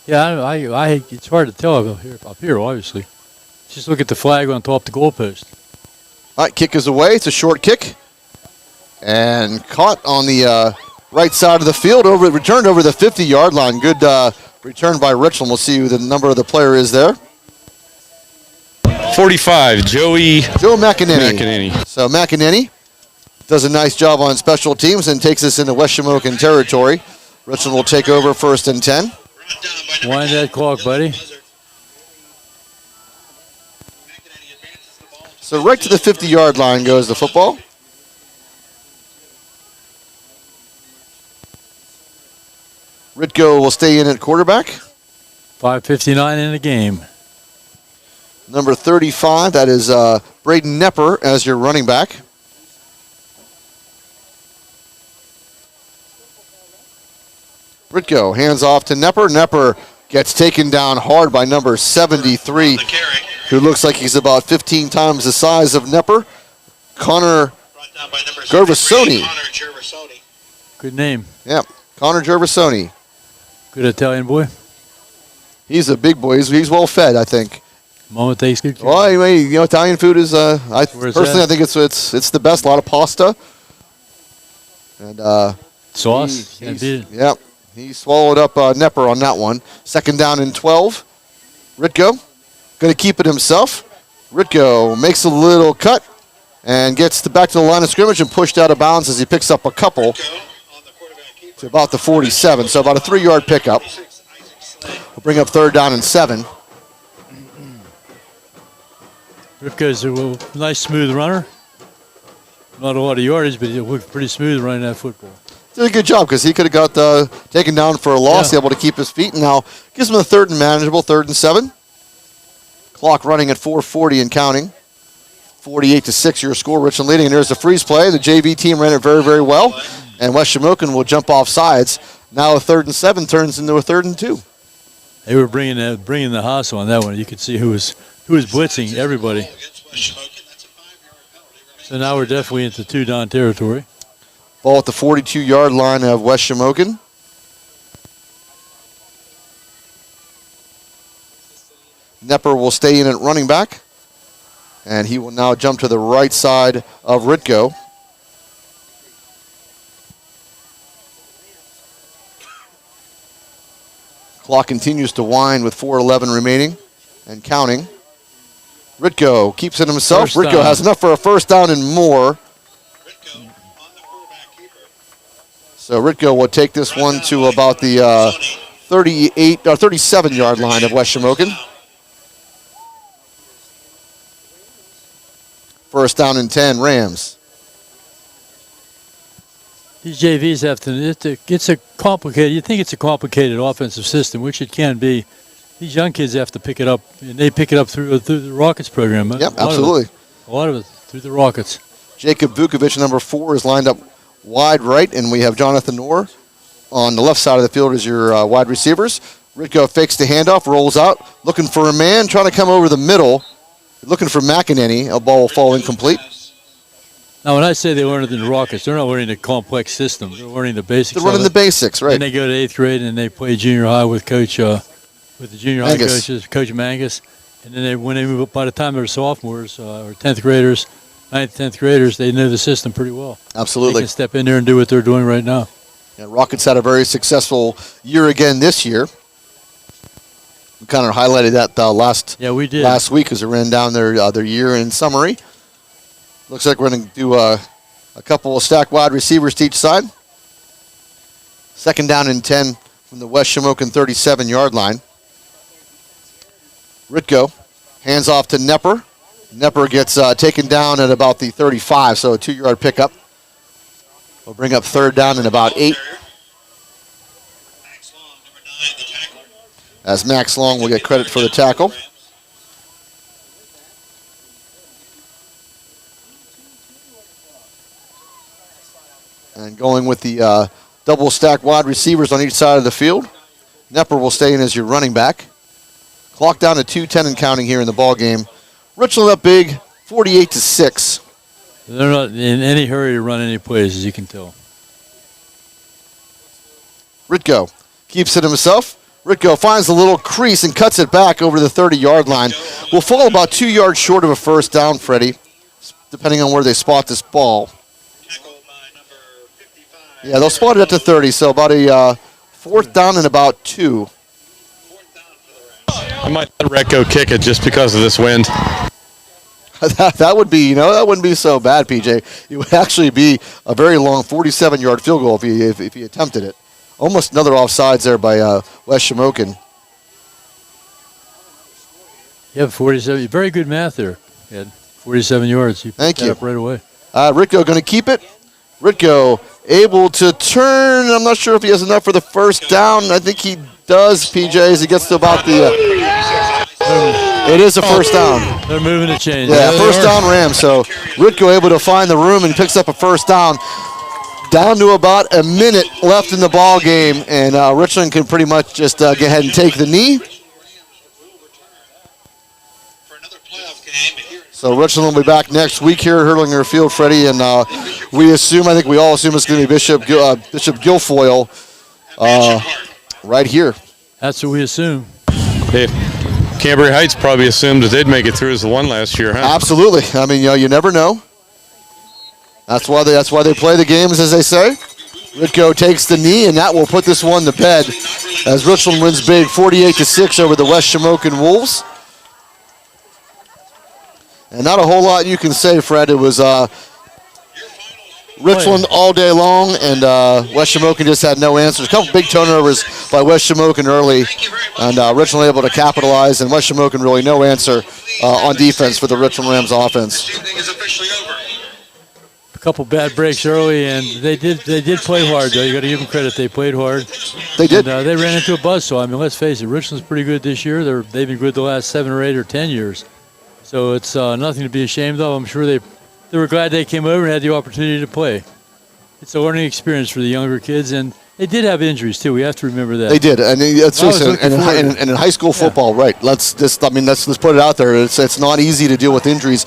Yeah, it's hard to tell up here, obviously. Just look at the flag on top of the goalpost. All right, kick is away. It's a short kick. And caught on the right side of the field, returned over the 50-yard line. Good return by Richland. We'll see who the number of the player is there. 45, Joe McEnany. So McEnany does a nice job on special teams and takes us into West Shamokin territory. Richland will take over 1st and 10. Wind that clock, buddy. So right to the 50-yard line goes the football. Ritko will stay in at quarterback. 5:59 in the game. Number 35, that is Braden Nepper as your running back. Ritko hands off to Nepper. Nepper gets taken down hard by number 73, who looks like he's about 15 times the size of Nepper. Connor Gervasoni. Good name. Yep, Connor Gervasoni. Good Italian boy. He's a big boy. He's well fed, I think. Mama takes good care. Well, anyway, Italian food is. I think it's the best. A lot of pasta and sauce. Yep. He swallowed up Nepper on that one. 2nd down and 12. Ritko going to keep it himself. Ritko makes a little cut and gets back to the line of scrimmage and pushed out of bounds as he picks up a couple to about the 47. So about a 3-yard pickup. We'll bring up 3rd down and 7. Ripko's a nice smooth runner. Not a lot of yardage, but he looked pretty smooth running that football. Did a good job because he could have got taken down for a loss, able to keep his feet, and now gives him a 3rd and manageable, 3rd and 7. Clock running at 4:40 and counting. 48-6 your score, Richland leading. And there's a freeze play. The JV team ran it very, very well, and West Shamokin will jump off sides. Now a 3rd and 7 turns into a 3rd and 2. They were bringing the hustle on that one. You could see who was blitzing everybody. So now we're definitely into 2-down territory. Ball at the 42-yard line of West Shamokin. Nepper will stay in at running back, and he will now jump to the right side of Ritko. Clock continues to wind with 4:11 remaining and counting. Ritko keeps it himself. Ritko has enough for a 1st down and more. So Ritko will take this one to about the 37-yard line of West Shamokin. 1st down and 10, Rams. These JVs have to, it's a complicated, you think it's a complicated offensive system, which it can be. These young kids have to pick it up, and they pick it up through the Rockets program. Yep, absolutely. A lot of it through the Rockets. Jacob Vukovic, number 4, is lined up wide right, and we have Jonathan Orr on the left side of the field as your wide receivers. Ritko fakes the handoff, rolls out, looking for a man, trying to come over the middle, looking for McEnany. A ball will fall incomplete. Now, when I say they learn it in the Rockets, they're not learning the complex system. They're learning the basics. They're running the basics, right. And they go to 8th grade, and they play junior high with with the junior high coaches, Coach Mangus. And then when they move up, by the time they're sophomores or 10th graders, 9th, 10th graders, they know the system pretty well. Absolutely. They can step in there and do what they're doing right now. And Rockets had a very successful year again this year. We kind of highlighted that we did. last week as we ran down their year in summary. Looks like we're going to do a couple of stacked wide receivers to each side. 2nd down and 10 from the West Shamokin 37-yard line. Ritko hands off to Nepper. Nepper gets taken down at about the 35, so a 2-yard pickup. We'll bring up 3rd down and about 8. As Max Long will get credit for the tackle. And going with the double stack wide receivers on each side of the field. Nepper will stay in as your running back. Clock down to 2:10 and counting here in the ball game. Richland up big, 48-6. They're not in any hurry to run any plays, as you can tell. Ritko keeps it himself. Ritko finds a little crease and cuts it back over the 30-yard line. Will fall about 2 yards short of a first down, Freddie, depending on where they spot this ball. Yeah, they'll spot it at the 30, so about a 4th down and about 2. I might let Recco kick it just because of this wind. That would be, that wouldn't be so bad, PJ. It would actually be a very long 47-yard field goal if he attempted it. Almost another offsides there by West Shamokin. Yeah, 47. Very good math there, Ed. 47 yards. Thank you. Up right away. Ritko going to keep it. Ritko able to turn. I'm not sure if he has enough for the first down. I think he does, PJ, as he gets to about the... it is a first down. They're moving the chains. Yeah, first down Rams. So Ritko able to find the room and picks up a first down. Down to about a minute left in the ball game, and Richland can pretty much just go ahead and take the knee. So Richland will be back next week here at Hurlinger Field, Freddie, and we all assume it's going to be Bishop Guilfoyle right here. That's what we assume. Hey, Cambria Heights probably assumed that they'd make it through as the one last year, huh? Absolutely. I mean, you never know. That's why they play the games, as they say. Ritko takes the knee, and that will put this one to bed as Richland wins big 48-6 over the West Shamokin Wolves. And not a whole lot you can say, Fred. It was Richland all day long, and West Shamokin just had no answers. A couple big turnovers by West Shamokin early, and Richland able to capitalize, and West Shamokin really no answer on defense for the Richland Rams offense. A couple bad breaks early, and they did play hard, though. You got to give them credit. They played hard. They did. And, they ran into a buzzsaw. I mean, let's face it, Richland's pretty good this year. They've been good the last 7 or 8 or 10 years. So it's nothing to be ashamed of. I'm sure they were glad they came over and had the opportunity to play. It's a learning experience for the younger kids, and they did have injuries too. We have to remember that. They did, and in high school football, right? Let's put it out there. It's not easy to deal with injuries.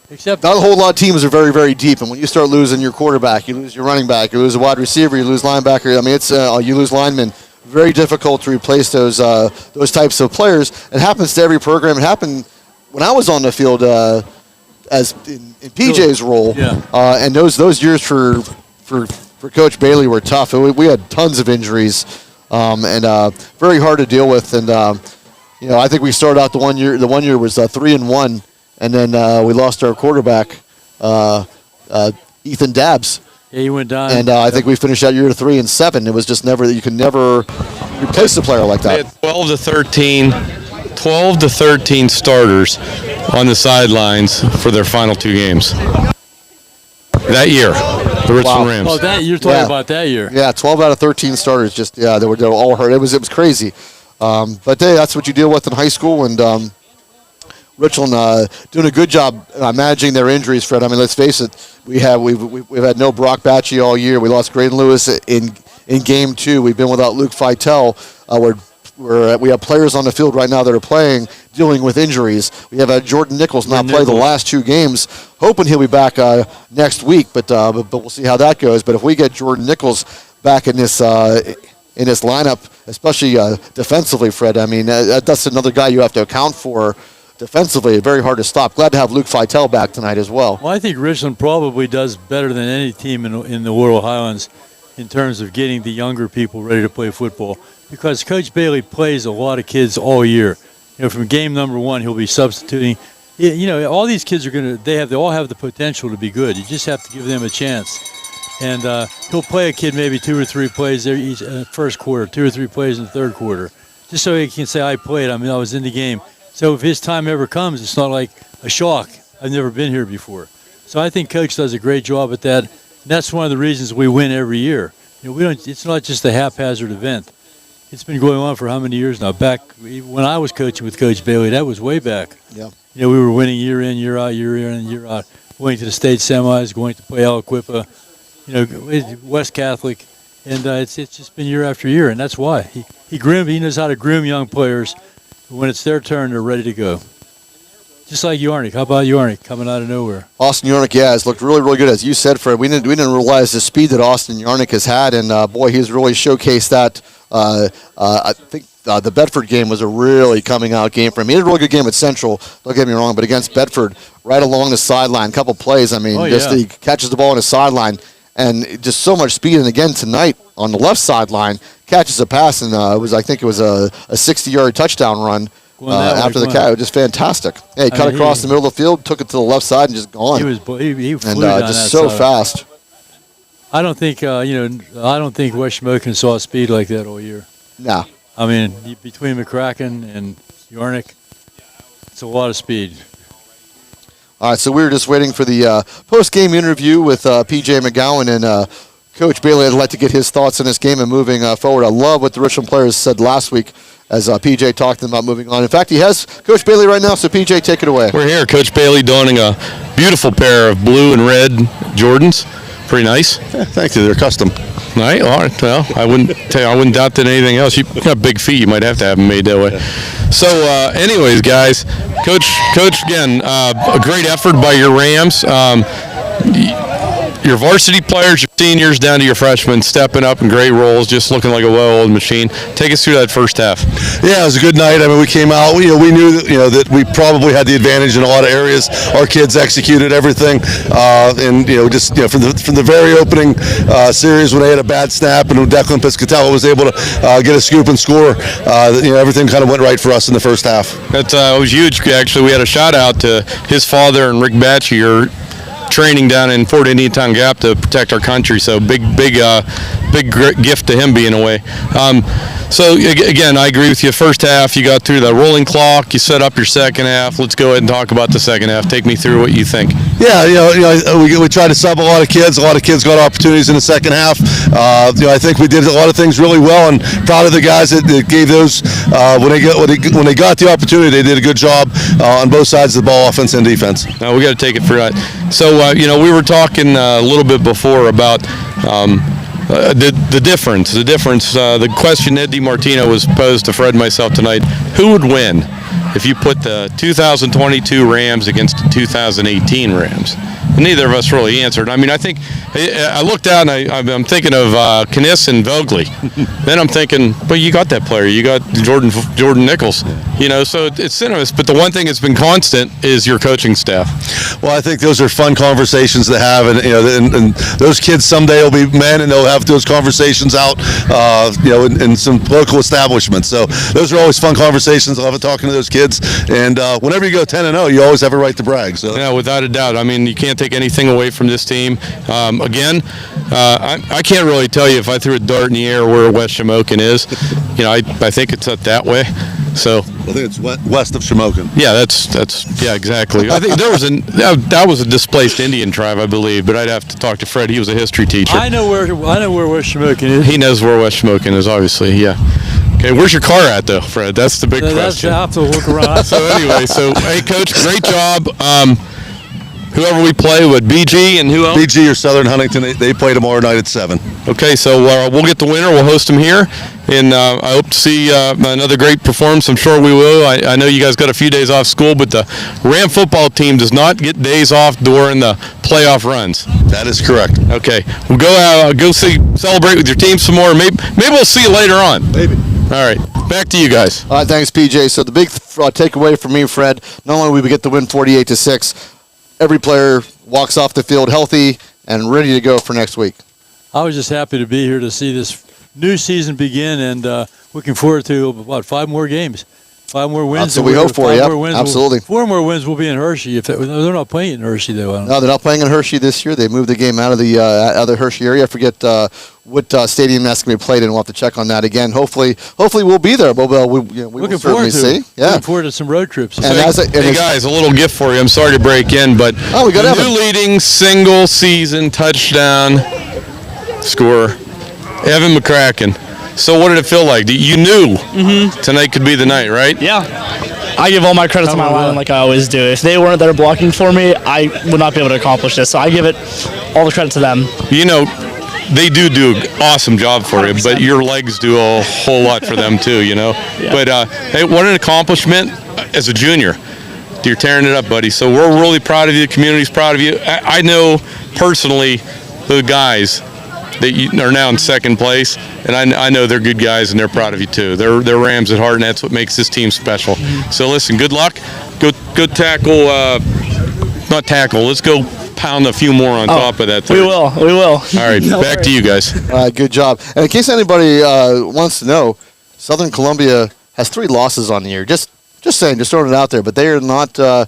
Except not a whole lot of teams are very, very deep, and when you start losing your quarterback, you lose your running back, you lose a wide receiver, you lose linebacker. I mean, it's you lose linemen. Very difficult to replace those types of players. It happens to every program. It happened when I was on the field as in PJ's role, and those years for Coach Bailey were tough. We had tons of injuries, and very hard to deal with. And I think we started out the one year was 3-1, and then we lost our quarterback, Ethan Dabbs. Yeah, he went down. And I think we finished that year 3-7. It was just you could never replace a player like that. They had 12 to 13 starters on the sidelines for their final 2 games. That year, the Richland Rams. Oh, you're talking about that year. Yeah, 12 out of 13 starters. They were all hurt. It was crazy. But that's what you deal with in high school, and Richland doing a good job managing their injuries, Fred. I mean, let's face it, we've had no Brock Batchy all year. We lost Graydon Lewis in game 2. We've been without Luke Feitel. We have players on the field right now that are playing, dealing with injuries. We have Jordan Nichols not play the last 2 games, hoping he'll be back next week, but we'll see how that goes. But if we get Jordan Nichols back in this lineup, especially defensively, Fred, I mean, that's another guy you have to account for defensively very hard to stop. Glad to have Luke Feitel back tonight as well. Well, I think Richland probably does better than any team in the Laurel Highlands in terms of getting the younger people ready to play football, because Coach Bailey plays a lot of kids all year. From game number 1, he'll be substituting. All these kids they all have the potential to be good. You just have to give them a chance. And he'll play a kid maybe 2 or 3 plays there each first quarter, 2 or 3 plays in the third quarter, just so he can say, I played. I was in the game. So if his time ever comes, it's not like a shock. I've never been here before. So I think Coach does a great job at that. And that's one of the reasons we win every year. It's not just a haphazard event. It's been going on for how many years now? Back when I was coaching with Coach Bailey, that was way back. Yeah. We were winning year in, year out, year in, year out, going to the state semis, going to play Aliquippa, West Catholic, and it's just been year after year, and that's why he knows how to groom young players. When it's their turn, they're ready to go. Just like Yarnick. How about Yarnick coming out of nowhere? Austin Yarnick, has looked really, really good. As you said, Fred, we didn't realize the speed that Austin Yarnick has had, and boy, he's really showcased that. I think the Bedford game was a really coming out game for him. He had a really good game at Central, don't get me wrong, but against Bedford, right along the sideline, couple plays. He catches the ball on the sideline, and just so much speed. And again tonight on the left sideline, catches a pass, and I think it was a 60-yard touchdown run. After the catch, just fantastic. Yeah, he cut across the middle of the field, took it to the left side, and just gone. He flew and down just that so side. fast. I don't think I don't think West Shamokin saw speed like that all year. No. Between McCracken and Yarnick, it's a lot of speed. All right, so we were just waiting for the post-game interview with P.J. McGowan, and Coach Bailey. I'd like to get his thoughts on this game and moving forward. I love what the Richland players said last week as P.J. talked about moving on. In fact, he has Coach Bailey right now, so P.J., take it away. We're here. Coach Bailey donning a beautiful pair of blue and red Jordans. Pretty nice. Yeah, thank you. They're custom. All right. Well, I wouldn't doubt that anything else. You got big feet. You might have to have them made that way. So, anyways, guys, Coach, again, a great effort by your Rams. Your varsity players, your seniors down to your freshmen, stepping up in great roles, just looking like a well-oiled machine. Take us through that first half. Yeah, it was a good night. We came out. We knew that that we probably had the advantage in a lot of areas. Our kids executed everything, and from the very opening series when they had a bad snap and Declan Piscatella was able to get a scoop and score. Everything kind of went right for us in the first half. That was huge. Actually, we had a shout out to his father and Rick Batchy, your training down in Fort Indian Town Gap to protect our country. So big gift to him being away. So again, I agree with you. First half, you got through the rolling clock. You set up your second half. Let's go ahead and talk about the second half. Take me through what you think. Yeah, we tried to sub a lot of kids. A lot of kids got opportunities in the second half. I think we did a lot of things really well, and proud of the guys that gave those when they got the opportunity. They did a good job on both sides of the ball, offense and defense. Now we got to take it for that. So we were talking a little bit before about. The difference. The question Ed DiMartino was posed to Fred and myself tonight: who would win if you put the 2022 Rams against the 2018 Rams? And neither of us really answered. I think I looked out and I'm thinking of Kniss and Vogley. Then I'm thinking, well, you got that player. You got Jordan Nichols. So it's synonymous. But the one thing that's been constant is your coaching staff. Well, I think those are fun conversations to have, and those kids someday will be men, and they'll have those conversations out, in some local establishments. So those are always fun conversations. I love talking to those kids. And whenever you go 10-0, you always have a right to brag. So yeah, without a doubt. You can't take anything away from this team. I can't really tell you if I threw a dart in the air where West Shamokin is. I think it's up that way. So I think it's west of Shamokin. Yeah, that's exactly. I think that was a displaced Indian tribe, I believe, but I'd have to talk to Fred. He was a history teacher. I know where West Shamokin is. He knows where West Shamokin is, obviously. Yeah. Okay, where's your car at, though, Fred? That's the big question. I'll have to look around. So anyway, hey, Coach, great job. Whoever we play with, BG and who else? BG or Southern Huntington, they play tomorrow night at 7. Okay, so we'll get the winner. We'll host them here, and I hope to see another great performance. I'm sure we will. I know you guys got a few days off school, but the Ram football team does not get days off during the playoff runs. That is correct. Okay, we'll go celebrate with your team some more. Maybe we'll see you later on. Maybe. All right, back to you guys. All right, thanks, PJ. So the big takeaway for me, Fred, not only we get the win 48-6, every player walks off the field healthy and ready to go for next week. I was just happy to be here to see this new season begin, and looking forward to, 5 more games. 5 more wins. That's what we hope for, yeah. Absolutely. 4 more wins will be in Hershey. They're not playing in Hershey, though. No, they're not playing in Hershey this year. They moved the game out of the other Hershey area. I forget what stadium that's going to be played in. We'll have to check on that again. Hopefully we'll be there. We will certainly see. Yeah. Looking forward to some road trips. Hey guys, a little gift for you. I'm sorry to break in, but we got the new leading single-season touchdown scorer, Evan McCracken. So what did it feel like? You knew tonight could be the night, right? Yeah. I give all my credit to my line like I always do. If they weren't there blocking for me, I would not be able to accomplish this. So I give it all the credit to them. You know, they do an awesome job for 100%. You, but your legs do a whole lot for them too, you know. Yeah. But hey, what an accomplishment as a junior. You're tearing it up, buddy. So we're really proud of you. The community's proud of you. I know personally the guys that are now in second place, and I know they're good guys, and they're proud of you too. They're Rams at heart, and that's what makes this team special. So listen, good luck. Go tackle, not tackle. Let's go pound a few more on top of that. We will. All right, back to you guys. Good job. And in case anybody wants to know, Southern Columbia has 3 losses on the year. Just saying, just throwing it out there. But they are not the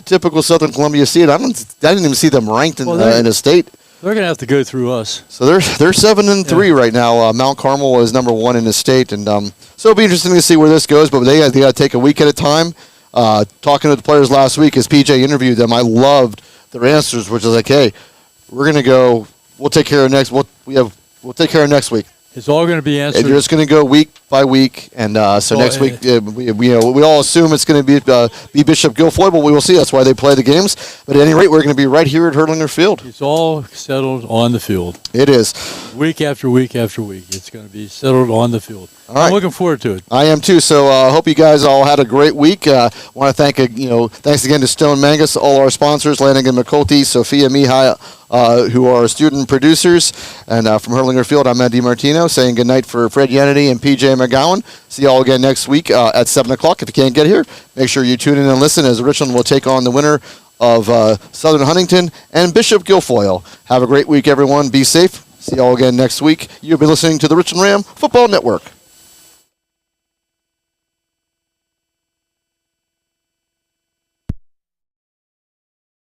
typical Southern Columbia seed. I didn't even see them ranked in the state. They're going to have to go through us. So they're 7-3 right now. Mount Carmel is number 1 in the state, and so it'll be interesting to see where this goes. But they got to take a week at a time. Talking to the players last week as PJ interviewed them, I loved their answers, which is like, "Hey, we're going to go. We'll take care of next. We'll take care of next week." It's all going to be answered. And you're just going to go week by week, and so next week, we all assume it's going to be Bishop Guilfoyle, but we will see. That's why they play the games. But at any rate, we're going to be right here at Hurlinger Field. It's all settled on the field. It is. Week after week after week, it's going to be settled on the field. All right. I'm looking forward to it. I am too. So I hope you guys all had a great week. Want to thank thanks again to Stone Mangus, all our sponsors, Lanigan McCulty, Sophia Mihai, who are student producers. And from Hurlinger Field, I'm Ed DiMartino saying goodnight for Fred Yannity and PJ McGowan. See you all again next week at 7 o'clock. If you can't get here, make sure you tune in and listen as Richland will take on the winner of Southern Huntington and Bishop Guilfoyle. Have a great week, everyone. Be safe. See you all again next week. You've been listening to the Richland Ram Football Network.